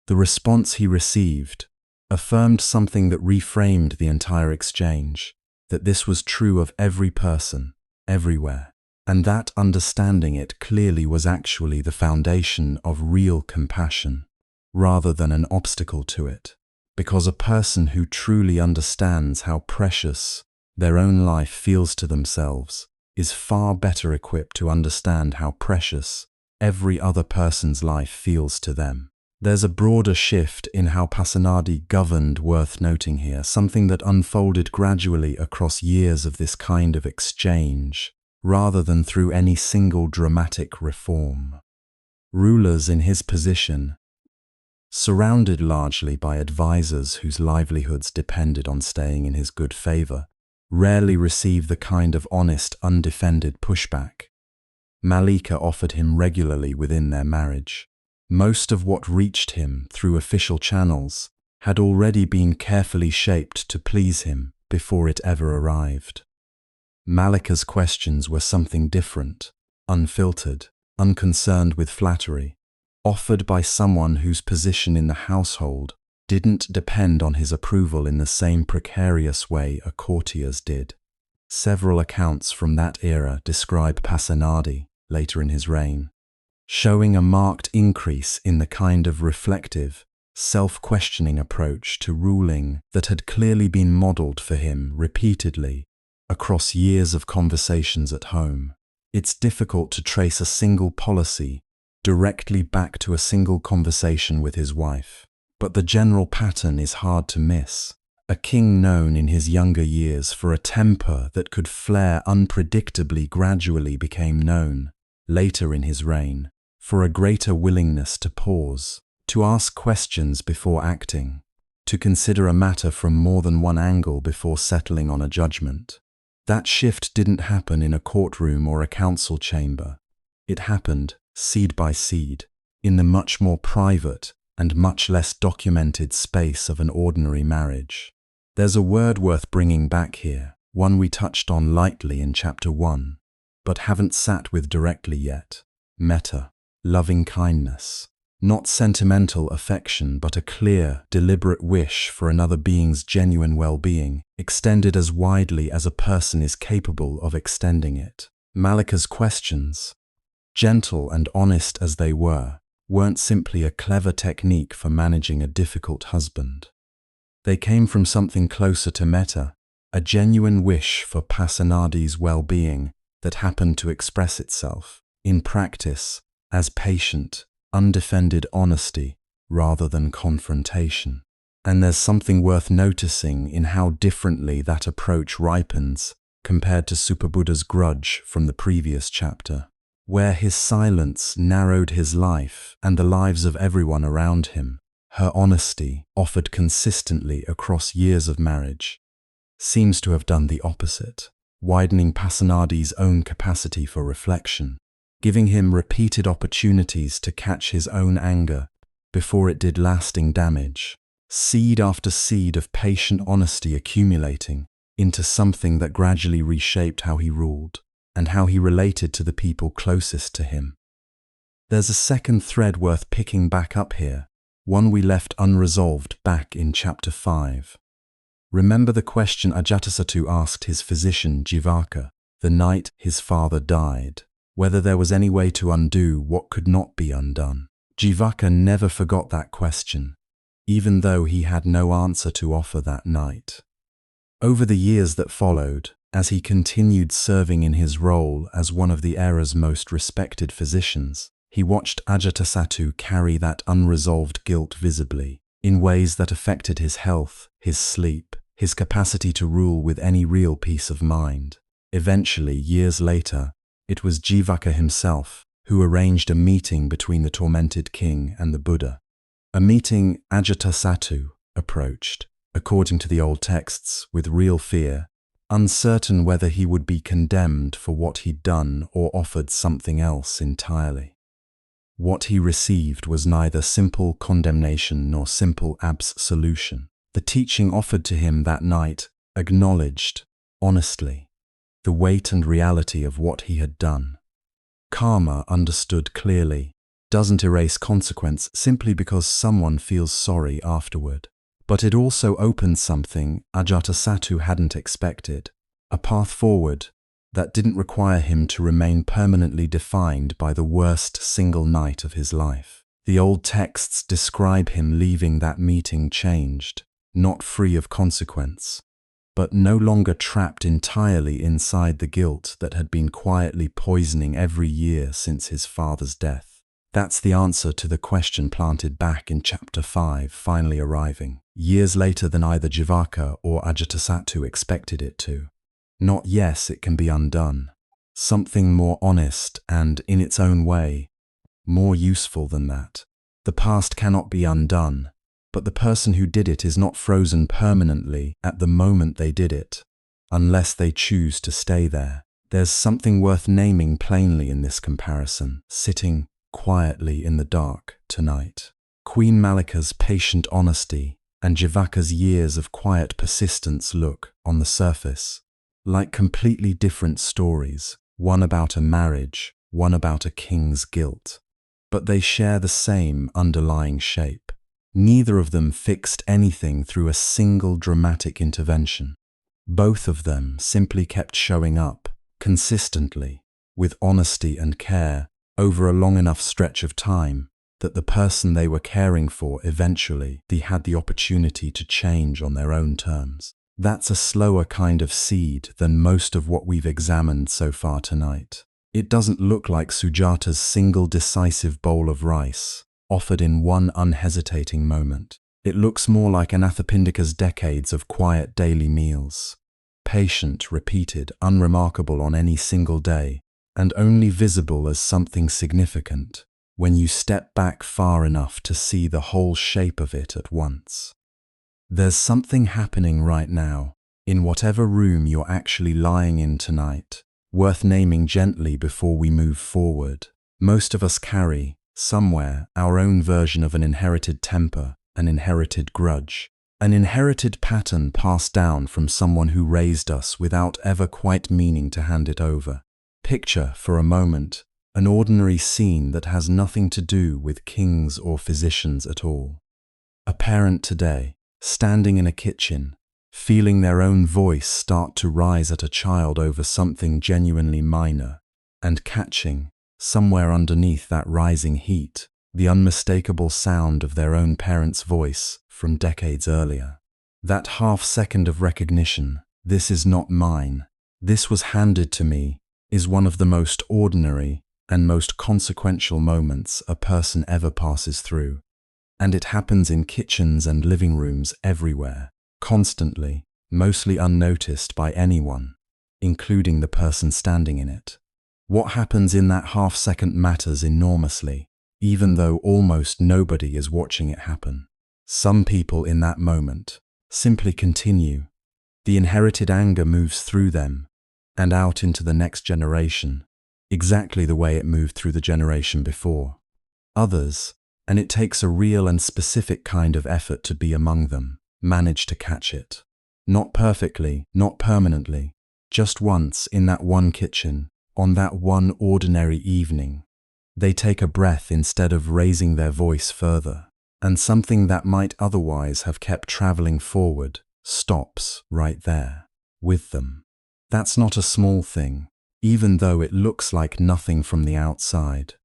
the response he received affirmed something that reframed the entire exchange, that this was true of every person, everywhere, and that understanding it clearly was actually the foundation of real compassion, rather than an obstacle to it, because a person who truly understands how precious their own life feels to themselves is far better equipped to understand how precious every other person's life feels to them. There's a broader shift in how Pasenadi governed worth noting here, something that unfolded gradually across years of this kind of exchange, rather than through any single dramatic reform. Rulers in his position, surrounded largely by advisors whose livelihoods depended on staying in his good favor, rarely receive the kind of honest, undefended pushback Malika offered him regularly within their marriage. Most of what reached him through official channels had already been carefully shaped to please him before it ever arrived. Malika's questions were something different, unfiltered, unconcerned with flattery, offered by someone whose position in the household didn't depend on his approval in the same precarious way a courtier's did. Several accounts from that era describe Pasenadi, later in his reign, showing a marked increase in the kind of reflective, self-questioning approach to ruling that had clearly been modeled for him repeatedly across years of conversations at home. It's difficult to trace a single policy directly back to a single conversation with his wife, but the general pattern is hard to miss. A king known in his younger years for a temper that could flare unpredictably gradually became known, later in his reign, for a greater willingness to pause, to ask questions before acting, to consider a matter from more than one angle before settling on a judgment. That shift didn't happen in a courtroom or a council chamber. It happened, seed by seed, in the much more private and much less documented space of an ordinary marriage. There's a word worth bringing back here, one we touched on lightly in Chapter 1, but haven't sat with directly yet. Metta, loving kindness. Not sentimental affection, but a clear, deliberate wish for another being's genuine well-being, extended as widely as a person is capable of extending it. Malika's questions, gentle and honest as they were, weren't simply a clever technique for managing a difficult husband. They came from something closer to metta, a genuine wish for Pasenadi's well-being that happened to express itself, in practice, as patient, undefended honesty rather than confrontation. And there's something worth noticing in how differently that approach ripens compared to Superbuddha's grudge from the previous chapter, where his silence narrowed his life and the lives of everyone around him. Her honesty, offered consistently across years of marriage, seems to have done the opposite, widening Pasenadi's own capacity for reflection. giving him repeated opportunities to catch his own anger before it did lasting damage. Seed after seed of patient honesty accumulating into something that gradually reshaped how he ruled and how he related to the people closest to him. There's a second thread worth picking back up here, one we left unresolved back in chapter 5. Remember the question Ajatasattu asked his physician Vipaka the night his father died, whether there was any way to undo what could not be undone. Vipaka never forgot that question, even though he had no answer to offer that night. Over the years that followed, as he continued serving in his role as one of the era's most respected physicians, he watched Ajatasattu carry that unresolved guilt visibly, in ways that affected his health, his sleep, his capacity to rule with any real peace of mind. Eventually, years later, it was Vipaka himself who arranged a meeting between the tormented king and the Buddha. A meeting Ajatasattu approached, according to the old texts, with real fear, uncertain whether he would be condemned for what he'd done or offered something else entirely. What he received was neither simple condemnation nor simple absolution. The teaching offered to him that night acknowledged, honestly, the weight and reality of what he had done. Karma, understood clearly, doesn't erase consequence simply because someone feels sorry afterward. But it also opened something Ajatasattu hadn't expected, a path forward that didn't require him to remain permanently defined by the worst single night of his life. The old texts describe him leaving that meeting changed, not free of consequence, but no longer trapped entirely inside the guilt that had been quietly poisoning every year since his father's death. That's the answer to the question planted back in chapter 5 finally arriving, years later than either Vipaka or Ajatasattu expected it to. Not yes, it can be undone. Something more honest and, in its own way, more useful than that. The past cannot be undone, but the person who did it is not frozen permanently at the moment they did it, unless they choose to stay there. There's something worth naming plainly in this comparison, sitting quietly in the dark tonight. Queen Malika's patient honesty and Vipaka's years of quiet persistence look, on the surface, like completely different stories, one about a marriage, one about a king's guilt. But they share the same underlying shape. Neither of them fixed anything through a single dramatic intervention. Both of them simply kept showing up, consistently, with honesty and care, over a long enough stretch of time that the person they were caring for eventually had the opportunity to change on their own terms. That's a slower kind of seed than most of what we've examined so far tonight. It doesn't look like Sujata's single decisive bowl of rice, offered in one unhesitating moment. It looks more like Anathapindika's decades of quiet daily meals, patient, repeated, unremarkable on any single day, and only visible as something significant when you step back far enough to see the whole shape of it at once. There's something happening right now, in whatever room you're actually lying in tonight, worth naming gently before we move forward. Most of us carry, somewhere, our own version of an inherited temper, an inherited grudge, an inherited pattern passed down from someone who raised us without ever quite meaning to hand it over. Picture, for a moment, an ordinary scene that has nothing to do with kings or physicians at all. A parent today, standing in a kitchen, feeling their own voice start to rise at a child over something genuinely minor, and catching, somewhere underneath that rising heat, the unmistakable sound of their own parent's voice from decades earlier. That half-second of recognition, this is not mine, this was handed to me, is one of the most ordinary and most consequential moments a person ever passes through. And it happens in kitchens and living rooms everywhere, constantly, mostly unnoticed by anyone, including the person standing in it. What happens in that half-second matters enormously, even though almost nobody is watching it happen. Some people in that moment simply continue. The inherited anger moves through them and out into the next generation, exactly the way it moved through the generation before. Others, and it takes a real and specific kind of effort to be among them, manage to catch it. Not perfectly, not permanently, just once in that one kitchen, on that one ordinary evening. They take a breath instead of raising their voice further, and something that might otherwise have kept traveling forward stops right there, with them. That's not a small thing, even though it looks like nothing from the outside.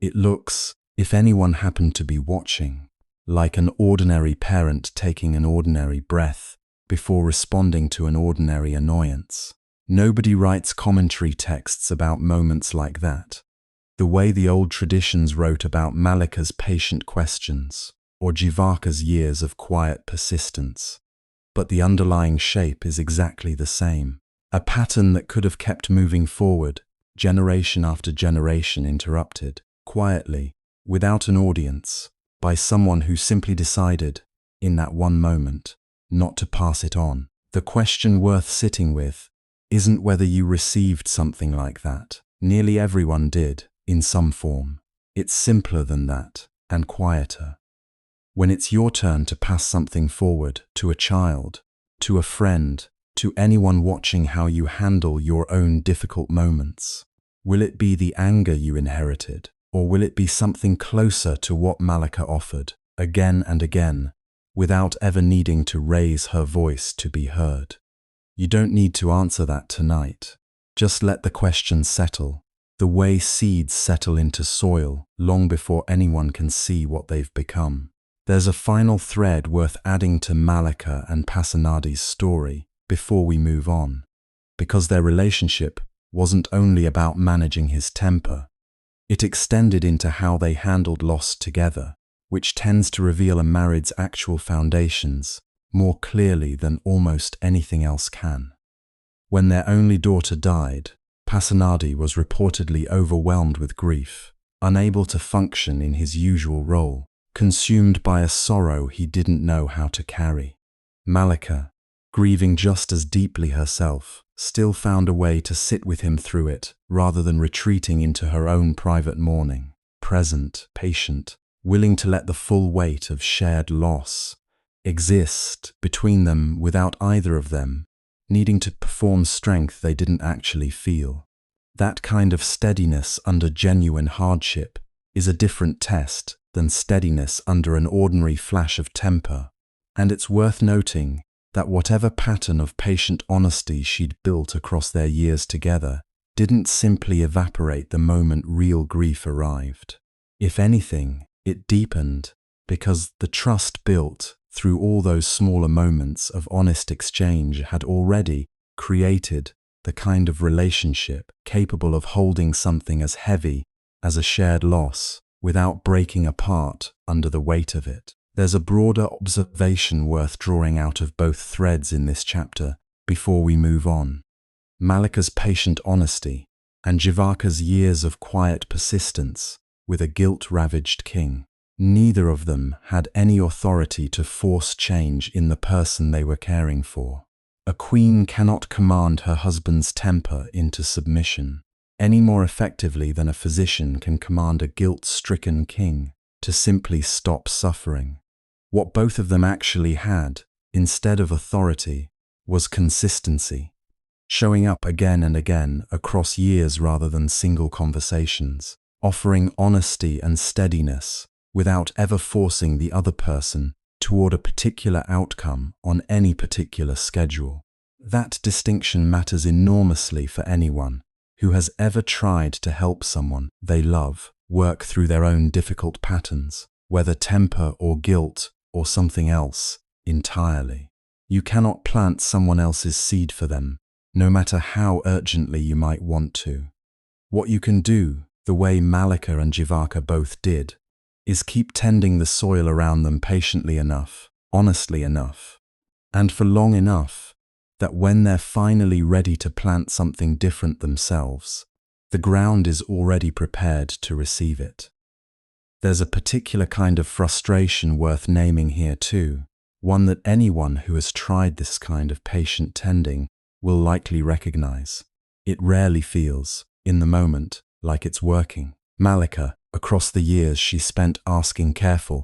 It looks, if anyone happened to be watching, like an ordinary parent taking an ordinary breath before responding to an ordinary annoyance. Nobody writes commentary texts about moments like that, the way the old traditions wrote about Malika's patient questions or Jivaka's years of quiet persistence. But the underlying shape is exactly the same, a pattern that could have kept moving forward, generation after generation interrupted, quietly, without an audience, by someone who simply decided, in that one moment, not to pass it on. The question worth sitting with isn't whether you received something like that. Nearly everyone did, in some form. It's simpler than that, and quieter. When it's your turn to pass something forward to a child, to a friend, to anyone watching how you handle your own difficult moments, will it be the anger you inherited, or will it be something closer to what Malika offered, again and again, without ever needing to raise her voice to be heard? You don't need to answer that tonight. Just let the question settle, the way seeds settle into soil long before anyone can see what they've become. There's a final thread worth adding to Malika and Pasanadi's story before we move on, because their relationship wasn't only about managing his temper. It extended into how they handled loss together, which tends to reveal a marriage's actual foundations more clearly than almost anything else can. When their only daughter died, Pasanadi was reportedly overwhelmed with grief, unable to function in his usual role, consumed by a sorrow he didn't know how to carry. Malika, grieving just as deeply herself, still found a way to sit with him through it rather than retreating into her own private mourning, present, patient, willing to let the full weight of shared loss exist between them without either of them needing to perform strength they didn't actually feel. That kind of steadiness under genuine hardship is a different test than steadiness under an ordinary flash of temper, and it's worth noting that whatever pattern of patient honesty she'd built across their years together didn't simply evaporate the moment real grief arrived. If anything, it deepened, because the trust built through all those smaller moments of honest exchange had already created the kind of relationship capable of holding something as heavy as a shared loss without breaking apart under the weight of it. There's a broader observation worth drawing out of both threads in this chapter before we move on. Malika's patient honesty and Jivaka's years of quiet persistence with a guilt-ravaged king. Neither of them had any authority to force change in the person they were caring for. A queen cannot command her husband's temper into submission any more effectively than a physician can command a guilt-stricken king to simply stop suffering. What both of them actually had, instead of authority, was consistency, showing up again and again across years rather than single conversations, offering honesty and steadiness without ever forcing the other person toward a particular outcome on any particular schedule. That distinction matters enormously for anyone who has ever tried to help someone they love work through their own difficult patterns, whether temper or guilt or something else entirely. You cannot plant someone else's seed for them, no matter how urgently you might want to. What you can do, the way Malika and Jivaka both did, is keep tending the soil around them patiently enough, honestly enough, and for long enough that when they're finally ready to plant something different themselves, the ground is already prepared to receive it. There's a particular kind of frustration worth naming here too, one that anyone who has tried this kind of patient tending will likely recognize. It rarely feels, in the moment, like it's working. Malika, across the years she spent asking careful,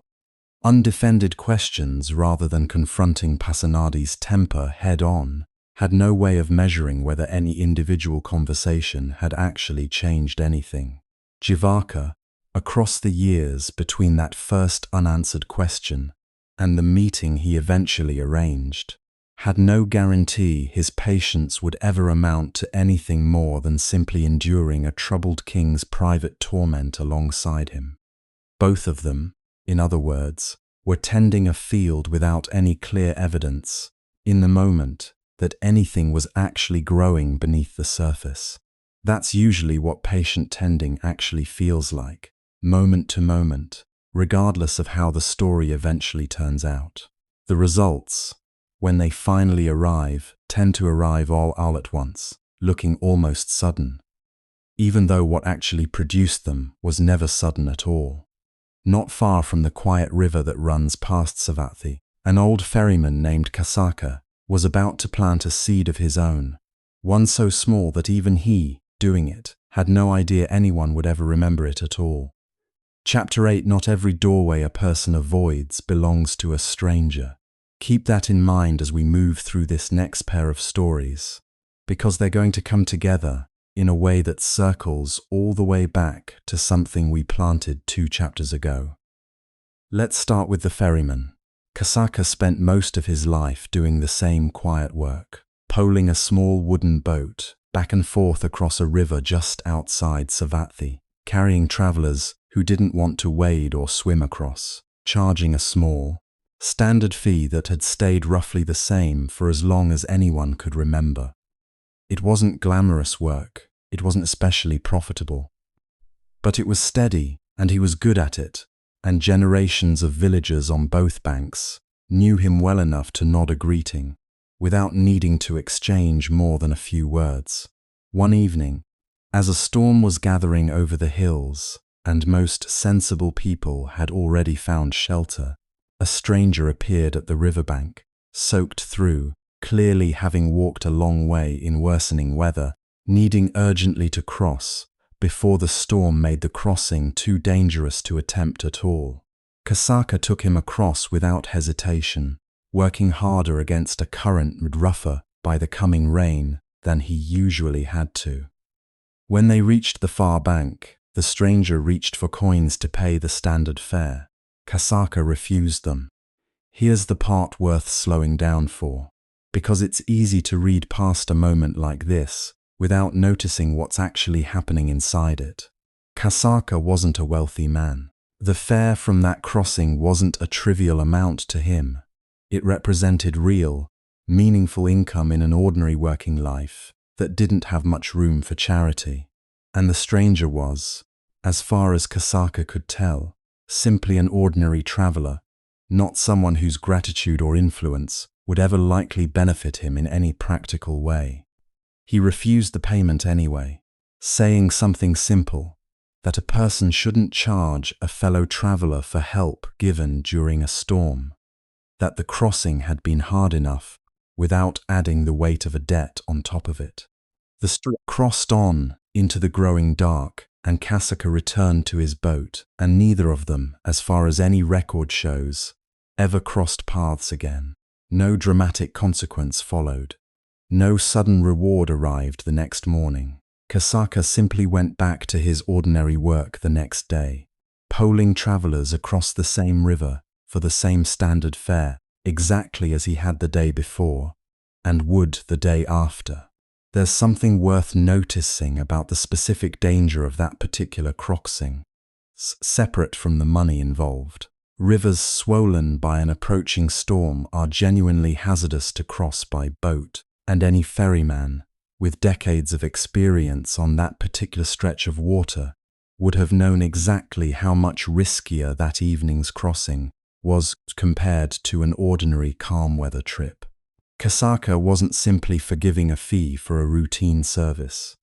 undefended questions rather than confronting Pasanadi's temper head-on, had no way of measuring whether any individual conversation had actually changed anything. Vipaka, across the years between that first unanswered question and the meeting he eventually arranged, had no guarantee his patience would ever amount to anything more than simply enduring a troubled king's private torment alongside him. Both of them, in other words, were tending a field without any clear evidence, in the moment, that anything was actually growing beneath the surface. That's usually what patient tending actually feels like, moment to moment, regardless of how the story eventually turns out. The results, when they finally arrive, tend to arrive all at once, looking almost sudden, even though what actually produced them was never sudden at all. Not far from the quiet river that runs past Savatthi, an old ferryman named Kasaka was about to plant a seed of his own, one so small that even he, doing it, had no idea anyone would ever remember it at all. Chapter 8. Not every doorway a person avoids belongs to a stranger. Keep that in mind as we move through this next pair of stories, because they're going to come together in a way that circles all the way back to something we planted 2 chapters ago. Let's start with the ferryman. Kasaka spent most of his life doing the same quiet work, poling a small wooden boat back and forth across a river just outside Savatthi, carrying travelers who didn't want to wade or swim across, charging a small, standard fee that had stayed roughly the same for as long as anyone could remember. It wasn't glamorous work, it wasn't especially profitable. But it was steady, and he was good at it, and generations of villagers on both banks knew him well enough to nod a greeting, without needing to exchange more than a few words. One evening, as a storm was gathering over the hills, and most sensible people had already found shelter, a stranger appeared at the riverbank, soaked through, clearly having walked a long way in worsening weather, needing urgently to cross before the storm made the crossing too dangerous to attempt at all. Kasaka took him across without hesitation, working harder against a current rougher by the coming rain than he usually had to. When they reached the far bank, the stranger reached for coins to pay the standard fare. Kasaka refused them. Here's the part worth slowing down for, because it's easy to read past a moment like this without noticing what's actually happening inside it. Kasaka wasn't a wealthy man. The fare from that crossing wasn't a trivial amount to him. It represented real, meaningful income in an ordinary working life that didn't have much room for charity. And the stranger was, as far as Kasaka could tell, simply an ordinary traveler, not someone whose gratitude or influence would ever likely benefit him in any practical way. He refused the payment anyway, saying something simple, that a person shouldn't charge a fellow traveler for help given during a storm, that the crossing had been hard enough without adding the weight of a debt on top of it. The street crossed on into the growing dark, and Kasaka returned to his boat, and neither of them, as far as any record shows, ever crossed paths again. No dramatic consequence followed. No sudden reward arrived the next morning. Kasaka simply went back to his ordinary work the next day, poling travelers across the same river for the same standard fare, exactly as he had the day before, and would the day after. There's something worth noticing about the specific danger of that particular crossing, separate from the money involved. Rivers swollen by an approaching storm are genuinely hazardous to cross by boat, and any ferryman, with decades of experience on that particular stretch of water, would have known exactly how much riskier that evening's crossing was compared to an ordinary calm weather trip. Kasaka wasn't simply forgiving a fee for a routine service.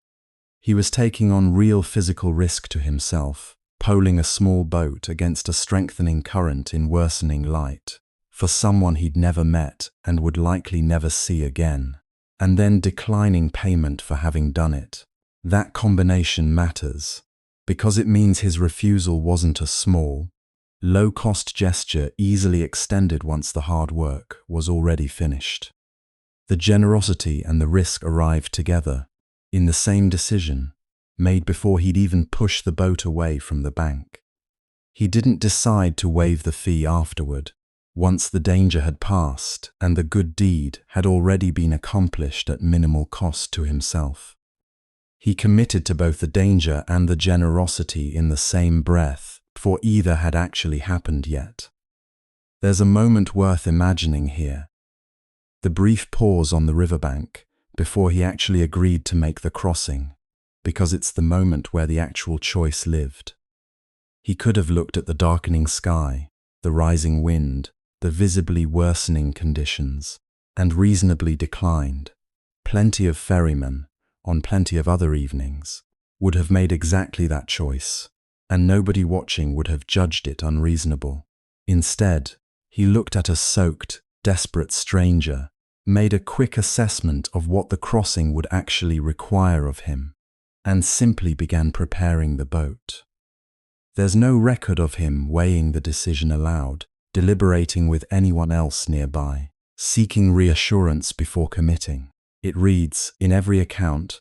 He was taking on real physical risk to himself, poling a small boat against a strengthening current in worsening light, for someone he'd never met and would likely never see again, and then declining payment for having done it. That combination matters, because it means his refusal wasn't a small, low-cost gesture easily extended once the hard work was already finished. The generosity and the risk arrived together, in the same decision, made before he'd even pushed the boat away from the bank. He didn't decide to waive the fee afterward, once the danger had passed and the good deed had already been accomplished at minimal cost to himself. He committed to both the danger and the generosity in the same breath, for either had actually happened yet. There's a moment worth imagining here. The brief pause on the riverbank before he actually agreed to make the crossing, because it's the moment where the actual choice lived. He could have looked at the darkening sky, the rising wind, the visibly worsening conditions, and reasonably declined. Plenty of ferrymen, on plenty of other evenings, would have made exactly that choice, and nobody watching would have judged it unreasonable. Instead, he looked at a soaked, desperate stranger, made a quick assessment of what the crossing would actually require of him, and simply began preparing the boat. There's no record of him weighing the decision aloud, deliberating with anyone else nearby, seeking reassurance before committing. It reads, in every account,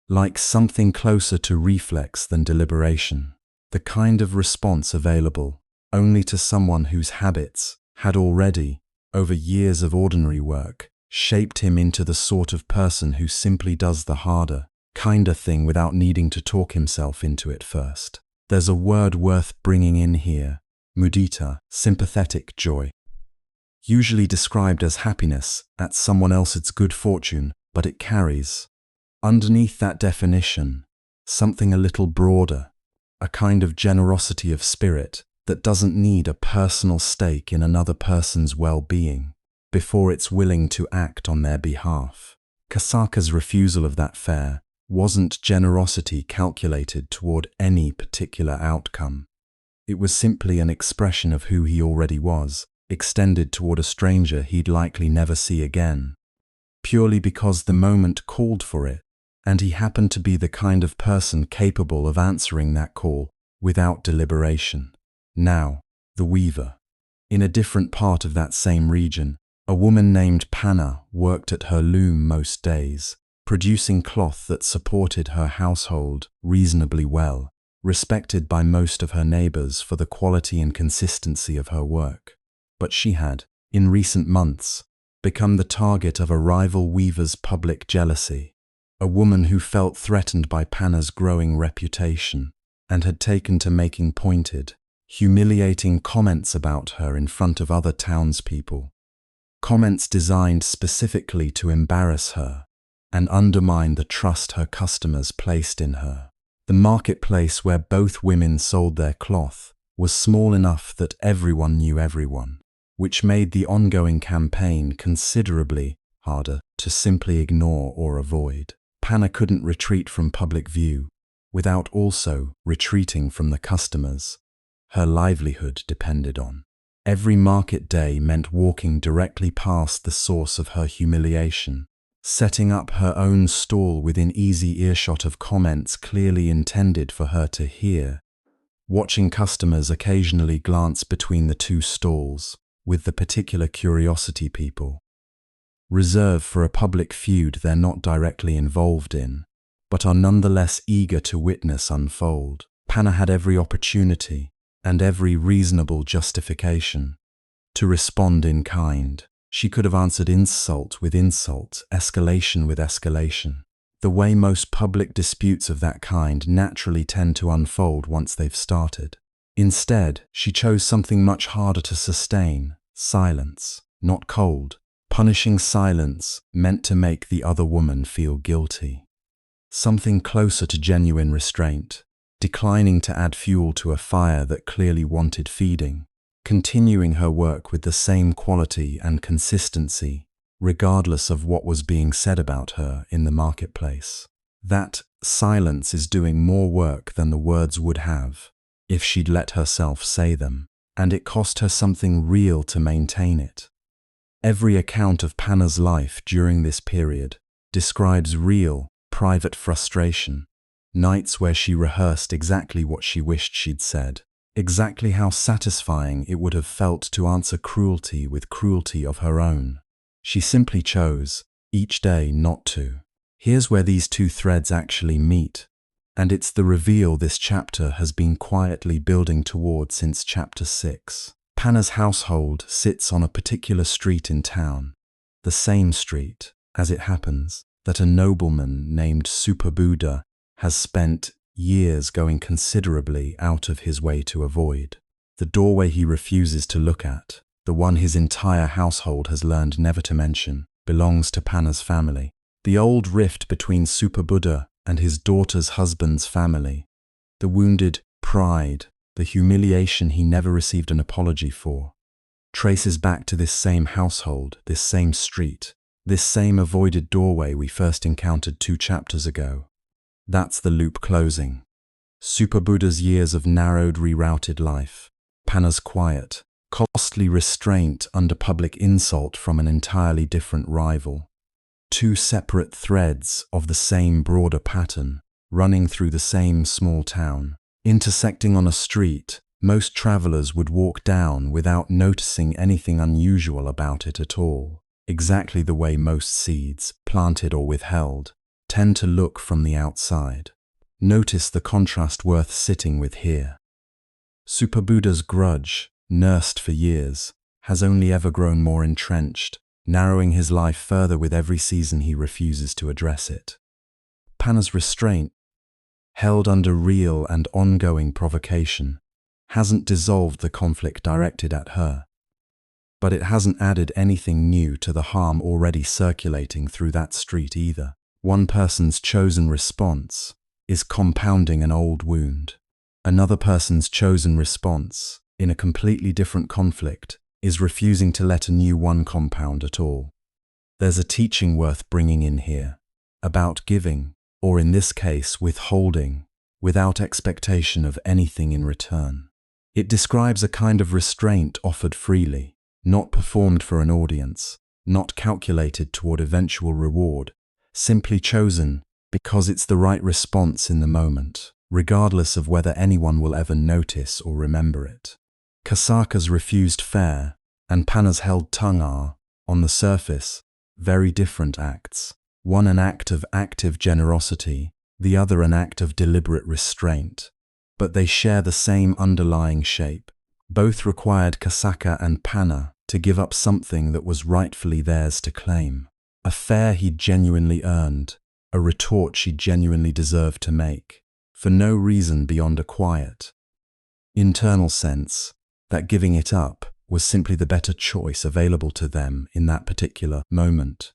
like something closer to reflex than deliberation, the kind of response available only to someone whose habits had already, over years of ordinary work, shaped him into the sort of person who simply does the harder, kinder thing without needing to talk himself into it first. There's a word worth bringing in here, mudita, sympathetic joy. Usually described as happiness at someone else's good fortune, but it carries, underneath that definition, something a little broader, a kind of generosity of spirit that doesn't need a personal stake in another person's well-being before it's willing to act on their behalf. Kasaka's refusal of that fare wasn't generosity calculated toward any particular outcome. It was simply an expression of who he already was, extended toward a stranger he'd likely never see again, purely because the moment called for it, and he happened to be the kind of person capable of answering that call without deliberation. Now, the weaver. In a different part of that same region, a woman named Panna worked at her loom most days, producing cloth that supported her household reasonably well, respected by most of her neighbors for the quality and consistency of her work. But she had, in recent months, become the target of a rival weaver's public jealousy, a woman who felt threatened by Panna's growing reputation and had taken to making pointed, humiliating comments about her in front of other townspeople. Comments designed specifically to embarrass her and undermine the trust her customers placed in her. The marketplace where both women sold their cloth was small enough that everyone knew everyone, which made the ongoing campaign considerably harder to simply ignore or avoid. Panna couldn't retreat from public view without also retreating from the customers her livelihood depended on. Every market day meant walking directly past the source of her humiliation, setting up her own stall within easy earshot of comments clearly intended for her to hear, watching customers occasionally glance between the two stalls with the particular curiosity people reserve for a public feud they're not directly involved in, but are nonetheless eager to witness unfold. Panna had every opportunity and every reasonable justification to respond in kind. She could have answered insult with insult, escalation with escalation, the way most public disputes of that kind naturally tend to unfold once they've started. Instead, she chose something much harder to sustain, silence, not cold. Punishing silence meant to make the other woman feel guilty. Something closer to genuine restraint, declining to add fuel to a fire that clearly wanted feeding, continuing her work with the same quality and consistency, regardless of what was being said about her in the marketplace. That silence is doing more work than the words would have if she'd let herself say them, and it cost her something real to maintain it. Every account of Panna's life during this period describes real, private frustration, Nights where she rehearsed exactly what she wished she'd said, exactly how satisfying it would have felt to answer cruelty with cruelty of her own. She simply chose, each day, not to. Here's where these two threads actually meet, and it's the reveal this chapter has been quietly building toward since chapter 6. Panna's household sits on a particular street in town, the same street, as it happens, that a nobleman named Buddha has spent years going considerably out of his way to avoid. The doorway he refuses to look at, the one his entire household has learned never to mention, belongs to Panna's family. The old rift between Buddha and his daughter's husband's family, the wounded pride, the humiliation he never received an apology for, traces back to this same household, this same street, this same avoided doorway we first encountered 2 chapters ago. That's the loop closing. Buddha's years of narrowed, rerouted life, Panna's quiet, costly restraint under public insult from an entirely different rival. 2 separate threads of the same broader pattern, running through the same small town, intersecting on a street most travelers would walk down without noticing anything unusual about it at all, exactly the way most seeds, planted or withheld, tend to look from the outside. Notice the contrast worth sitting with here. Buddha's grudge, nursed for years, has only ever grown more entrenched, narrowing his life further with every season he refuses to address it. Panna's restraint, held under real and ongoing provocation, hasn't dissolved the conflict directed at her, but it hasn't added anything new to the harm already circulating through that street either. One person's chosen response is compounding an old wound. Another person's chosen response, in a completely different conflict, is refusing to let a new one compound at all. There's a teaching worth bringing in here, about giving, or in this case withholding, without expectation of anything in return. It describes a kind of restraint offered freely, not performed for an audience, not calculated toward eventual reward, simply chosen because it's the right response in the moment, regardless of whether anyone will ever notice or remember it. Kasaka's refused fare and Panna's held tongue are, on the surface, very different acts. One an act of active generosity, the other an act of deliberate restraint. But they share the same underlying shape. Both required Kasaka and Panna to give up something that was rightfully theirs to claim. A fare he'd genuinely earned, a retort she genuinely deserved to make, for no reason beyond a quiet, internal sense that giving it up was simply the better choice available to them in that particular moment.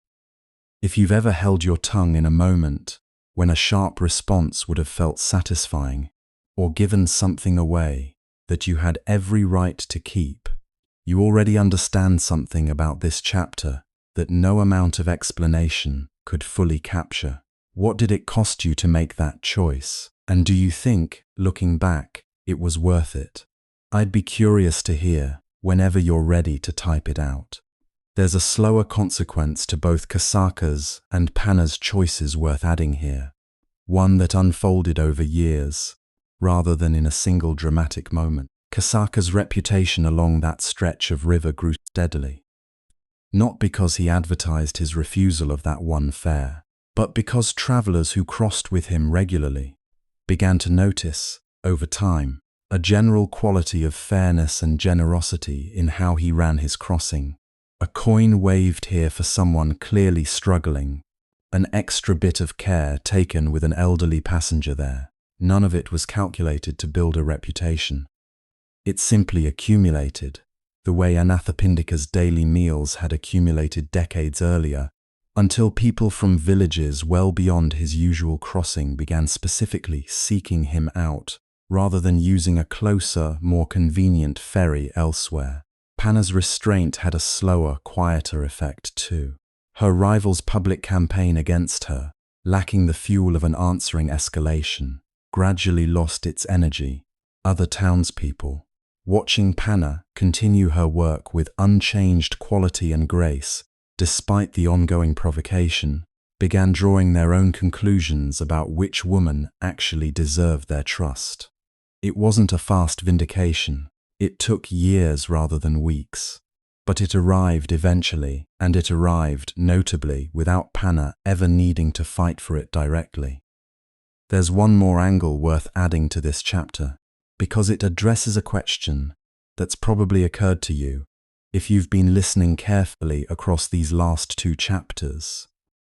If you've ever held your tongue in a moment when a sharp response would have felt satisfying, or given something away that you had every right to keep, you already understand something about this chapter that no amount of explanation could fully capture. What did it cost you to make that choice? And do you think, looking back, it was worth it? I'd be curious to hear whenever you're ready to type it out. There's a slower consequence to both Kasaka's and Panna's choices worth adding here, one that unfolded over years, rather than in a single dramatic moment. Kasaka's reputation along that stretch of river grew steadily, not because he advertised his refusal of that one fare, but because travelers who crossed with him regularly began to notice, over time, a general quality of fairness and generosity in how he ran his crossing. A coin waved here for someone clearly struggling, an extra bit of care taken with an elderly passenger there. None of it was calculated to build a reputation. It simply accumulated, the way Anathapindika's daily meals had accumulated decades earlier, until people from villages well beyond his usual crossing began specifically seeking him out, rather than using a closer, more convenient ferry elsewhere. Panna's restraint had a slower, quieter effect too. Her rival's public campaign against her, lacking the fuel of an answering escalation, gradually lost its energy. Other townspeople, watching Panna continue her work with unchanged quality and grace, despite the ongoing provocation, began drawing their own conclusions about which woman actually deserved their trust. It wasn't a fast vindication. It took years rather than weeks. But it arrived eventually, and it arrived, notably, without Panna ever needing to fight for it directly. There's one more angle worth adding to this chapter, because it addresses a question that's probably occurred to you if you've been listening carefully across these last two chapters.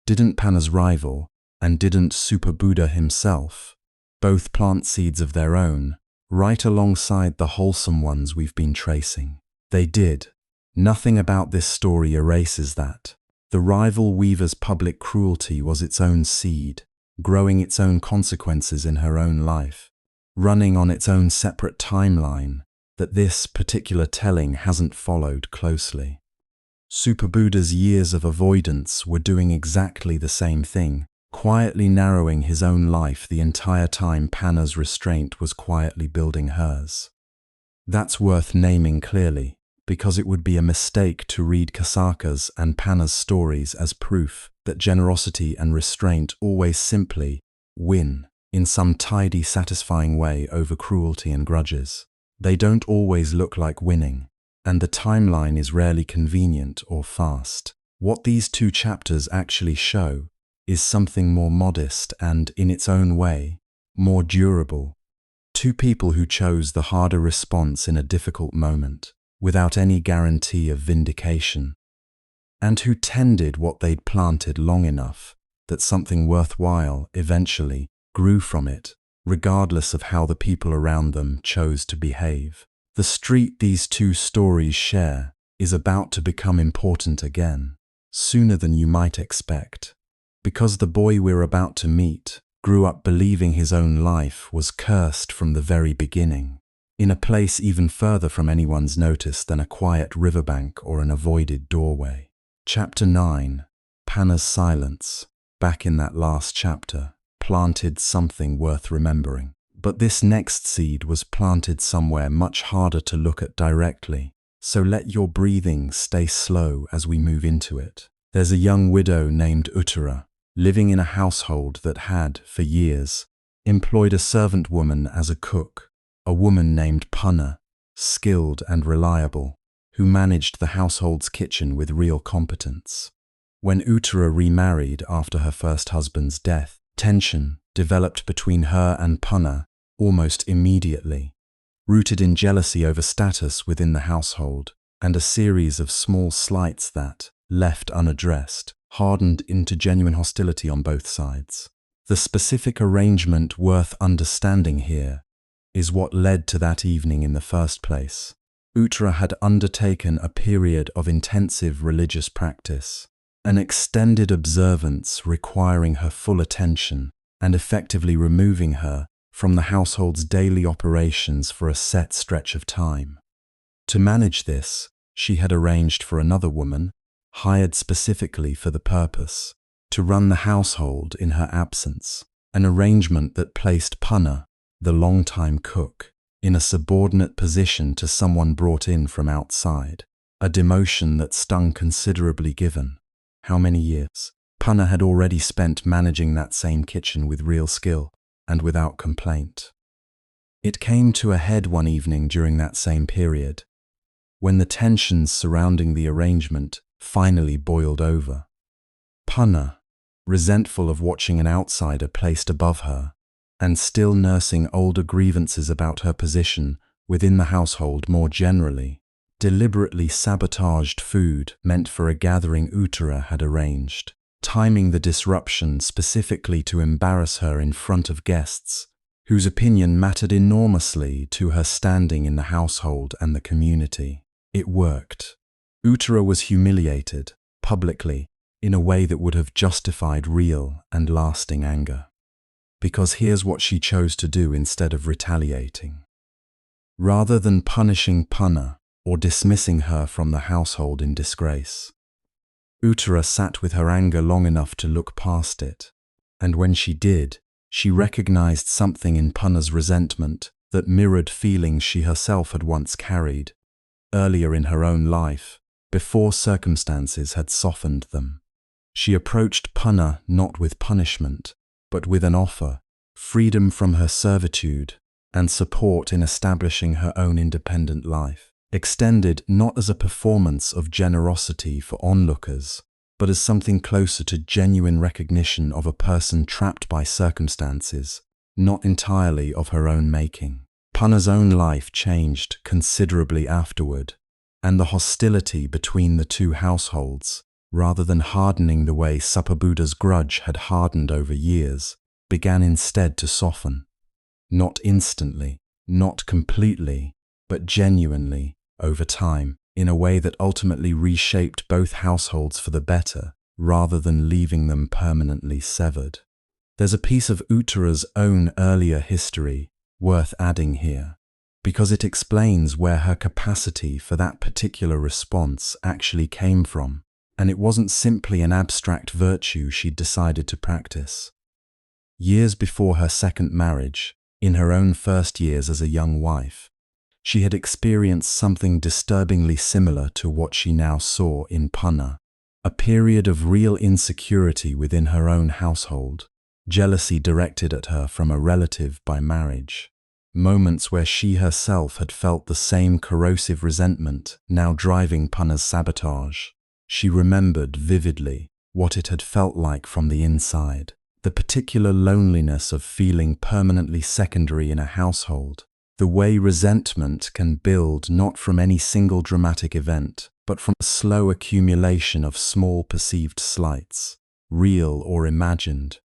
Didn't Panna's rival, and didn't Super Buddha himself, both plant seeds of their own, right alongside the wholesome ones we've been tracing? They did. Nothing about this story erases that. The rival weaver's public cruelty was its own seed, growing its own consequences in her own life, running on its own separate timeline that this particular telling hasn't followed closely. Super Buddha's years of avoidance were doing exactly the same thing, quietly narrowing his own life the entire time Panna's restraint was quietly building hers. That's worth naming clearly, because it would be a mistake to read Kasaka's and Panna's stories as proof that generosity and restraint always simply win in some tidy, satisfying way over cruelty and grudges. They don't always look like winning, and the timeline is rarely convenient or fast. What these two chapters actually show is something more modest and, in its own way, more durable. Two people who chose the harder response in a difficult moment, without any guarantee of vindication, and who tended what they'd planted long enough that something worthwhile eventually grew from it, regardless of how the people around them chose to behave. The street these two stories share is about to become important again, sooner than you might expect, because the boy we're about to meet grew up believing his own life was cursed from the very beginning, in a place even further from anyone's notice than a quiet riverbank or an avoided doorway. Chapter 9, Panna's silence, back in that last chapter, planted something worth remembering. But this next seed was planted somewhere much harder to look at directly, so let your breathing stay slow as we move into it. There's a young widow named Uttara, living in a household that had, for years, employed a servant woman as a cook, a woman named Panna, skilled and reliable, who managed the household's kitchen with real competence. When Uttara remarried after her first husband's death, tension developed between her and Panna almost immediately, rooted in jealousy over status within the household and a series of small slights that, left unaddressed, hardened into genuine hostility on both sides. The specific arrangement worth understanding here is what led to that evening in the first place. Uttara had undertaken a period of intensive religious practice, an extended observance requiring her full attention and effectively removing her from the household's daily operations for a set stretch of time. To manage this, she had arranged for another woman, hired specifically for the purpose, to run the household in her absence, an arrangement that placed Panna, the long-time cook, in a subordinate position to someone brought in from outside, a demotion that stung considerably given how many years Panna had already spent managing that same kitchen with real skill and without complaint. It came to a head one evening during that same period, when the tensions surrounding the arrangement finally boiled over. Panna, resentful of watching an outsider placed above her, and still nursing older grievances about her position within the household more generally, deliberately sabotaged food meant for a gathering Uttara had arranged, timing the disruption specifically to embarrass her in front of guests, whose opinion mattered enormously to her standing in the household and the community. It worked. Uttara was humiliated, publicly, in a way that would have justified real and lasting anger. Because here's what she chose to do instead of retaliating. Rather than punishing Panna or dismissing her from the household in disgrace, Uttara sat with her anger long enough to look past it, and when she did, she recognized something in Panna's resentment that mirrored feelings she herself had once carried, earlier in her own life, before circumstances had softened them. She approached Panna not with punishment, but with an offer, freedom from her servitude, and support in establishing her own independent life, extended not as a performance of generosity for onlookers, but as something closer to genuine recognition of a person trapped by circumstances, not entirely of her own making. Panna's own life changed considerably afterward, and the hostility between the two households, rather than hardening the way Suppabuddha's grudge had hardened over years, began instead to soften. Not instantly, not completely, but genuinely, over time, in a way that ultimately reshaped both households for the better, rather than leaving them permanently severed. There's a piece of Uttara's own earlier history worth adding here, because it explains where her capacity for that particular response actually came from, and it wasn't simply an abstract virtue she'd decided to practice. Years before her second marriage, in her own first years as a young wife, she had experienced something disturbingly similar to what she now saw in Panna, a period of real insecurity within her own household, jealousy directed at her from a relative by marriage, moments where she herself had felt the same corrosive resentment now driving Panna's sabotage. She remembered vividly what it had felt like from the inside, the particular loneliness of feeling permanently secondary in a household, the way resentment can build not from any single dramatic event, but from a slow accumulation of small perceived slights, real or imagined,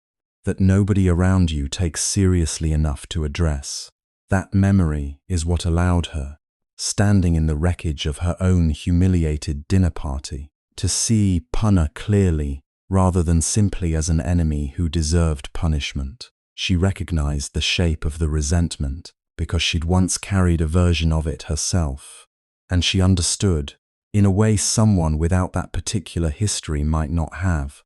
that nobody around you takes seriously enough to address. That memory is what allowed her, standing in the wreckage of her own humiliated dinner party, to see Panna clearly, rather than simply as an enemy who deserved punishment. She recognized the shape of the resentment because she'd once carried a version of it herself, and she understood, in a way someone without that particular history might not have,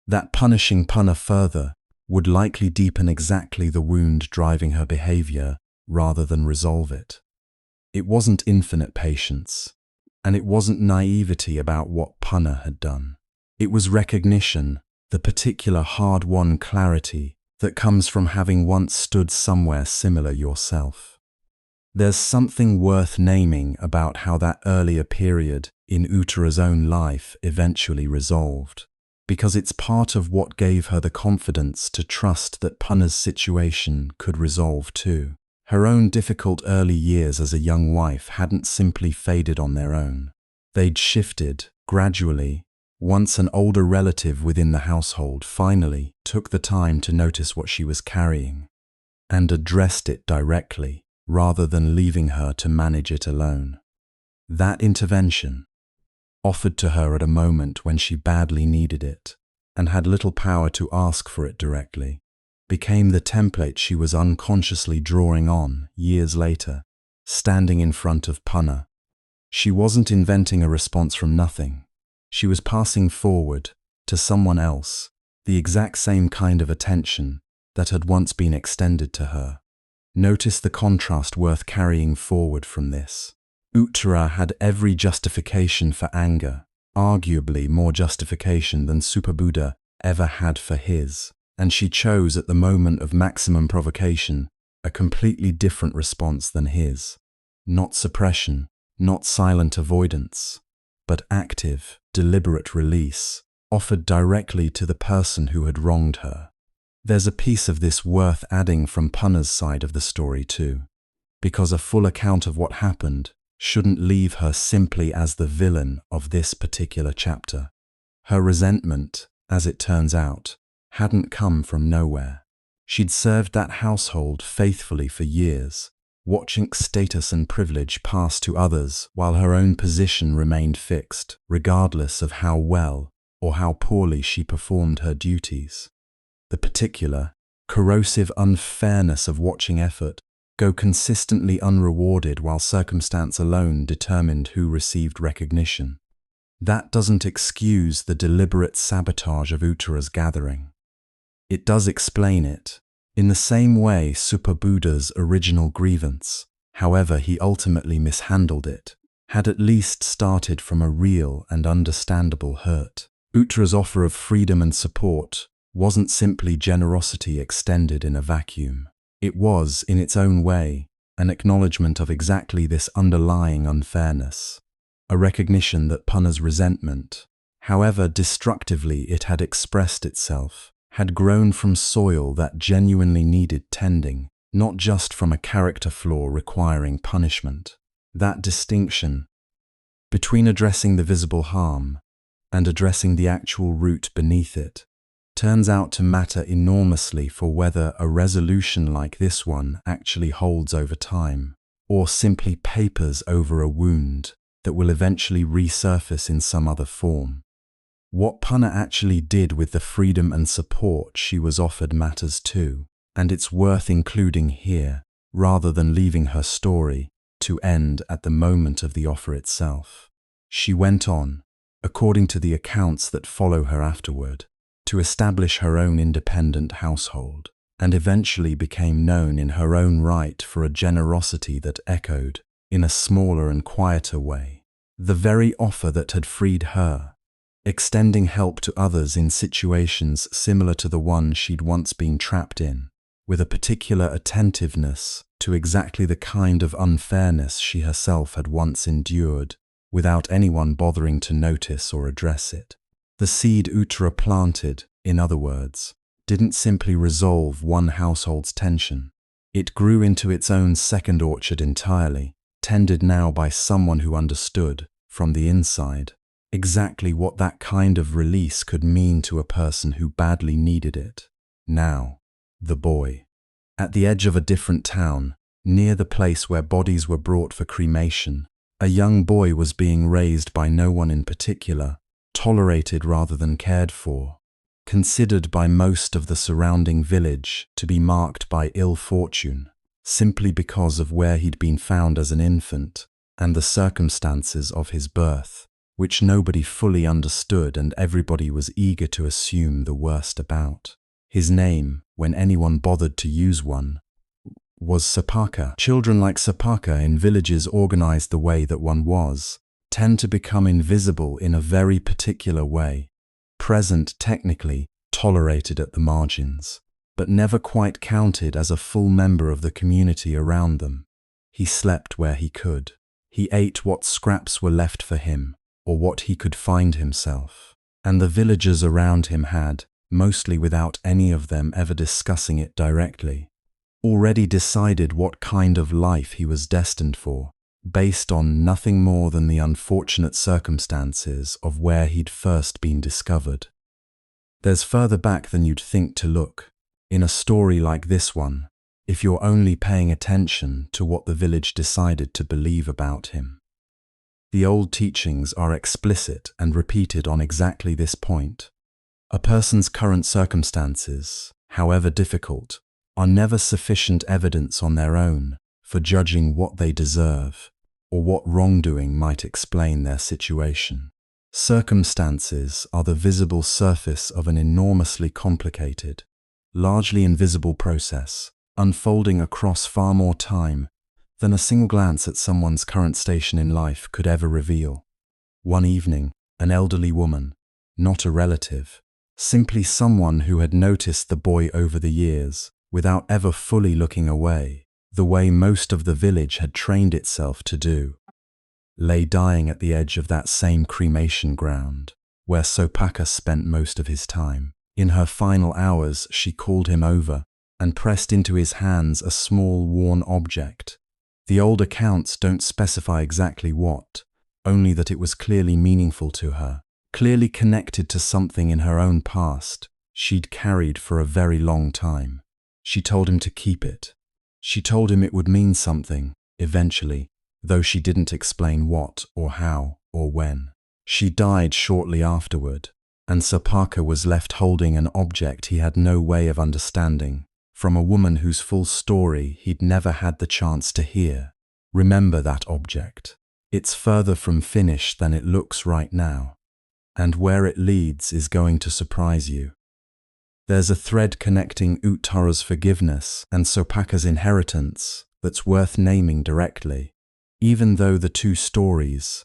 that punishing Panna further would likely deepen exactly the wound driving her behavior rather than resolve it. It wasn't infinite patience, and it wasn't naivety about what Panna had done. It was recognition, the particular hard-won clarity that comes from having once stood somewhere similar yourself. There's something worth naming about how that earlier period in Uttara's own life eventually resolved, because it's part of what gave her the confidence to trust that Panna's situation could resolve too. Her own difficult early years as a young wife hadn't simply faded on their own. They'd shifted, gradually, once an older relative within the household finally took the time to notice what she was carrying, and addressed it directly, rather than leaving her to manage it alone. That intervention, offered to her at a moment when she badly needed it, and had little power to ask for it directly, became the template she was unconsciously drawing on years later, standing in front of Panna. She wasn't inventing a response from nothing. She was passing forward, to someone else, the exact same kind of attention that had once been extended to her. Notice the contrast worth carrying forward from this. Uttara had every justification for anger, arguably more justification than Suppabuddha ever had for his, and she chose at the moment of maximum provocation a completely different response than his. Not suppression, not silent avoidance, but active, deliberate release, offered directly to the person who had wronged her. There's a piece of this worth adding from Panna's side of the story too, because a full account of what happened shouldn't leave her simply as the villain of this particular chapter. Her resentment, as it turns out, hadn't come from nowhere. She'd served that household faithfully for years, watching status and privilege pass to others while her own position remained fixed, regardless of how well or how poorly she performed her duties. The particular, corrosive unfairness of watching effort go consistently unrewarded while circumstance alone determined who received recognition. That doesn't excuse the deliberate sabotage of Uttara's gathering. It does explain it, in the same way Suppabuddha's original grievance, however he ultimately mishandled it, had at least started from a real and understandable hurt. Uttara's offer of freedom and support wasn't simply generosity extended in a vacuum. It was, in its own way, an acknowledgement of exactly this underlying unfairness, a recognition that Punna's resentment, however destructively it had expressed itself, had grown from soil that genuinely needed tending, not just from a character flaw requiring punishment. That distinction between addressing the visible harm and addressing the actual root beneath it turns out to matter enormously for whether a resolution like this one actually holds over time, or simply papers over a wound that will eventually resurface in some other form. What Punna actually did with the freedom and support she was offered matters too, and it's worth including here, rather than leaving her story to end at the moment of the offer itself. She went on, according to the accounts that follow her afterward, to establish her own independent household, and eventually became known in her own right for a generosity that echoed, in a smaller and quieter way, the very offer that had freed her, extending help to others in situations similar to the one she'd once been trapped in, with a particular attentiveness to exactly the kind of unfairness she herself had once endured, without anyone bothering to notice or address it. The seed Uttara planted, in other words, didn't simply resolve one household's tension. It grew into its own second orchard entirely, tended now by someone who understood, from the inside, exactly what that kind of release could mean to a person who badly needed it. Now, the boy. At the edge of a different town, near the place where bodies were brought for cremation, a young boy was being raised by no one in particular, tolerated rather than cared for, considered by most of the surrounding village to be marked by ill fortune, simply because of where he'd been found as an infant and the circumstances of his birth, which nobody fully understood and everybody was eager to assume the worst about. His name, when anyone bothered to use one, was Vipaka. Children like Vipaka in villages organized the way that one was, tend to become invisible in a very particular way, present technically, tolerated at the margins, but never quite counted as a full member of the community around them. He slept where he could. He ate what scraps were left for him, or what he could find himself, and the villagers around him had, mostly without any of them ever discussing it directly, already decided what kind of life he was destined for, based on nothing more than the unfortunate circumstances of where he'd first been discovered. There's further back than you'd think to look, in a story like this one, if you're only paying attention to what the village decided to believe about him. The old teachings are explicit and repeated on exactly this point. A person's current circumstances, however difficult, are never sufficient evidence on their own for judging what they deserve or what wrongdoing might explain their situation. Circumstances are the visible surface of an enormously complicated, largely invisible process, unfolding across far more time than a single glance at someone's current station in life could ever reveal. One evening, an elderly woman, not a relative, simply someone who had noticed the boy over the years without ever fully looking away, the way most of the village had trained itself to do, lay dying at the edge of that same cremation ground where Vipaka spent most of his time. In her final hours, she called him over and pressed into his hands a small worn object. The old accounts don't specify exactly what, only that it was clearly meaningful to her, clearly connected to something in her own past she'd carried for a very long time. She told him to keep it. She told him it would mean something, eventually, though she didn't explain what or how or when. She died shortly afterward, and Vipaka was left holding an object he had no way of understanding, from a woman whose full story he'd never had the chance to hear. Remember that object. It's further from finished than it looks right now, and where it leads is going to surprise you. There's a thread connecting Uttara's forgiveness and Vipaka's inheritance that's worth naming directly, even though the two stories,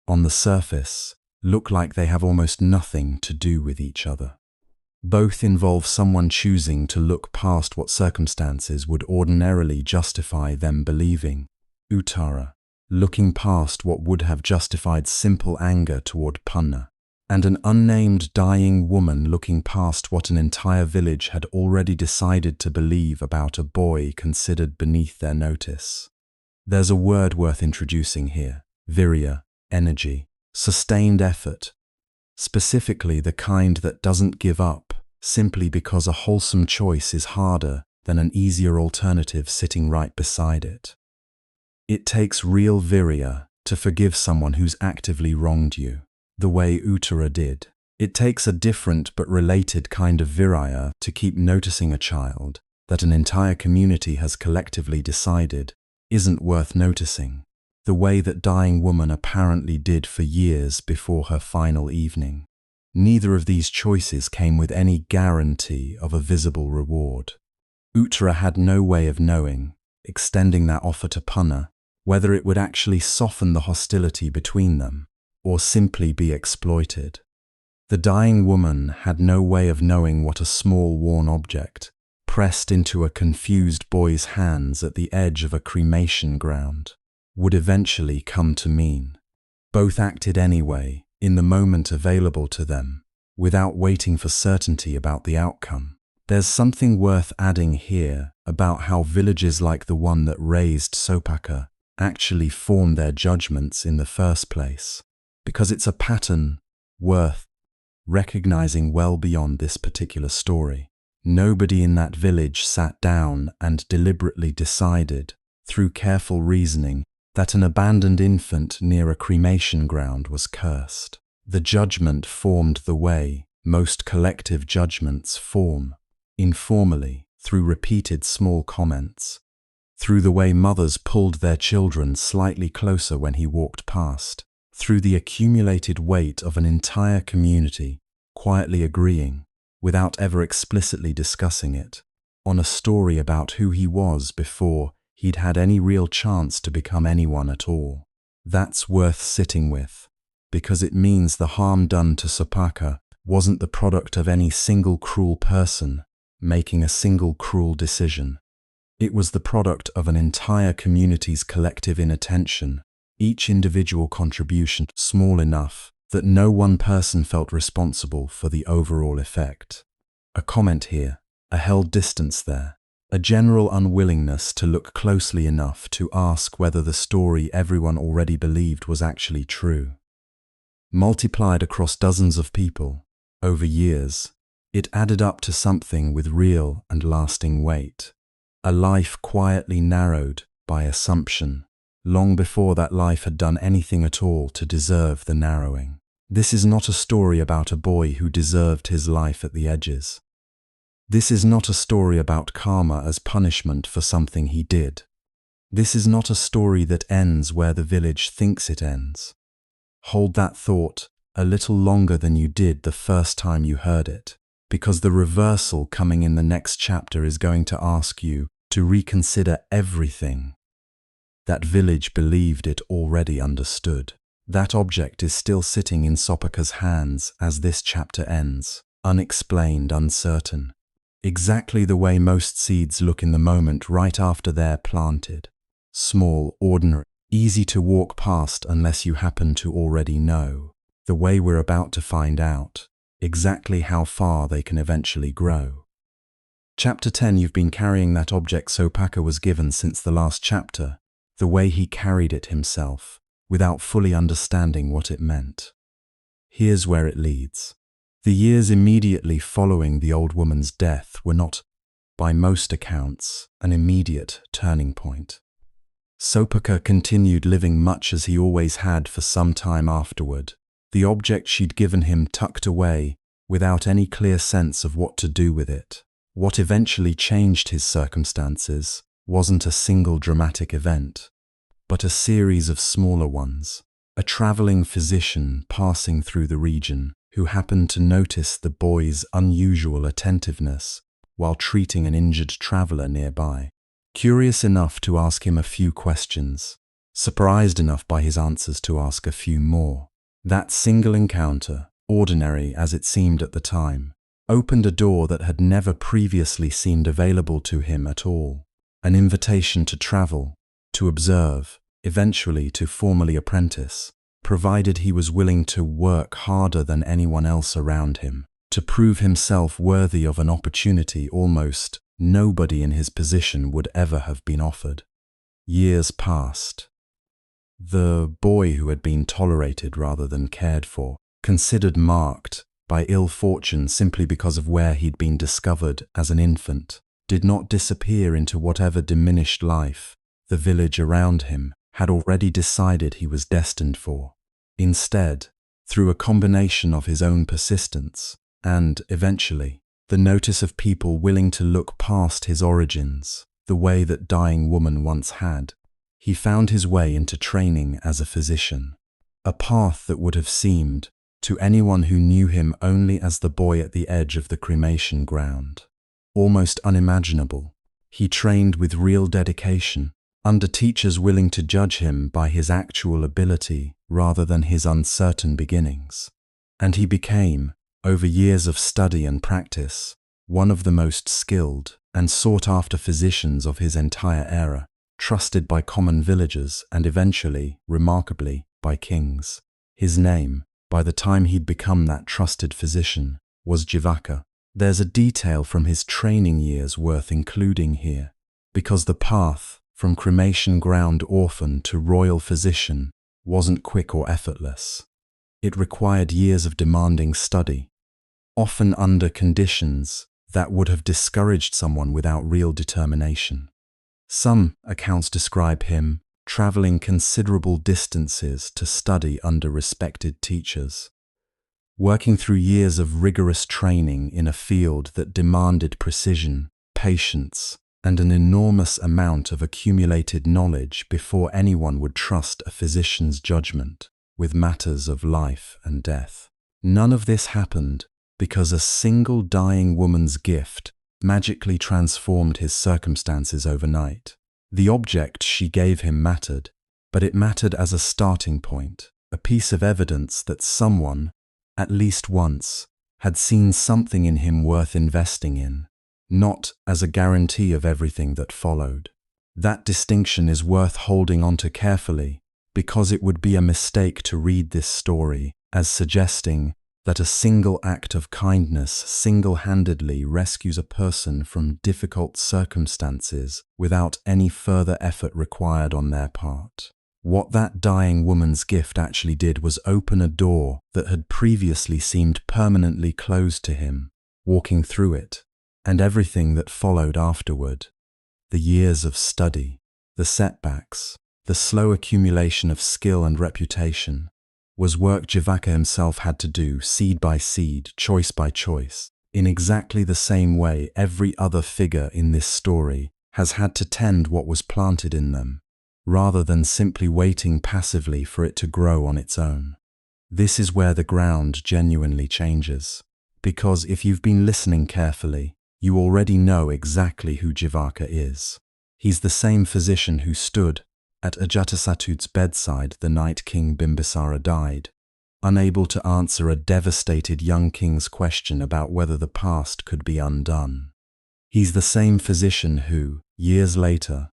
on the surface, look like they have almost nothing to do with each other. Both involve someone choosing to look past what circumstances would ordinarily justify them believing. Uttara, looking past what would have justified simple anger toward Punna, and an unnamed dying woman looking past what an entire village had already decided to believe about a boy considered beneath their notice. There's a word worth introducing here: virya, energy, sustained effort, specifically the kind that doesn't give up simply because a wholesome choice is harder than an easier alternative sitting right beside it. It takes real virya to forgive someone who's actively wronged you, the way Uttara did. It takes a different but related kind of virya to keep noticing a child that an entire community has collectively decided isn't worth noticing, the way that dying woman apparently did for years before her final evening. Neither of these choices came with any guarantee of a visible reward. Uttara had no way of knowing, extending that offer to Punna, whether it would actually soften the hostility between them or simply be exploited. The dying woman had no way of knowing what a small worn object, pressed into a confused boy's hands at the edge of a cremation ground, would eventually come to mean. Both acted anyway, in the moment available to them, without waiting for certainty about the outcome. There's something worth adding here about how villages like the one that raised Sopaka actually form their judgments in the first place, because it's a pattern worth recognizing well beyond this particular story. Nobody in that village sat down and deliberately decided, through careful reasoning, that an abandoned infant near a cremation ground was cursed. The judgment formed the way most collective judgments form, informally, through repeated small comments, through the way mothers pulled their children slightly closer when he walked past, through the accumulated weight of an entire community quietly agreeing, without ever explicitly discussing it, on a story about who he was before he'd had any real chance to become anyone at all. That's worth sitting with, because it means the harm done to Sopaka wasn't the product of any single cruel person making a single cruel decision. It was the product of an entire community's collective inattention, each individual contribution small enough that no one person felt responsible for the overall effect. A comment here, a held distance there, a general unwillingness to look closely enough to ask whether the story everyone already believed was actually true. Multiplied across dozens of people, over years, it added up to something with real and lasting weight. A life quietly narrowed by assumption, long before that life had done anything at all to deserve the narrowing. This is not a story about a boy who deserved his life at the edges. This is not a story about karma as punishment for something he did. This is not a story that ends where the village thinks it ends. Hold that thought a little longer than you did the first time you heard it, because the reversal coming in the next chapter is going to ask you to reconsider everything that village believed it already understood. That object is still sitting in Sopaka's hands as this chapter ends, unexplained, uncertain. Exactly the way most seeds look in the moment right after they're planted. Small, ordinary, easy to walk past unless you happen to already know. The way we're about to find out exactly how far they can eventually grow. Chapter 10, you've been carrying that object Sopaka was given since the last chapter, the way he carried it himself, without fully understanding what it meant. Here's where it leads. The years immediately following the old woman's death were not, by most accounts, an immediate turning point. Sopaka continued living much as he always had for some time afterward, the object she'd given him tucked away without any clear sense of what to do with it. What eventually changed his circumstances wasn't a single dramatic event, but a series of smaller ones. A traveling physician passing through the region who happened to notice the boy's unusual attentiveness while treating an injured traveler nearby. Curious enough to ask him a few questions, surprised enough by his answers to ask a few more. That single encounter, ordinary as it seemed at the time, opened a door that had never previously seemed available to him at all. An invitation to travel, to observe, eventually to formally apprentice, provided he was willing to work harder than anyone else around him, to prove himself worthy of an opportunity almost nobody in his position would ever have been offered. Years passed. The boy who had been tolerated rather than cared for, considered marked by ill fortune simply because of where he'd been discovered as an infant, did not disappear into whatever diminished life the village around him had already decided he was destined for. Instead, through a combination of his own persistence and, eventually, the notice of people willing to look past his origins, the way that dying woman once had, he found his way into training as a physician, a path that would have seemed, to anyone who knew him only as the boy at the edge of the cremation ground, almost unimaginable. He trained with real dedication, under teachers willing to judge him by his actual ability rather than his uncertain beginnings. And he became, over years of study and practice, one of the most skilled and sought-after physicians of his entire era, trusted by common villagers and eventually, remarkably, by kings. His name, by the time he'd become that trusted physician, was Vipaka. There's a detail from his training years worth including here, because the path from cremation ground orphan to royal physician wasn't quick or effortless. It required years of demanding study, often under conditions that would have discouraged someone without real determination. Some accounts describe him traveling considerable distances to study under respected teachers, working through years of rigorous training in a field that demanded precision, patience, and an enormous amount of accumulated knowledge before anyone would trust a physician's judgment with matters of life and death. None of this happened because a single dying woman's gift magically transformed his circumstances overnight. The object she gave him mattered, but it mattered as a starting point, a piece of evidence that someone, at least once, had seen something in him worth investing in, not as a guarantee of everything that followed. That distinction is worth holding on to carefully, because it would be a mistake to read this story as suggesting that a single act of kindness single-handedly rescues a person from difficult circumstances without any further effort required on their part. What that dying woman's gift actually did was open a door that had previously seemed permanently closed to him, walking through it, and everything that followed afterward. The years of study, the setbacks, the slow accumulation of skill and reputation, was work Vipaka himself had to do seed by seed, choice by choice, in exactly the same way every other figure in this story has had to tend what was planted in them, rather than simply waiting passively for it to grow on its own. This is where the ground genuinely changes, because if you've been listening carefully, you already know exactly who Vipaka is. He's the same physician who stood at Ajatasattu's bedside the night King Bimbisara died, unable to answer a devastated young king's question about whether the past could be undone. He's the same physician who, years later,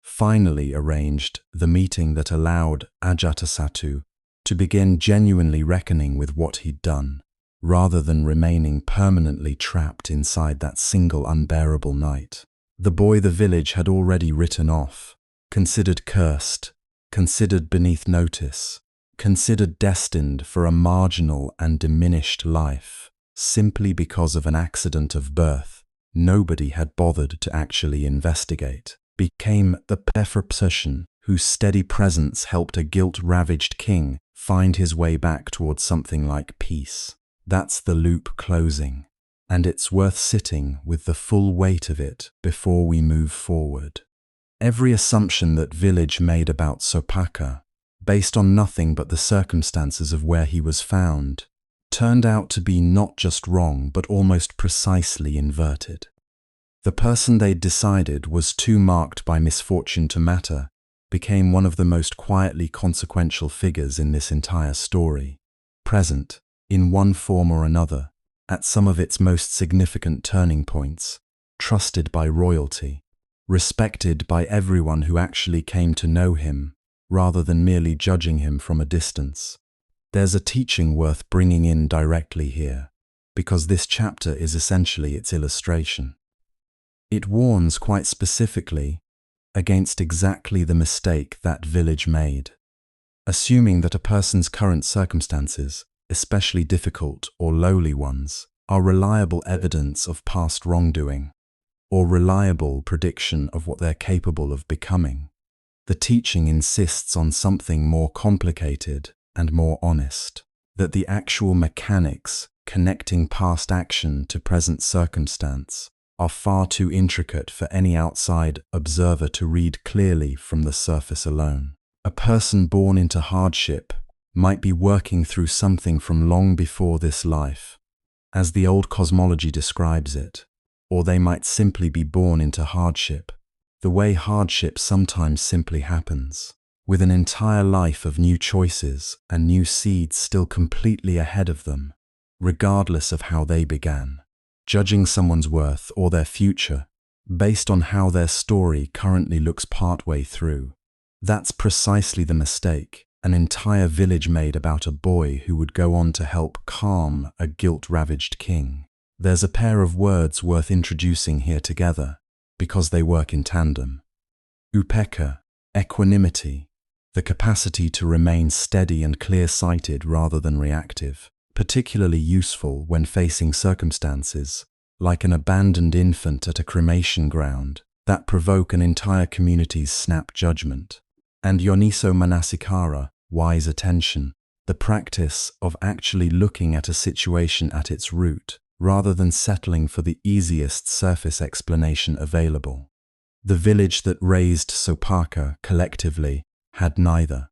finally arranged the meeting that allowed Ajatasattu to begin genuinely reckoning with what he'd done, rather than remaining permanently trapped inside that single unbearable night. The boy the village had already written off, considered cursed, considered beneath notice, considered destined for a marginal and diminished life, simply because of an accident of birth nobody had bothered to actually investigate, became the person whose steady presence helped a guilt-ravaged king find his way back towards something like peace. That's the loop closing, and it's worth sitting with the full weight of it before we move forward. Every assumption that village made about Vipaka, based on nothing but the circumstances of where he was found, turned out to be not just wrong but almost precisely inverted. The person they'd decided was too marked by misfortune to matter became one of the most quietly consequential figures in this entire story. present, in one form or another, at some of its most significant turning points, trusted by royalty, respected by everyone who actually came to know him, rather than merely judging him from a distance. There's a teaching worth bringing in directly here, because this chapter is essentially its illustration. It warns quite specifically against exactly the mistake that village made, assuming that a person's current circumstances, especially difficult or lowly ones, are reliable evidence of past wrongdoing, or reliable prediction of what they're capable of becoming. The teaching insists on something more complicated and more honest, that the actual mechanics connecting past action to present circumstance are far too intricate for any outside observer to read clearly from the surface alone. A person born into hardship might be working through something from long before this life, as the old cosmology describes it, or they might simply be born into hardship, the way hardship sometimes simply happens, with an entire life of new choices and new seeds still completely ahead of them, regardless of how they began. Judging someone's worth or their future based on how their story currently looks partway through. That's precisely the mistake an entire village made about a boy who would go on to help calm a guilt-ravaged king. There's a pair of words worth introducing here together, because they work in tandem. Vipaka, equanimity, the capacity to remain steady and clear-sighted rather than reactive, particularly useful when facing circumstances, like an abandoned infant at a cremation ground, that provoke an entire community's snap judgment. And yoniso manasikara, wise attention, the practice of actually looking at a situation at its root, rather than settling for the easiest surface explanation available. The village that raised Vipaka collectively had neither.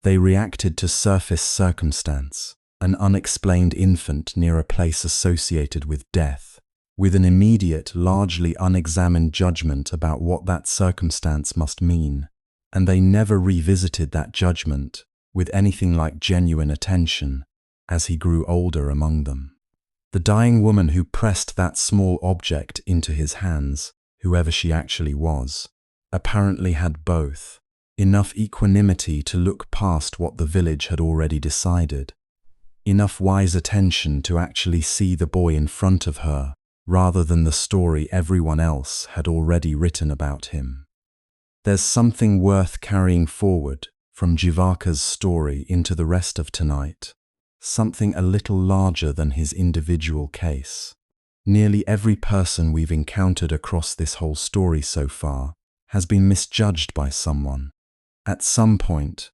They reacted to surface circumstance, an unexplained infant near a place associated with death, with an immediate, largely unexamined judgment about what that circumstance must mean, and they never revisited that judgment with anything like genuine attention as he grew older among them. The dying woman who pressed that small object into his hands, whoever she actually was, apparently had both, enough equanimity to look past what the village had already decided, enough wise attention to actually see the boy in front of her, rather than the story everyone else had already written about him. There's something worth carrying forward from Vipaka's story into the rest of tonight, something a little larger than his individual case. Nearly every person we've encountered across this whole story so far has been misjudged by someone. At some point,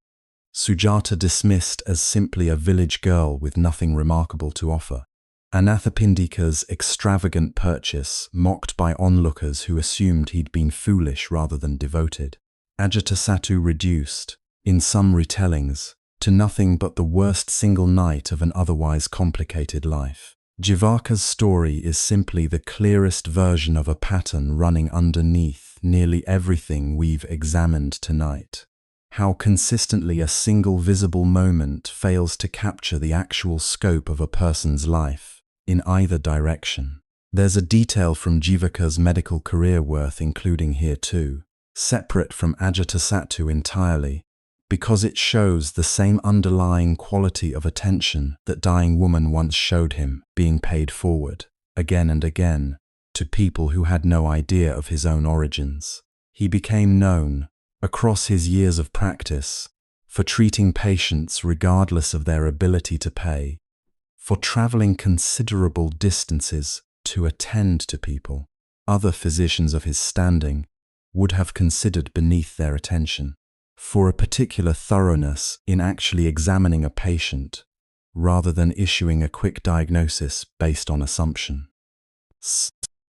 Sujata dismissed as simply a village girl with nothing remarkable to offer. Anathapindika's extravagant purchase mocked by onlookers who assumed he'd been foolish rather than devoted. Ajatasattu reduced, in some retellings, to nothing but the worst single night of an otherwise complicated life. Vipaka's story is simply the clearest version of a pattern running underneath nearly everything we've examined tonight. How consistently a single visible moment fails to capture the actual scope of a person's life, in either direction. There's a detail from Vipaka's medical career worth including here too, separate from Ajatasattu entirely, because it shows the same underlying quality of attention that dying woman once showed him being paid forward, again and again, to people who had no idea of his own origins. He became known, across his years of practice, for treating patients regardless of their ability to pay, for traveling considerable distances to attend to people other physicians of his standing would have considered beneath their attention, for a particular thoroughness in actually examining a patient, rather than issuing a quick diagnosis based on assumption.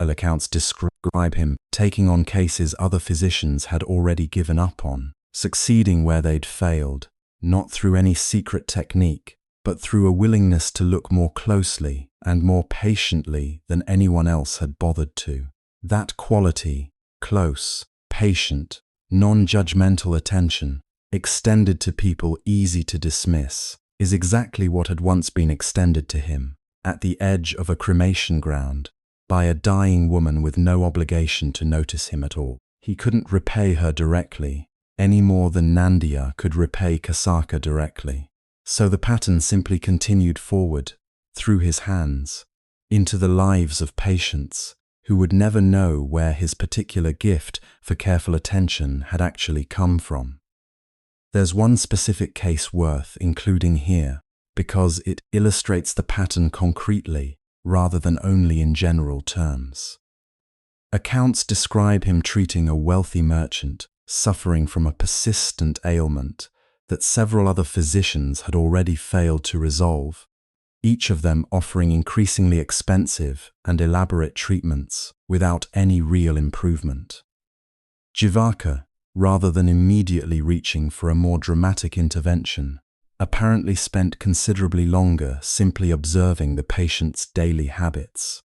Accounts describe him taking on cases other physicians had already given up on, succeeding where they'd failed, not through any secret technique, but through a willingness to look more closely and more patiently than anyone else had bothered to. That quality, close, patient, non-judgmental attention, extended to people easy to dismiss, is exactly what had once been extended to him, at the edge of a cremation ground, by a dying woman with no obligation to notice him at all. He couldn't repay her directly, any more than Nandiya could repay Kasaka directly. So the pattern simply continued forward, through his hands, into the lives of patients who would never know where his particular gift for careful attention had actually come from. There's one specific case worth including here, because it illustrates the pattern concretely rather than only in general terms. Accounts describe him treating a wealthy merchant suffering from a persistent ailment that several other physicians had already failed to resolve, each of them offering increasingly expensive and elaborate treatments without any real improvement. Vipaka, rather than immediately reaching for a more dramatic intervention, apparently spent considerably longer simply observing the patient's daily habits,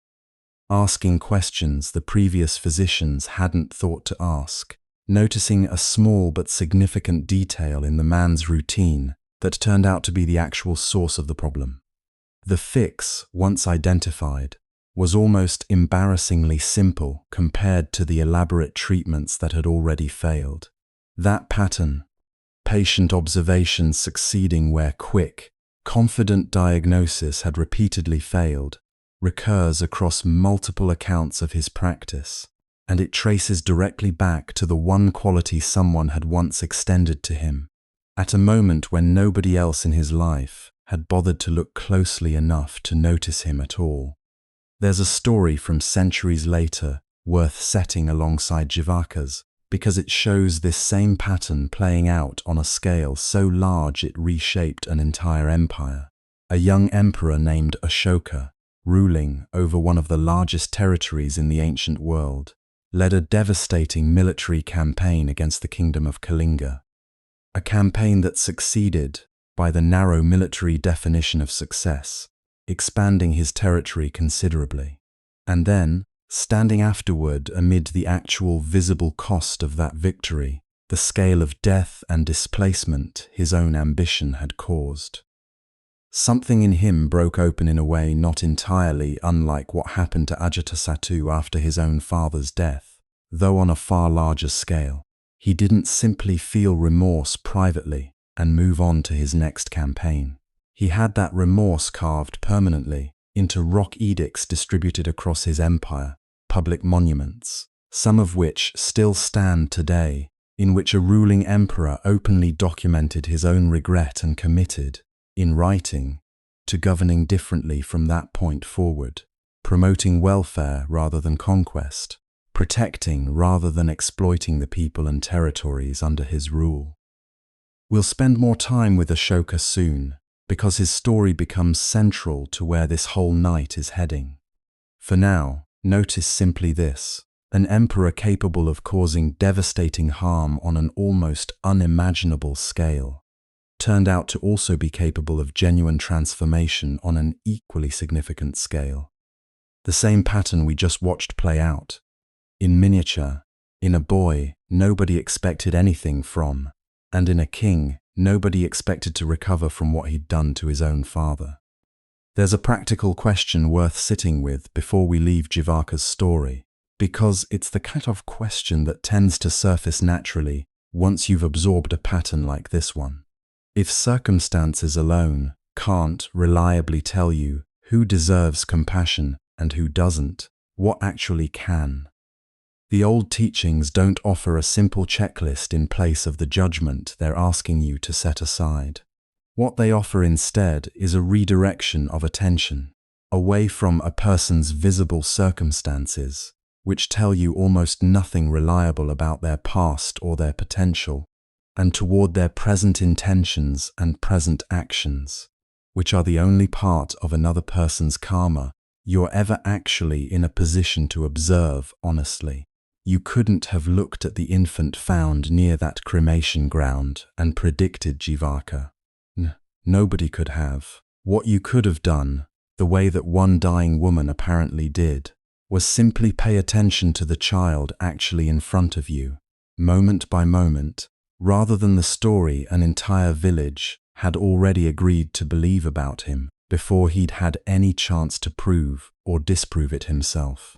asking questions the previous physicians hadn't thought to ask, noticing a small but significant detail in the man's routine that turned out to be the actual source of the problem. The fix, once identified, was almost embarrassingly simple compared to the elaborate treatments that had already failed. That pattern, patient observation succeeding where quick, confident diagnosis had repeatedly failed, recurs across multiple accounts of his practice, and it traces directly back to the one quality someone had once extended to him, at a moment when nobody else in his life had bothered to look closely enough to notice him at all. There's a story from centuries later worth setting alongside Vipaka's, because it shows this same pattern playing out on a scale so large it reshaped an entire empire. A young emperor named Ashoka, ruling over one of the largest territories in the ancient world, led a devastating military campaign against the kingdom of Kalinga. A campaign that succeeded, by the narrow military definition of success, expanding his territory considerably. And then, standing afterward amid the actual visible cost of that victory, the scale of death and displacement his own ambition had caused. Something in him broke open in a way not entirely unlike what happened to Ajatasattu after his own father's death, though on a far larger scale. He didn't simply feel remorse privately and move on to his next campaign. He had that remorse carved permanently into rock edicts distributed across his empire, public monuments, some of which still stand today, in which a ruling emperor openly documented his own regret and committed, in writing, to governing differently from that point forward, promoting welfare rather than conquest, protecting rather than exploiting the people and territories under his rule. We'll spend more time with Ashoka soon, because his story becomes central to where this whole night is heading. For now, notice simply this: an emperor capable of causing devastating harm on an almost unimaginable scale turned out to also be capable of genuine transformation on an equally significant scale. The same pattern we just watched play out, in miniature, in a boy nobody expected anything from, and in a king nobody expected to recover from what he'd done to his own father. There's a practical question worth sitting with before we leave Vipaka's story, because it's the kind of question that tends to surface naturally once you've absorbed a pattern like this one. If circumstances alone can't reliably tell you who deserves compassion and who doesn't, what actually can? The old teachings don't offer a simple checklist in place of the judgment they're asking you to set aside. What they offer instead is a redirection of attention, away from a person's visible circumstances, which tell you almost nothing reliable about their past or their potential, and toward their present intentions and present actions, which are the only part of another person's karma you're ever actually in a position to observe honestly. You couldn't have looked at the infant found near that cremation ground and predicted Vipaka. Nobody could have. What you could have done, the way that one dying woman apparently did, was simply pay attention to the child actually in front of you, moment by moment, rather than the story an entire village had already agreed to believe about him before he'd had any chance to prove or disprove it himself.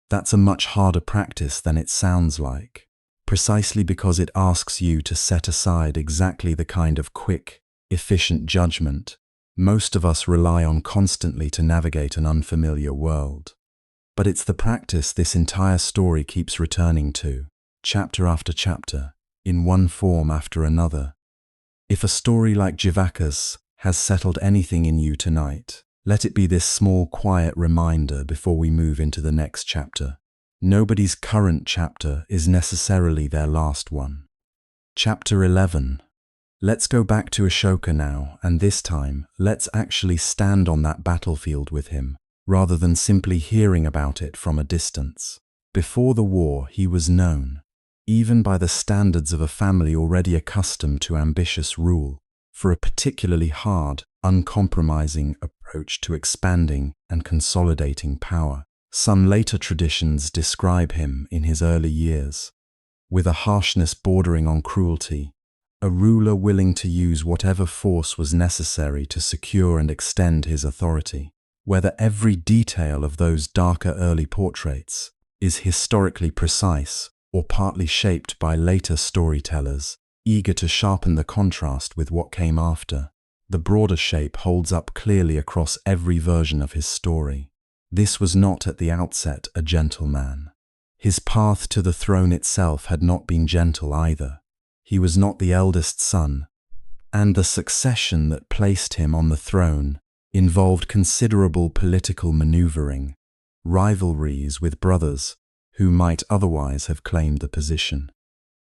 That's a much harder practice than it sounds like, precisely because it asks you to set aside exactly the kind of quick, efficient judgment most of us rely on constantly to navigate an unfamiliar world. But it's the practice this entire story keeps returning to, chapter after chapter, in one form after another. If a story like Vipaka's has settled anything in you tonight, let it be this small, quiet reminder before we move into the next chapter. Nobody's current chapter is necessarily their last one. Chapter 11. Let's go back to Ashoka now, and this time, let's actually stand on that battlefield with him, rather than simply hearing about it from a distance. Before the war, he was known, even by the standards of a family already accustomed to ambitious rule, for a particularly hard, uncompromising approach to expanding and consolidating power. Some later traditions describe him in his early years, with a harshness bordering on cruelty, a ruler willing to use whatever force was necessary to secure and extend his authority. Whether every detail of those darker early portraits is historically precise or partly shaped by later storytellers, eager to sharpen the contrast with what came after, the broader shape holds up clearly across every version of his story. This was not at the outset a gentle man. His path to the throne itself had not been gentle either. He was not the eldest son, and the succession that placed him on the throne involved considerable political maneuvering, rivalries with brothers who might otherwise have claimed the position,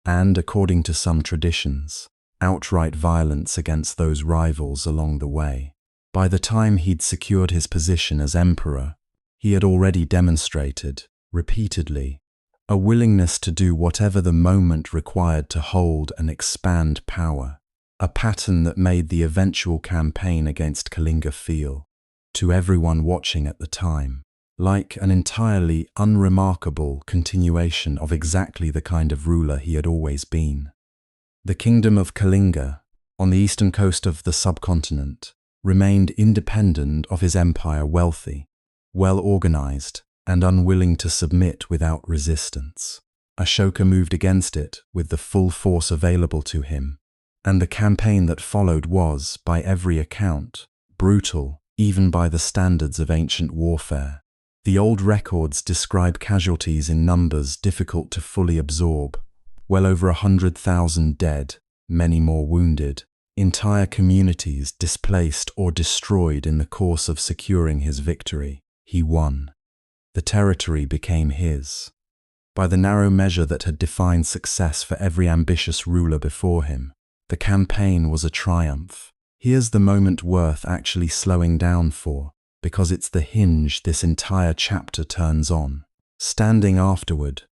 and, according to some traditions, outright violence against those rivals along the way. By the time he'd secured his position as emperor, he had already demonstrated, repeatedly, a willingness to do whatever the moment required to hold and expand power, a pattern that made the eventual campaign against Kalinga feel, to everyone watching at the time, like an entirely unremarkable continuation of exactly the kind of ruler he had always been. The kingdom of Kalinga, on the eastern coast of the subcontinent, remained independent of his empire, wealthy, well-organized, and unwilling to submit without resistance. Ashoka moved against it with the full force available to him, and the campaign that followed was, by every account, brutal, even by the standards of ancient warfare. The old records describe casualties in numbers difficult to fully absorb, well over 100,000 dead, many more wounded, entire communities displaced or destroyed in the course of securing his victory. He won. The territory became his. By the narrow measure that had defined success for every ambitious ruler before him, the campaign was a triumph. Here's the moment worth actually slowing down for, because it's the hinge this entire chapter turns on. Standing afterward,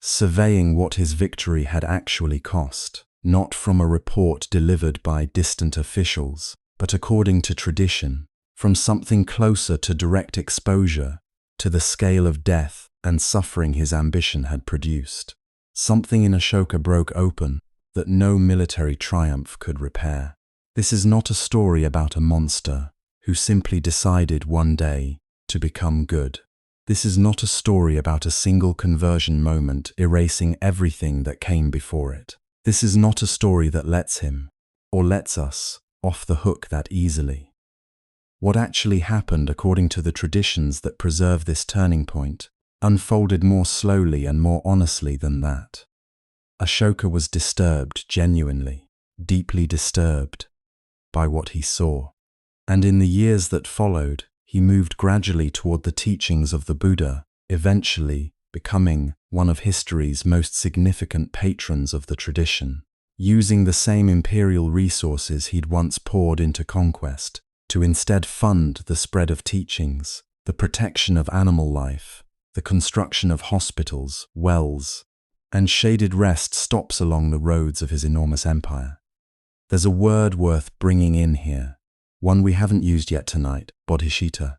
surveying what his victory had actually cost, not from a report delivered by distant officials, but according to tradition, from something closer to direct exposure to the scale of death and suffering his ambition had produced. Something in Ashoka broke open that no military triumph could repair. This is not a story about a monster who simply decided one day to become good. This is not a story about a single conversion moment erasing everything that came before it. This is not a story that lets him, or lets us, off the hook that easily. What actually happened, according to the traditions that preserve this turning point, unfolded more slowly and more honestly than that. Ashoka was disturbed, genuinely, deeply disturbed, by what he saw. And in the years that followed, he moved gradually toward the teachings of the Buddha, eventually becoming one of history's most significant patrons of the tradition, using the same imperial resources he'd once poured into conquest to instead fund the spread of teachings, the protection of animal life, the construction of hospitals, wells, and shaded rest stops along the roads of his enormous empire. There's a word worth bringing in here, one we haven't used yet tonight, bodhicitta.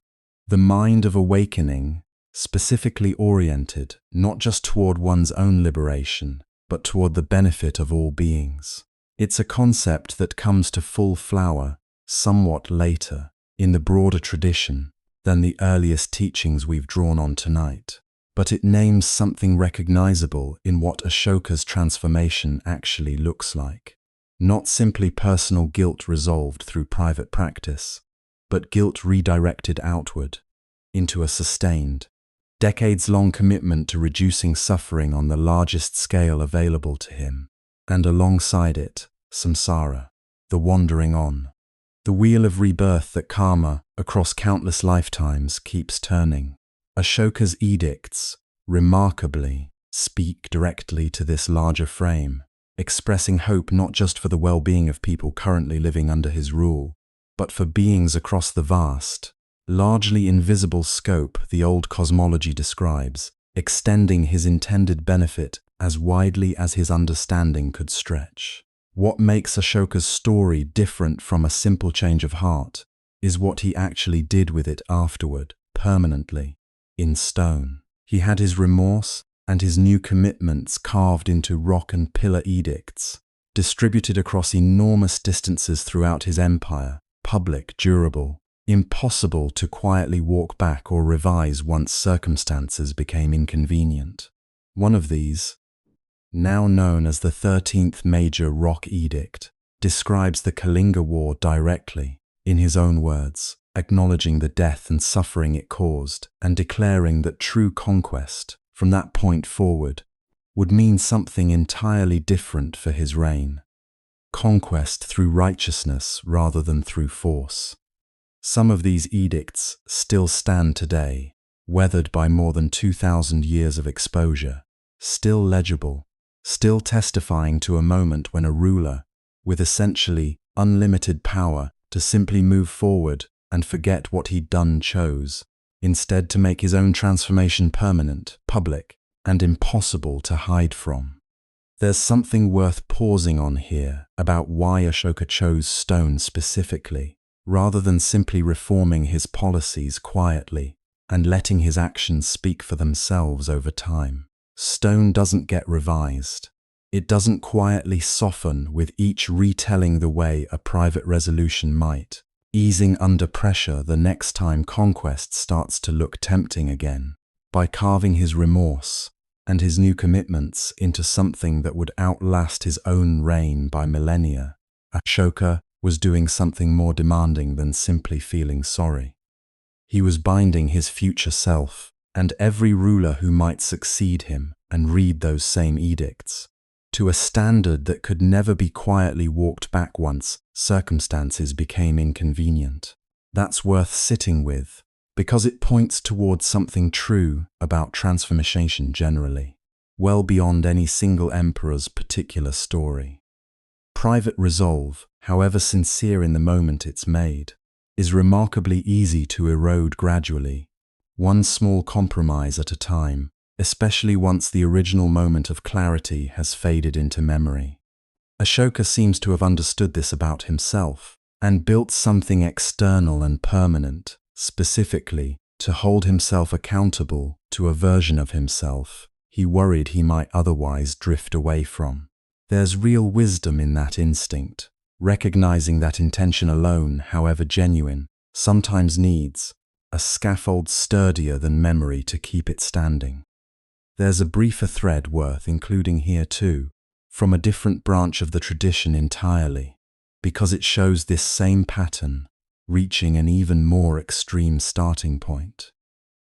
The mind of awakening, specifically oriented not just toward one's own liberation, but toward the benefit of all beings. It's a concept that comes to full flower somewhat later in the broader tradition than the earliest teachings we've drawn on tonight. But it names something recognizable in what Ashoka's transformation actually looks like. Not simply personal guilt resolved through private practice, but guilt redirected outward into a sustained, decades-long commitment to reducing suffering on the largest scale available to him, and alongside it, samsara, the wandering on, the wheel of rebirth that karma, across countless lifetimes, keeps turning. Ashoka's edicts, remarkably, speak directly to this larger frame, expressing hope not just for the well-being of people currently living under his rule, but for beings across the vast, largely invisible scope the old cosmology describes, extending his intended benefit as widely as his understanding could stretch. What makes Ashoka's story different from a simple change of heart is what he actually did with it afterward, permanently, in stone. He had his remorse and his new commitments carved into rock and pillar edicts, distributed across enormous distances throughout his empire, public, durable, impossible to quietly walk back or revise once circumstances became inconvenient. One of these, now known as the 13th Major Rock Edict, describes the Kalinga War directly, in his own words, acknowledging the death and suffering it caused and declaring that true conquest, from that point forward, would mean something entirely different for his reign. Conquest through righteousness rather than through force. Some of these edicts still stand today, weathered by more than 2,000 years of exposure, still legible, still testifying to a moment when a ruler, with essentially unlimited power to simply move forward and forget what he'd done, chose, instead, to make his own transformation permanent, public, and impossible to hide from. There's something worth pausing on here about why Ashoka chose stone specifically, rather than simply reforming his policies quietly and letting his actions speak for themselves over time. Stone doesn't get revised. It doesn't quietly soften with each retelling the way a private resolution might, easing under pressure the next time conquest starts to look tempting again. By carving his remorse and his new commitments into something that would outlast his own reign by millennia, Ashoka was doing something more demanding than simply feeling sorry. He was binding his future self and every ruler who might succeed him and read those same edicts to a standard that could never be quietly walked back once circumstances became inconvenient. That's worth sitting with, because it points towards something true about transformation generally, well beyond any single emperor's particular story. Private resolve, however sincere in the moment it's made, is remarkably easy to erode gradually, one small compromise at a time, especially once the original moment of clarity has faded into memory. Ashoka seems to have understood this about himself and built something external and permanent, specifically to hold himself accountable to a version of himself he worried he might otherwise drift away from. There's real wisdom in that instinct, recognizing that intention alone, however genuine, sometimes needs a scaffold sturdier than memory to keep it standing. There's a briefer thread worth including here too, from a different branch of the tradition entirely, because it shows this same pattern, reaching an even more extreme starting point.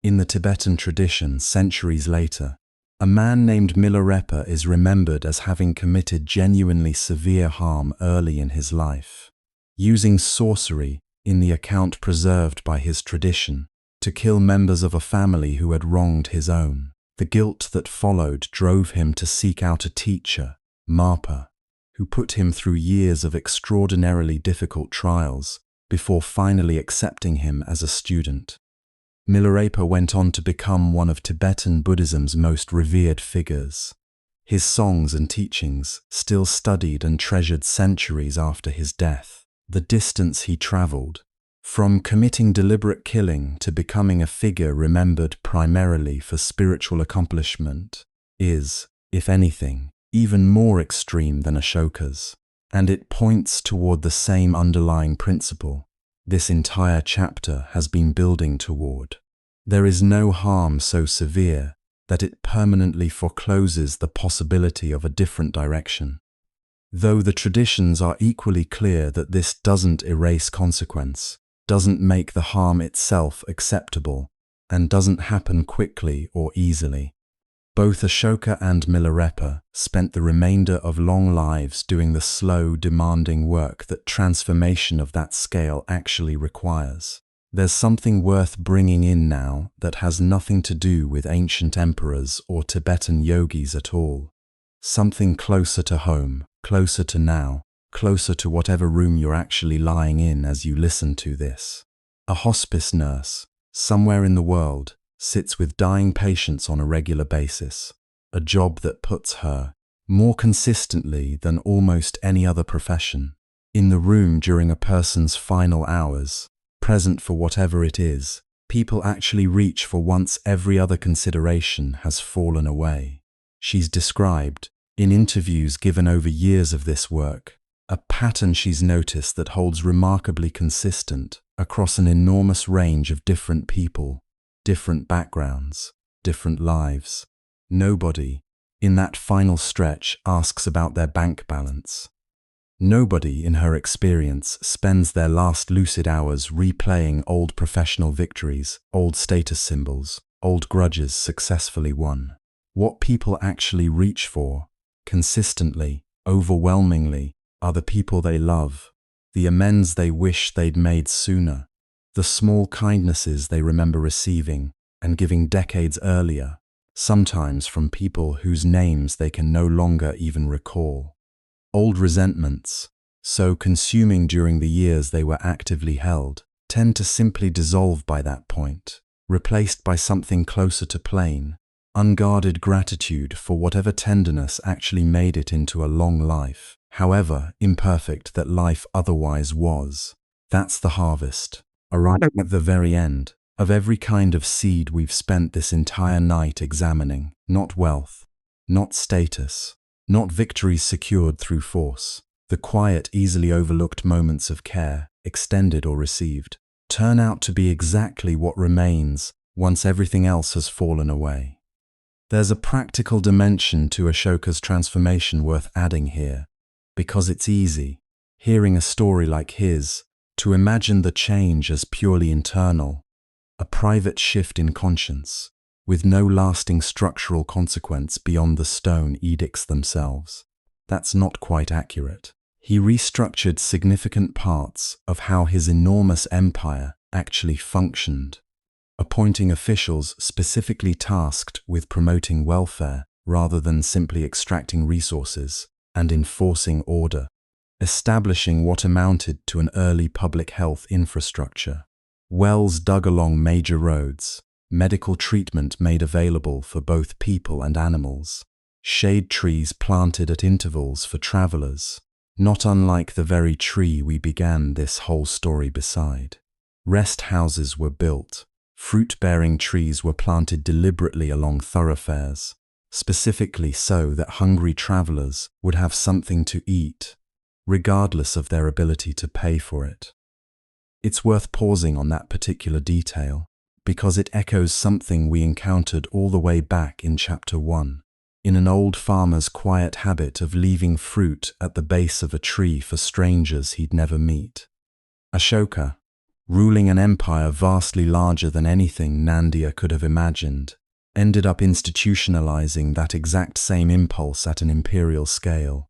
In the Tibetan tradition, centuries later, a man named Milarepa is remembered as having committed genuinely severe harm early in his life, using sorcery in the account preserved by his tradition to kill members of a family who had wronged his own. The guilt that followed drove him to seek out a teacher, Marpa, who put him through years of extraordinarily difficult trials before finally accepting him as a student. Milarepa went on to become one of Tibetan Buddhism's most revered figures. His songs and teachings, still studied and treasured centuries after his death. The distance he traveled, from committing deliberate killing to becoming a figure remembered primarily for spiritual accomplishment, is, if anything, even more extreme than Ashoka's. And it points toward the same underlying principle this entire chapter has been building toward. There is no harm so severe that it permanently forecloses the possibility of a different direction. Though the traditions are equally clear that this doesn't erase consequence, doesn't make the harm itself acceptable, and doesn't happen quickly or easily. Both Ashoka and Milarepa spent the remainder of long lives doing the slow, demanding work that transformation of that scale actually requires. There's something worth bringing in now that has nothing to do with ancient emperors or Tibetan yogis at all. Something closer to home, closer to now, closer to whatever room you're actually lying in as you listen to this. A hospice nurse, somewhere in the world, sits with dying patients on a regular basis, a job that puts her, more consistently than almost any other profession, in the room during a person's final hours, present for whatever it is, people actually reach for once every other consideration has fallen away. She's described, in interviews given over years of this work, a pattern she's noticed that holds remarkably consistent across an enormous range of different people, different backgrounds, different lives. Nobody, in that final stretch, asks about their bank balance. Nobody, in her experience, spends their last lucid hours replaying old professional victories, old status symbols, old grudges successfully won. What people actually reach for, consistently, overwhelmingly, are the people they love, the amends they wish they'd made sooner, the small kindnesses they remember receiving and giving decades earlier, sometimes from people whose names they can no longer even recall. Old resentments, so consuming during the years they were actively held, tend to simply dissolve by that point, replaced by something closer to plain, unguarded gratitude for whatever tenderness actually made it into a long life, however imperfect that life otherwise was. That's the harvest, arriving at the very end, of every kind of seed we've spent this entire night examining. Not wealth, not status, not victories secured through force. The quiet, easily overlooked moments of care, extended or received, turn out to be exactly what remains once everything else has fallen away. There's a practical dimension to Ashoka's transformation worth adding here, because it's easy, hearing a story like his, to imagine the change as purely internal, a private shift in conscience, with no lasting structural consequence beyond the stone edicts themselves. That's not quite accurate. He restructured significant parts of how his enormous empire actually functioned, appointing officials specifically tasked with promoting welfare rather than simply extracting resources and enforcing order, establishing what amounted to an early public health infrastructure. Wells dug along major roads, medical treatment made available for both people and animals, shade trees planted at intervals for travelers, not unlike the very tree we began this whole story beside. Rest houses were built, fruit-bearing trees were planted deliberately along thoroughfares, specifically so that hungry travelers would have something to eat, regardless of their ability to pay for it. It's worth pausing on that particular detail, because it echoes something we encountered all the way back in Chapter 1, in an old farmer's quiet habit of leaving fruit at the base of a tree for strangers he'd never meet. Ashoka, ruling an empire vastly larger than anything Nandiya could have imagined, ended up institutionalizing that exact same impulse at an imperial scale.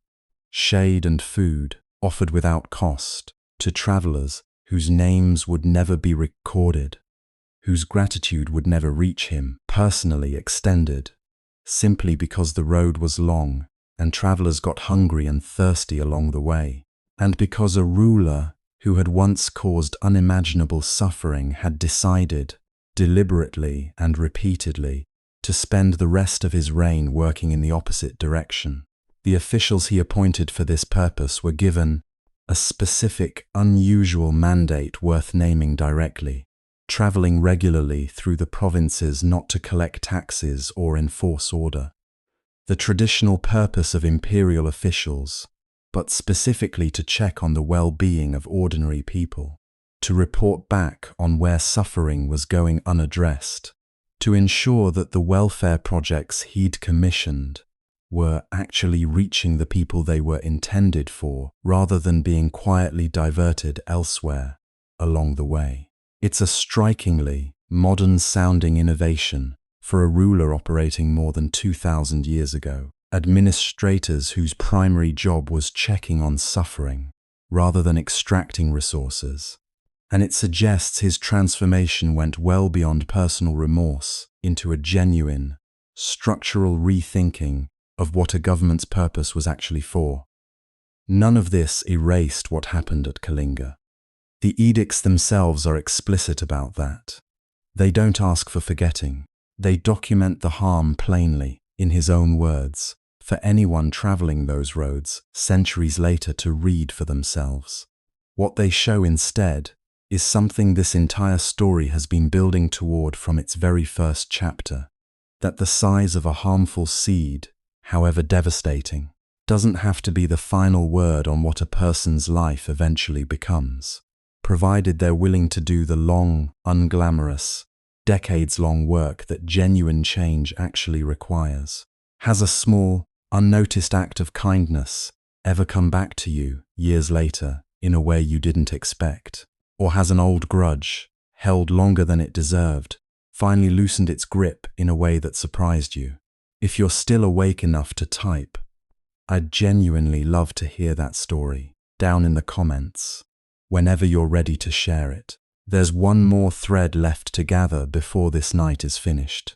Shade and food, offered without cost, to travelers whose names would never be recorded, whose gratitude would never reach him, personally extended, simply because the road was long and travelers got hungry and thirsty along the way, and because a ruler who had once caused unimaginable suffering had decided, deliberately and repeatedly, to spend the rest of his reign working in the opposite direction. The officials he appointed for this purpose were given a specific, unusual mandate worth naming directly, traveling regularly through the provinces not to collect taxes or enforce order. The traditional purpose of imperial officials, but specifically to check on the well-being of ordinary people, to report back on where suffering was going unaddressed, to ensure that the welfare projects he'd commissioned were actually reaching the people they were intended for, rather than being quietly diverted elsewhere along the way. It's a strikingly modern-sounding innovation for a ruler operating more than 2,000 years ago. Administrators whose primary job was checking on suffering rather than extracting resources. And it suggests his transformation went well beyond personal remorse into a genuine, structural rethinking of what a government's purpose was actually for. None of this erased what happened at Kalinga. The edicts themselves are explicit about that. They don't ask for forgetting. They document the harm plainly, in his own words, for anyone traveling those roads centuries later to read for themselves. What they show instead is something this entire story has been building toward from its very first chapter, that the size of a harmful seed, however devastating, doesn't have to be the final word on what a person's life eventually becomes, provided they're willing to do the long, unglamorous, decades-long work that genuine change actually requires. Has a small, unnoticed act of kindness ever come back to you years later in a way you didn't expect? Or has an old grudge, held longer than it deserved, finally loosened its grip in a way that surprised you? If you're still awake enough to type, I'd genuinely love to hear that story down in the comments whenever you're ready to share it. There's one more thread left to gather before this night is finished.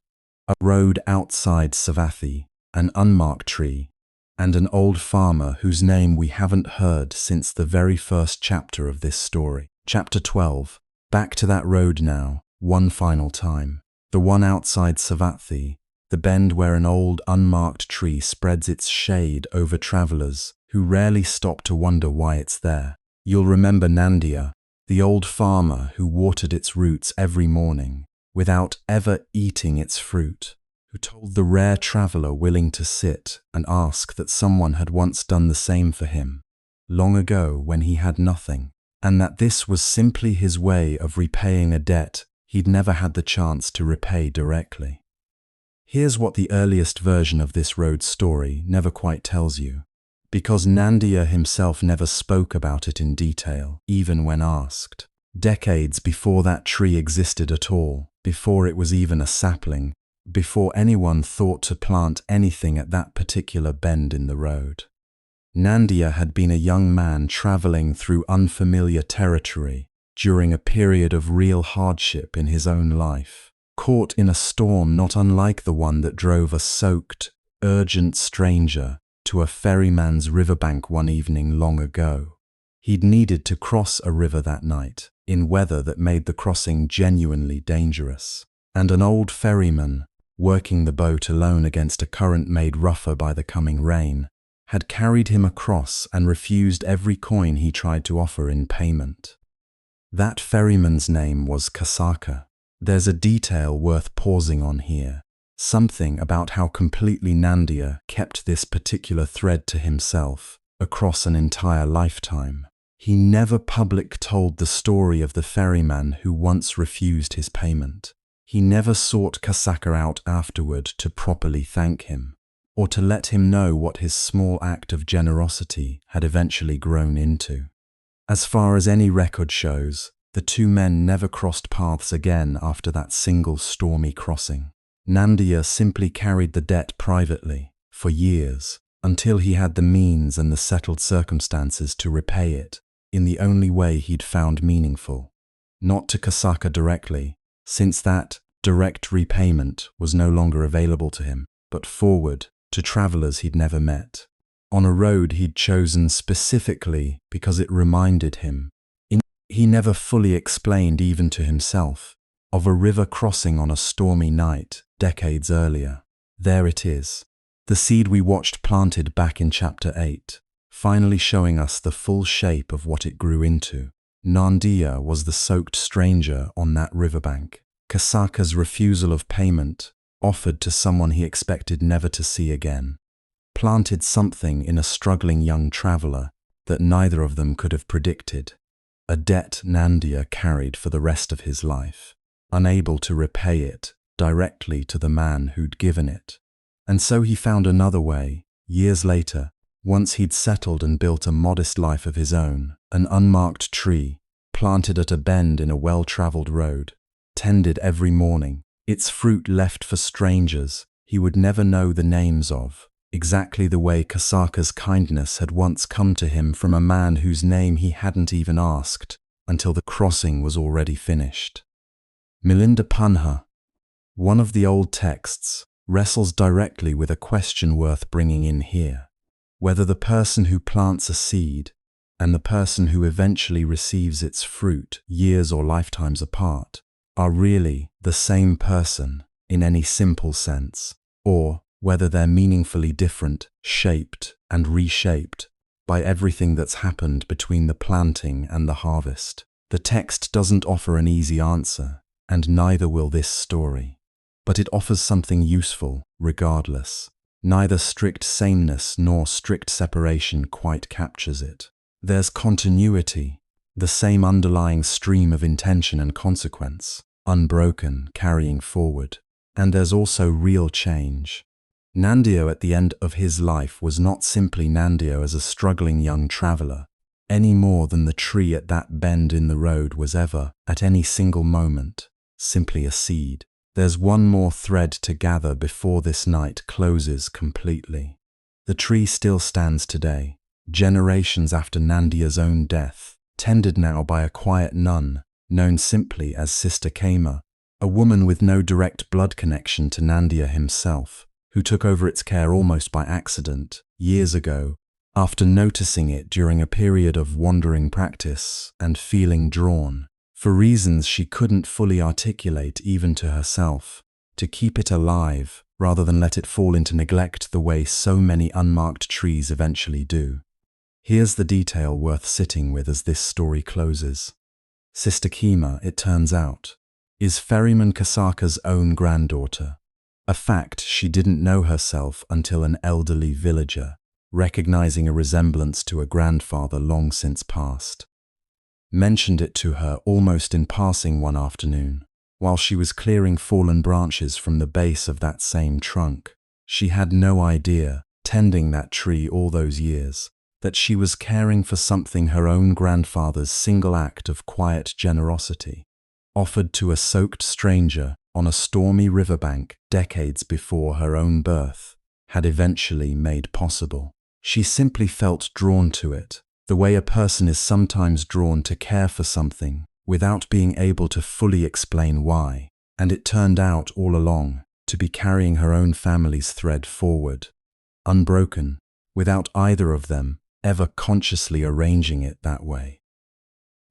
A road outside Savathi, an unmarked tree, and an old farmer whose name we haven't heard since the very first chapter of this story. Chapter 12. Back to that road now, one final time. The one outside Savathi, the bend where an old unmarked tree spreads its shade over travelers who rarely stop to wonder why it's there. You'll remember Nandiya, the old farmer who watered its roots every morning without ever eating its fruit, who told the rare traveler willing to sit and ask that someone had once done the same for him, long ago when he had nothing, and that this was simply his way of repaying a debt he'd never had the chance to repay directly. Here's what the earliest version of this road story never quite tells you, because Nandiya himself never spoke about it in detail, even when asked. Decades before that tree existed at all, before it was even a sapling, before anyone thought to plant anything at that particular bend in the road. Nandiya had been a young man traveling through unfamiliar territory during a period of real hardship in his own life, caught in a storm not unlike the one that drove a soaked, urgent stranger to a ferryman's riverbank one evening long ago. He'd needed to cross a river that night, in weather that made the crossing genuinely dangerous, and an old ferryman, working the boat alone against a current made rougher by the coming rain, had carried him across and refused every coin he tried to offer in payment. That ferryman's name was Kasaka. There's a detail worth pausing on here, something about how completely Nandiya kept this particular thread to himself across an entire lifetime. He never publicly told the story of the ferryman who once refused his payment. He never sought Kasaka out afterward to properly thank him, or to let him know what his small act of generosity had eventually grown into. As far as any record shows, the two men never crossed paths again after that single stormy crossing. Nandiya simply carried the debt privately, for years, until he had the means and the settled circumstances to repay it, in the only way he'd found meaningful. Not to Kasaka directly, since that direct repayment was no longer available to him, but forward to travelers he'd never met, on a road he'd chosen specifically because it reminded him, he never fully explained even to himself, of a river crossing on a stormy night decades earlier. There it is, the seed we watched planted back in chapter 8, finally showing us the full shape of what it grew into. Nandiya was the soaked stranger on that riverbank. Kasaka's refusal of payment, offered to someone he expected never to see again. planted something in a struggling young traveler that neither of them could have predicted, a debt Nandiya carried for the rest of his life, unable to repay it directly to the man who'd given it. And so he found another way, years later, once he'd settled and built a modest life of his own, an unmarked tree, planted at a bend in a well-traveled road, tended every morning, its fruit left for strangers he would never know the names of, exactly the way Kasaka's kindness had once come to him from a man whose name he hadn't even asked until the crossing was already finished. Milinda Punha, one of the old texts, wrestles directly with a question worth bringing in here, whether the person who plants a seed and the person who eventually receives its fruit years or lifetimes apart are really the same person in any simple sense, or whether they're meaningfully different, shaped and reshaped by everything that's happened between the planting and the harvest. The text doesn't offer an easy answer, and neither will this story. But it offers something useful, regardless. Neither strict sameness nor strict separation quite captures it. There's continuity, the same underlying stream of intention and consequence, unbroken, carrying forward. And there's also real change. Nandiya at the end of his life was not simply Nandiya as a struggling young traveler, any more than the tree at that bend in the road was ever, at any single moment, simply a seed. There's one more thread to gather before this night closes completely. The tree still stands today, generations after Nandiya's own death, tended now by a quiet nun, known simply as Sister Kamma, a woman with no direct blood connection to Nandiya himself, who took over its care almost by accident, years ago, after noticing it during a period of wandering practice and feeling drawn, for reasons she couldn't fully articulate even to herself, to keep it alive rather than let it fall into neglect the way so many unmarked trees eventually do. Here's the detail worth sitting with as this story closes. Sister Kamma, it turns out, is Ferryman Kasaka's own granddaughter, a fact she didn't know herself until an elderly villager, recognizing a resemblance to a grandfather long since passed, mentioned it to her almost in passing one afternoon, while she was clearing fallen branches from the base of that same trunk. She had no idea, tending that tree all those years, that she was caring for something her own grandfather's single act of quiet generosity, offered to a soaked stranger on a stormy riverbank decades before her own birth, had eventually made possible. She simply felt drawn to it, the way a person is sometimes drawn to care for something without being able to fully explain why, and it turned out all along to be carrying her own family's thread forward, unbroken, without either of them ever consciously arranging it that way.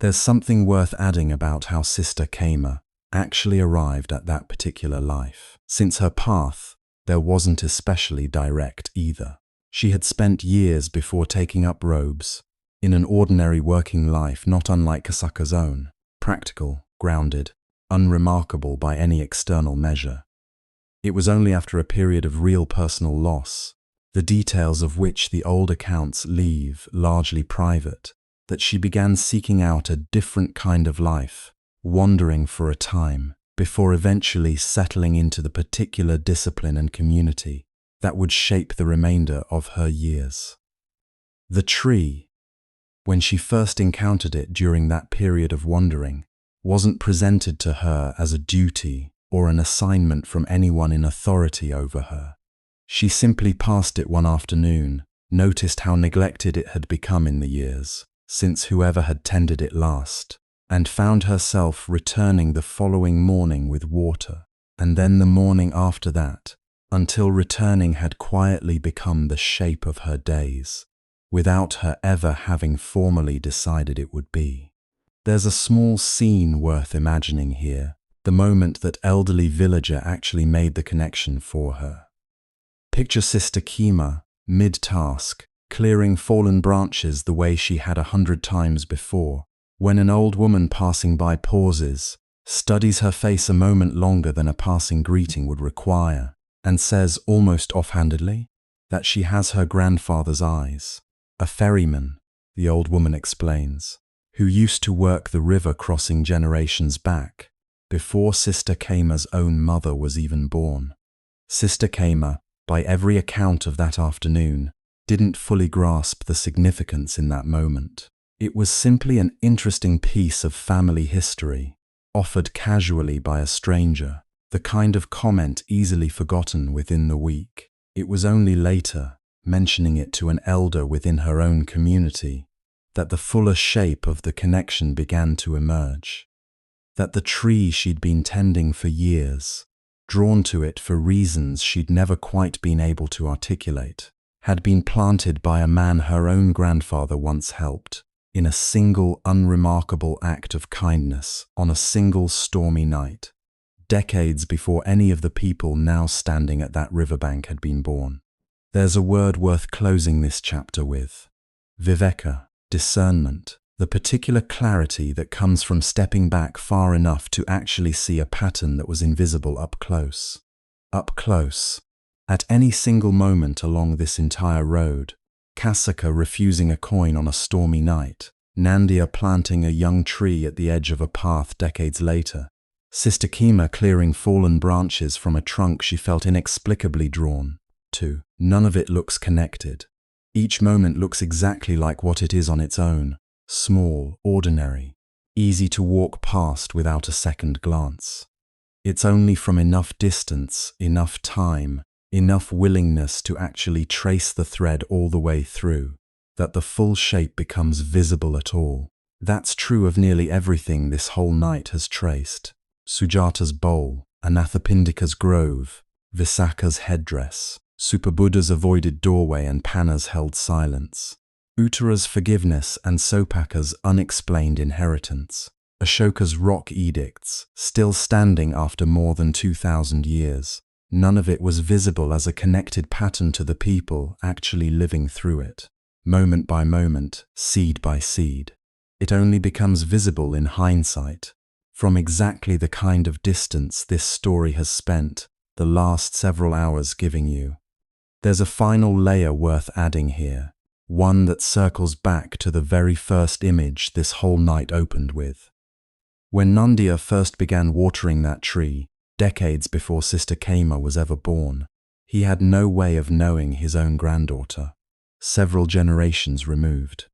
There's something worth adding about how Sister Kamma actually arrived at that particular life, since her path there wasn't especially direct either. She had spent years before taking up robes, in an ordinary working life not unlike Kasaka's own, practical, grounded, unremarkable by any external measure. It was only after a period of real personal loss, the details of which the old accounts leave largely private, that she began seeking out a different kind of life, wandering for a time, before eventually settling into the particular discipline and community that would shape the remainder of her years. The tree, when she first encountered it during that period of wandering, wasn't presented to her as a duty or an assignment from anyone in authority over her. She simply passed it one afternoon, noticed how neglected it had become in the years since whoever had tended it last, and found herself returning the following morning with water, and then the morning after that, until returning had quietly become the shape of her days, without her ever having formally decided it would be. There's a small scene worth imagining here, the moment that elderly villager actually made the connection for her. Picture Sister Kamma, mid-task, clearing fallen branches the way she had 100 times before, when an old woman passing by pauses, studies her face a moment longer than a passing greeting would require, and says almost offhandedly, that she has her grandfather's eyes. A ferryman, the old woman explains, who used to work the river crossing generations back, before Sister Kamma's own mother was even born. Sister Kamma, by every account of that afternoon, didn't fully grasp the significance in that moment. It was simply an interesting piece of family history, offered casually by a stranger, the kind of comment easily forgotten within the week. It was only later, mentioning it to an elder within her own community, that the fuller shape of the connection began to emerge. That the tree she'd been tending for years, drawn to it for reasons she'd never quite been able to articulate, had been planted by a man her own grandfather once helped, in a single unremarkable act of kindness on a single stormy night, decades before any of the people now standing at that riverbank had been born. There's a word worth closing this chapter with: Vipaka, discernment, the particular clarity that comes from stepping back far enough to actually see a pattern that was invisible up close. Up close. At any single moment along this entire road, Kasaka refusing a coin on a stormy night, Nandiya planting a young tree at the edge of a path decades later, Sister Kamma clearing fallen branches from a trunk she felt inexplicably drawn to. None of it looks connected. Each moment looks exactly like what it is on its own, small, ordinary, easy to walk past without a second glance. It's only from enough distance, enough time, enough willingness to actually trace the thread all the way through, that the full shape becomes visible at all. That's true of nearly everything this whole night has traced. Sujata's bowl, Anathapindika's grove, Visakha's headdress, Superbuddha's avoided doorway and Panna's held silence, Uttara's forgiveness and Sopaka's unexplained inheritance, Ashoka's rock edicts, still standing after more than 2,000 years. None of it was visible as a connected pattern to the people actually living through it. Moment by moment, seed by seed. It only becomes visible in hindsight, from exactly the kind of distance this story has spent the last several hours giving you. There's a final layer worth adding here, one that circles back to the very first image this whole night opened with. When Nandiya first began watering that tree, decades before Sister Kamma was ever born, he had no way of knowing his own granddaughter, several generations removed.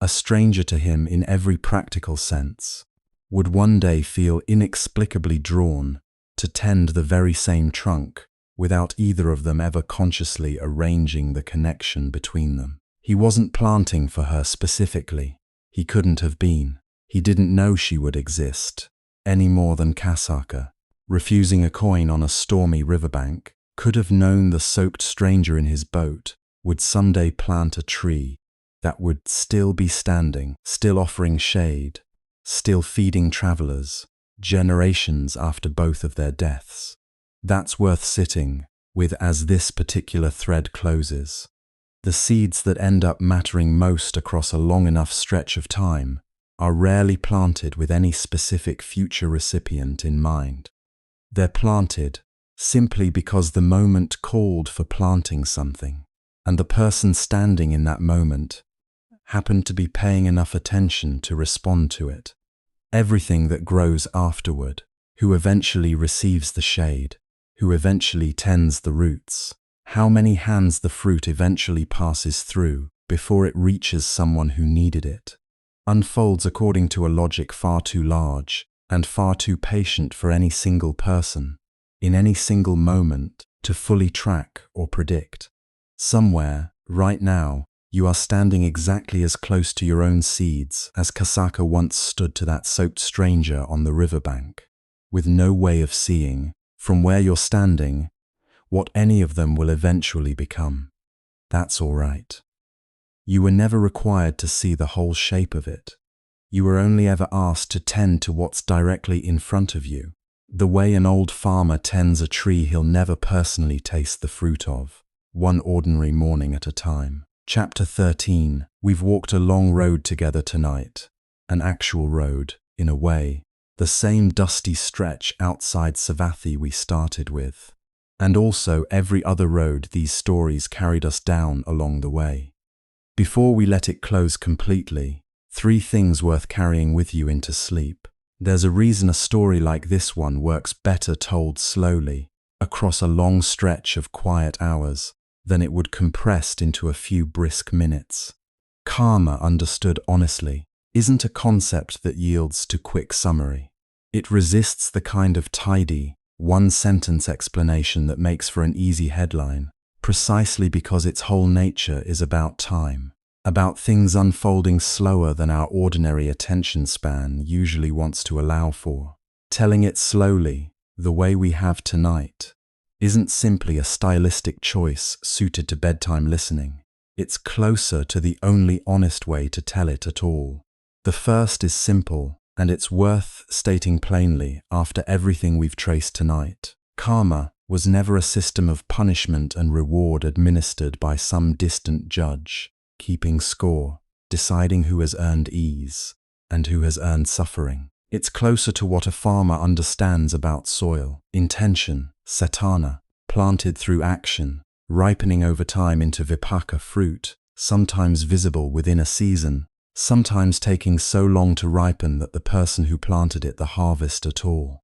A stranger to him in every practical sense, would one day feel inexplicably drawn to tend the very same trunk without either of them ever consciously arranging the connection between them. He wasn't planting for her specifically. He couldn't have been. He didn't know she would exist, any more than Kasaka, refusing a coin on a stormy riverbank, could have known the soaked stranger in his boat would someday plant a tree that would still be standing, still offering shade, still feeding travelers, generations after both of their deaths. That's worth sitting with as this particular thread closes. The seeds that end up mattering most across a long enough stretch of time are rarely planted with any specific future recipient in mind. They're planted simply because the moment called for planting something, and the person standing in that moment happened to be paying enough attention to respond to it. Everything that grows afterward, who eventually receives the shade, who eventually tends the roots, how many hands the fruit eventually passes through before it reaches someone who needed it, unfolds according to a logic far too large and far too patient for any single person, in any single moment, to fully track or predict. Somewhere, right now, you are standing exactly as close to your own seeds as Kasaka once stood to that soaked stranger on the riverbank, with no way of seeing, from where you're standing, what any of them will eventually become. That's all right. You were never required to see the whole shape of it. You were only ever asked to tend to what's directly in front of you, the way an old farmer tends a tree he'll never personally taste the fruit of, one ordinary morning at a time. Chapter 13. We've walked a long road together tonight, an actual road, in a way, the same dusty stretch outside Savathi we started with. and also every other road these stories carried us down along the way. Before we let it close completely, 3 things worth carrying with you into sleep. There's a reason a story like this one works better told slowly, across a long stretch of quiet hours, than it would compressed into a few brisk minutes. Kamma, understood honestly, isn't a concept that yields to quick summary. It resists the kind of tidy, one-sentence explanation that makes for an easy headline, precisely because its whole nature is about time, about things unfolding slower than our ordinary attention span usually wants to allow for. Telling it slowly, the way we have tonight, isn't simply a stylistic choice suited to bedtime listening. It's closer to the only honest way to tell it at all. The first is simple, and it's worth stating plainly after everything we've traced tonight. Karma was never a system of punishment and reward administered by some distant judge, keeping score, deciding who has earned ease and who has earned suffering. It's closer to what a farmer understands about soil, intention, Cetana, planted through action, ripening over time into Vipaka fruit, sometimes visible within a season, sometimes taking so long to ripen that the person who planted it the harvest at all.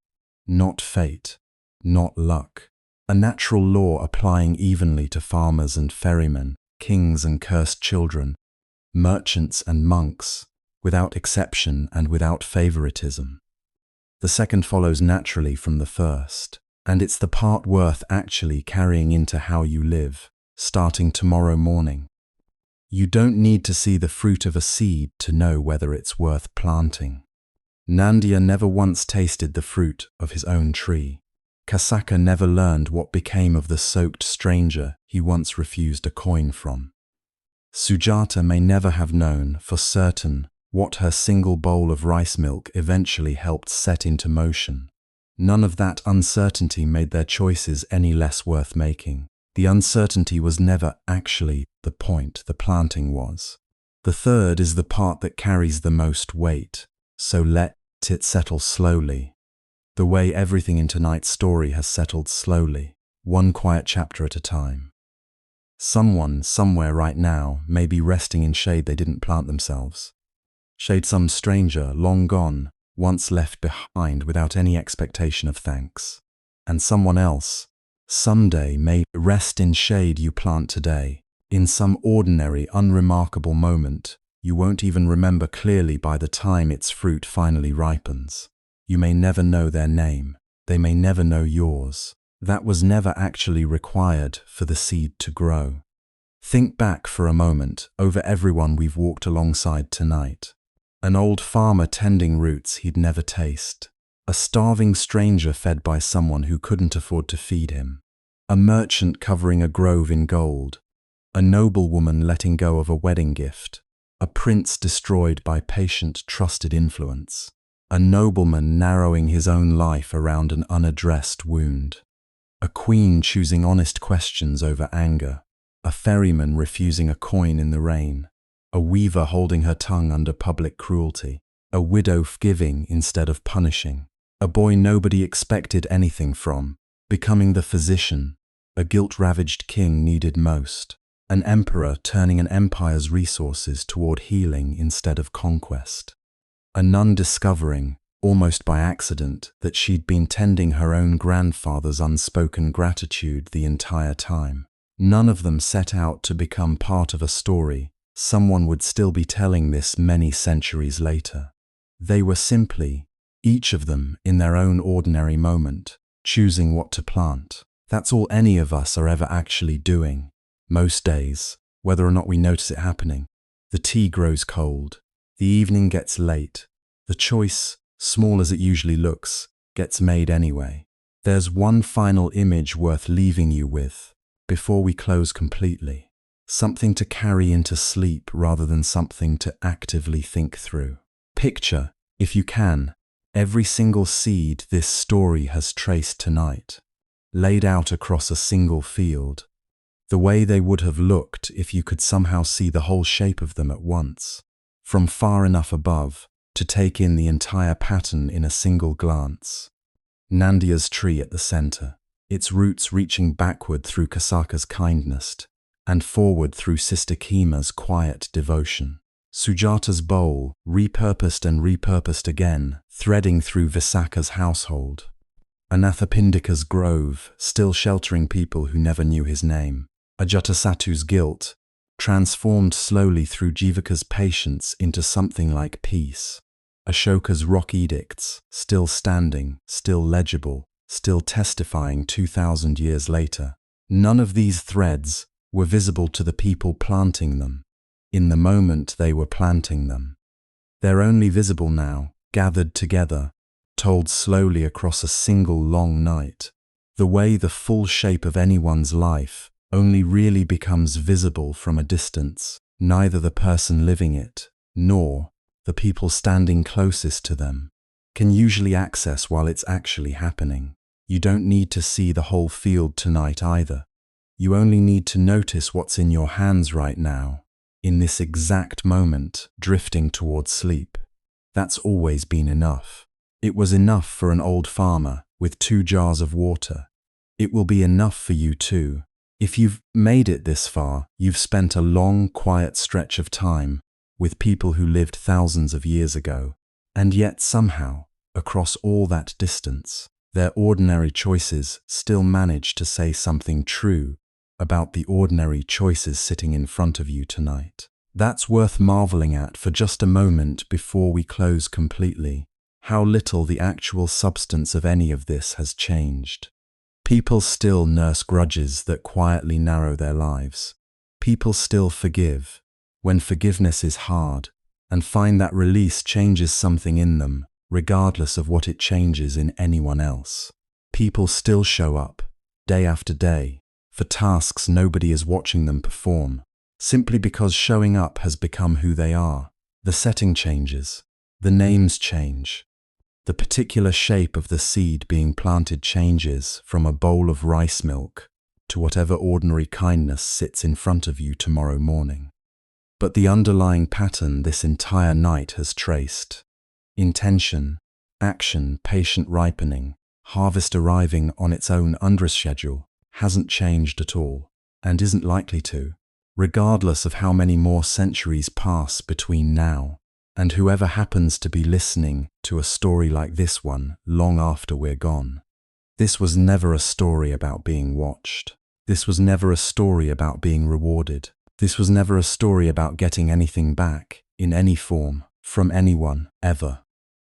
Not fate, not luck. A natural law applying evenly to farmers and ferrymen, kings and cursed children, merchants and monks, without exception and without favoritism. The second follows naturally from the first, and it's the part worth actually carrying into how you live, starting tomorrow morning. You don't need to see the fruit of a seed to know whether it's worth planting. Nandiya never once tasted the fruit of his own tree. Kasaka never learned what became of the soaked stranger he once refused a coin from. Sujata may never have known for certain what her single bowl of rice milk eventually helped set into motion. None of that uncertainty made their choices any less worth making. The uncertainty was never actually the point, the planting was. The third is the part that carries the most weight, so let it settle slowly. The way everything in tonight's story has settled slowly, one quiet chapter at a time. Someone, somewhere right now, may be resting in shade they didn't plant themselves. Shade some stranger, long gone, once left behind without any expectation of thanks. And someone else, someday, may rest in shade you plant today, in some ordinary, unremarkable moment you won't even remember clearly by the time its fruit finally ripens. You may never know their name, they may never know yours. That was never actually required for the seed to grow. Think back for a moment over everyone we've walked alongside tonight. An old farmer tending roots he'd never taste. A starving stranger fed by someone who couldn't afford to feed him. A merchant covering a grove in gold. A noblewoman letting go of a wedding gift. A prince destroyed by patient, trusted influence. A nobleman narrowing his own life around an unaddressed wound. A queen choosing honest questions over anger. A ferryman refusing a coin in the rain. A weaver holding her tongue under public cruelty. A widow giving instead of punishing. A boy nobody expected anything from, becoming the physician. A guilt-ravaged king needed most. An emperor turning an empire's resources toward healing instead of conquest. A nun discovering, almost by accident, that she'd been tending her own grandfather's unspoken gratitude the entire time. None of them set out to become part of a story someone would still be telling this many centuries later. They were simply, each of them in their own ordinary moment, choosing what to plant. That's all any of us are ever actually doing. Most days, whether or not we notice it happening. The tea grows cold. The evening gets late. The choice, small as it usually looks, gets made anyway. There's one final image worth leaving you with, before we close completely. Something to carry into sleep rather than something to actively think through. Picture, if you can, every single seed this story has traced tonight, laid out across a single field, the way they would have looked if you could somehow see the whole shape of them at once, from far enough above to take in the entire pattern in a single glance. Nandiya's tree at the center, its roots reaching backward through Kasaka's kindness and forward through Sister Kima's quiet devotion. Sujata's bowl, repurposed and repurposed again, threading through Vipaka's household. Anathapindika's grove, still sheltering people who never knew his name. Ajatasattu's guilt, transformed slowly through Jivaka's patience into something like peace. Ashoka's rock edicts, still standing, still legible, still testifying 2,000 years later. None of these threads were visible to the people planting them, in the moment they were planting them. They're only visible now, gathered together, told slowly across a single long night. The way the full shape of anyone's life only really becomes visible from a distance, neither the person living it, nor the people standing closest to them, can usually access while it's actually happening. You don't need to see the whole field tonight either. You only need to notice what's in your hands right now, in this exact moment, drifting towards sleep. That's always been enough. It was enough for an old farmer with 2 jars of water. It will be enough for you too. If you've made it this far, you've spent a long, quiet stretch of time with people who lived thousands of years ago, and yet somehow, across all that distance, their ordinary choices still manage to say something true about the ordinary choices sitting in front of you tonight. That's worth marveling at for just a moment before we close completely. How little the actual substance of any of this has changed. People still nurse grudges that quietly narrow their lives. People still forgive when forgiveness is hard, and find that release changes something in them, regardless of what it changes in anyone else. People still show up, day after day, for tasks nobody is watching them perform, simply because showing up has become who they are. The setting changes, the names change. The particular shape of the seed being planted changes from a bowl of rice milk to whatever ordinary kindness sits in front of you tomorrow morning. But the underlying pattern this entire night has traced, intention, action, patient ripening, harvest arriving on its own schedule, hasn't changed at all, and isn't likely to, regardless of how many more centuries pass between now and whoever happens to be listening to a story like this one long after we're gone. This was never a story about being watched. This was never a story about being rewarded. This was never a story about getting anything back, in any form, from anyone, ever.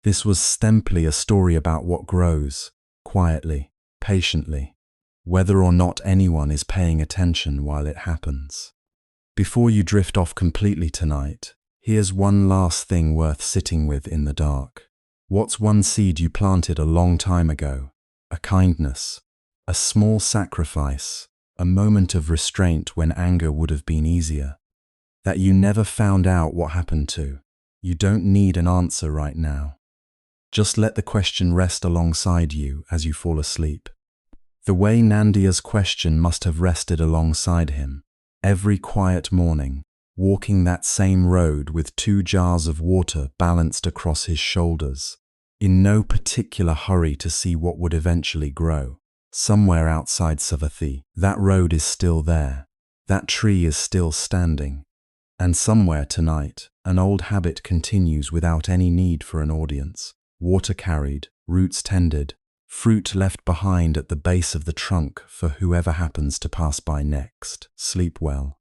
This was simply a story about what grows, quietly, patiently, whether or not anyone is paying attention while it happens. Before you drift off completely tonight, here's one last thing worth sitting with in the dark. What's one seed you planted a long time ago? A kindness, a small sacrifice, a moment of restraint when anger would have been easier, that you never found out what happened to. You don't need an answer right now. Just let the question rest alongside you as you fall asleep. The way Nandiya's question must have rested alongside him, every quiet morning, walking that same road with 2 jars of water balanced across his shoulders, in no particular hurry to see what would eventually grow. Somewhere outside Savathi, that road is still there, that tree is still standing, and somewhere tonight, an old habit continues without any need for an audience. Water carried, roots tended, fruit left behind at the base of the trunk for whoever happens to pass by next. Sleep well.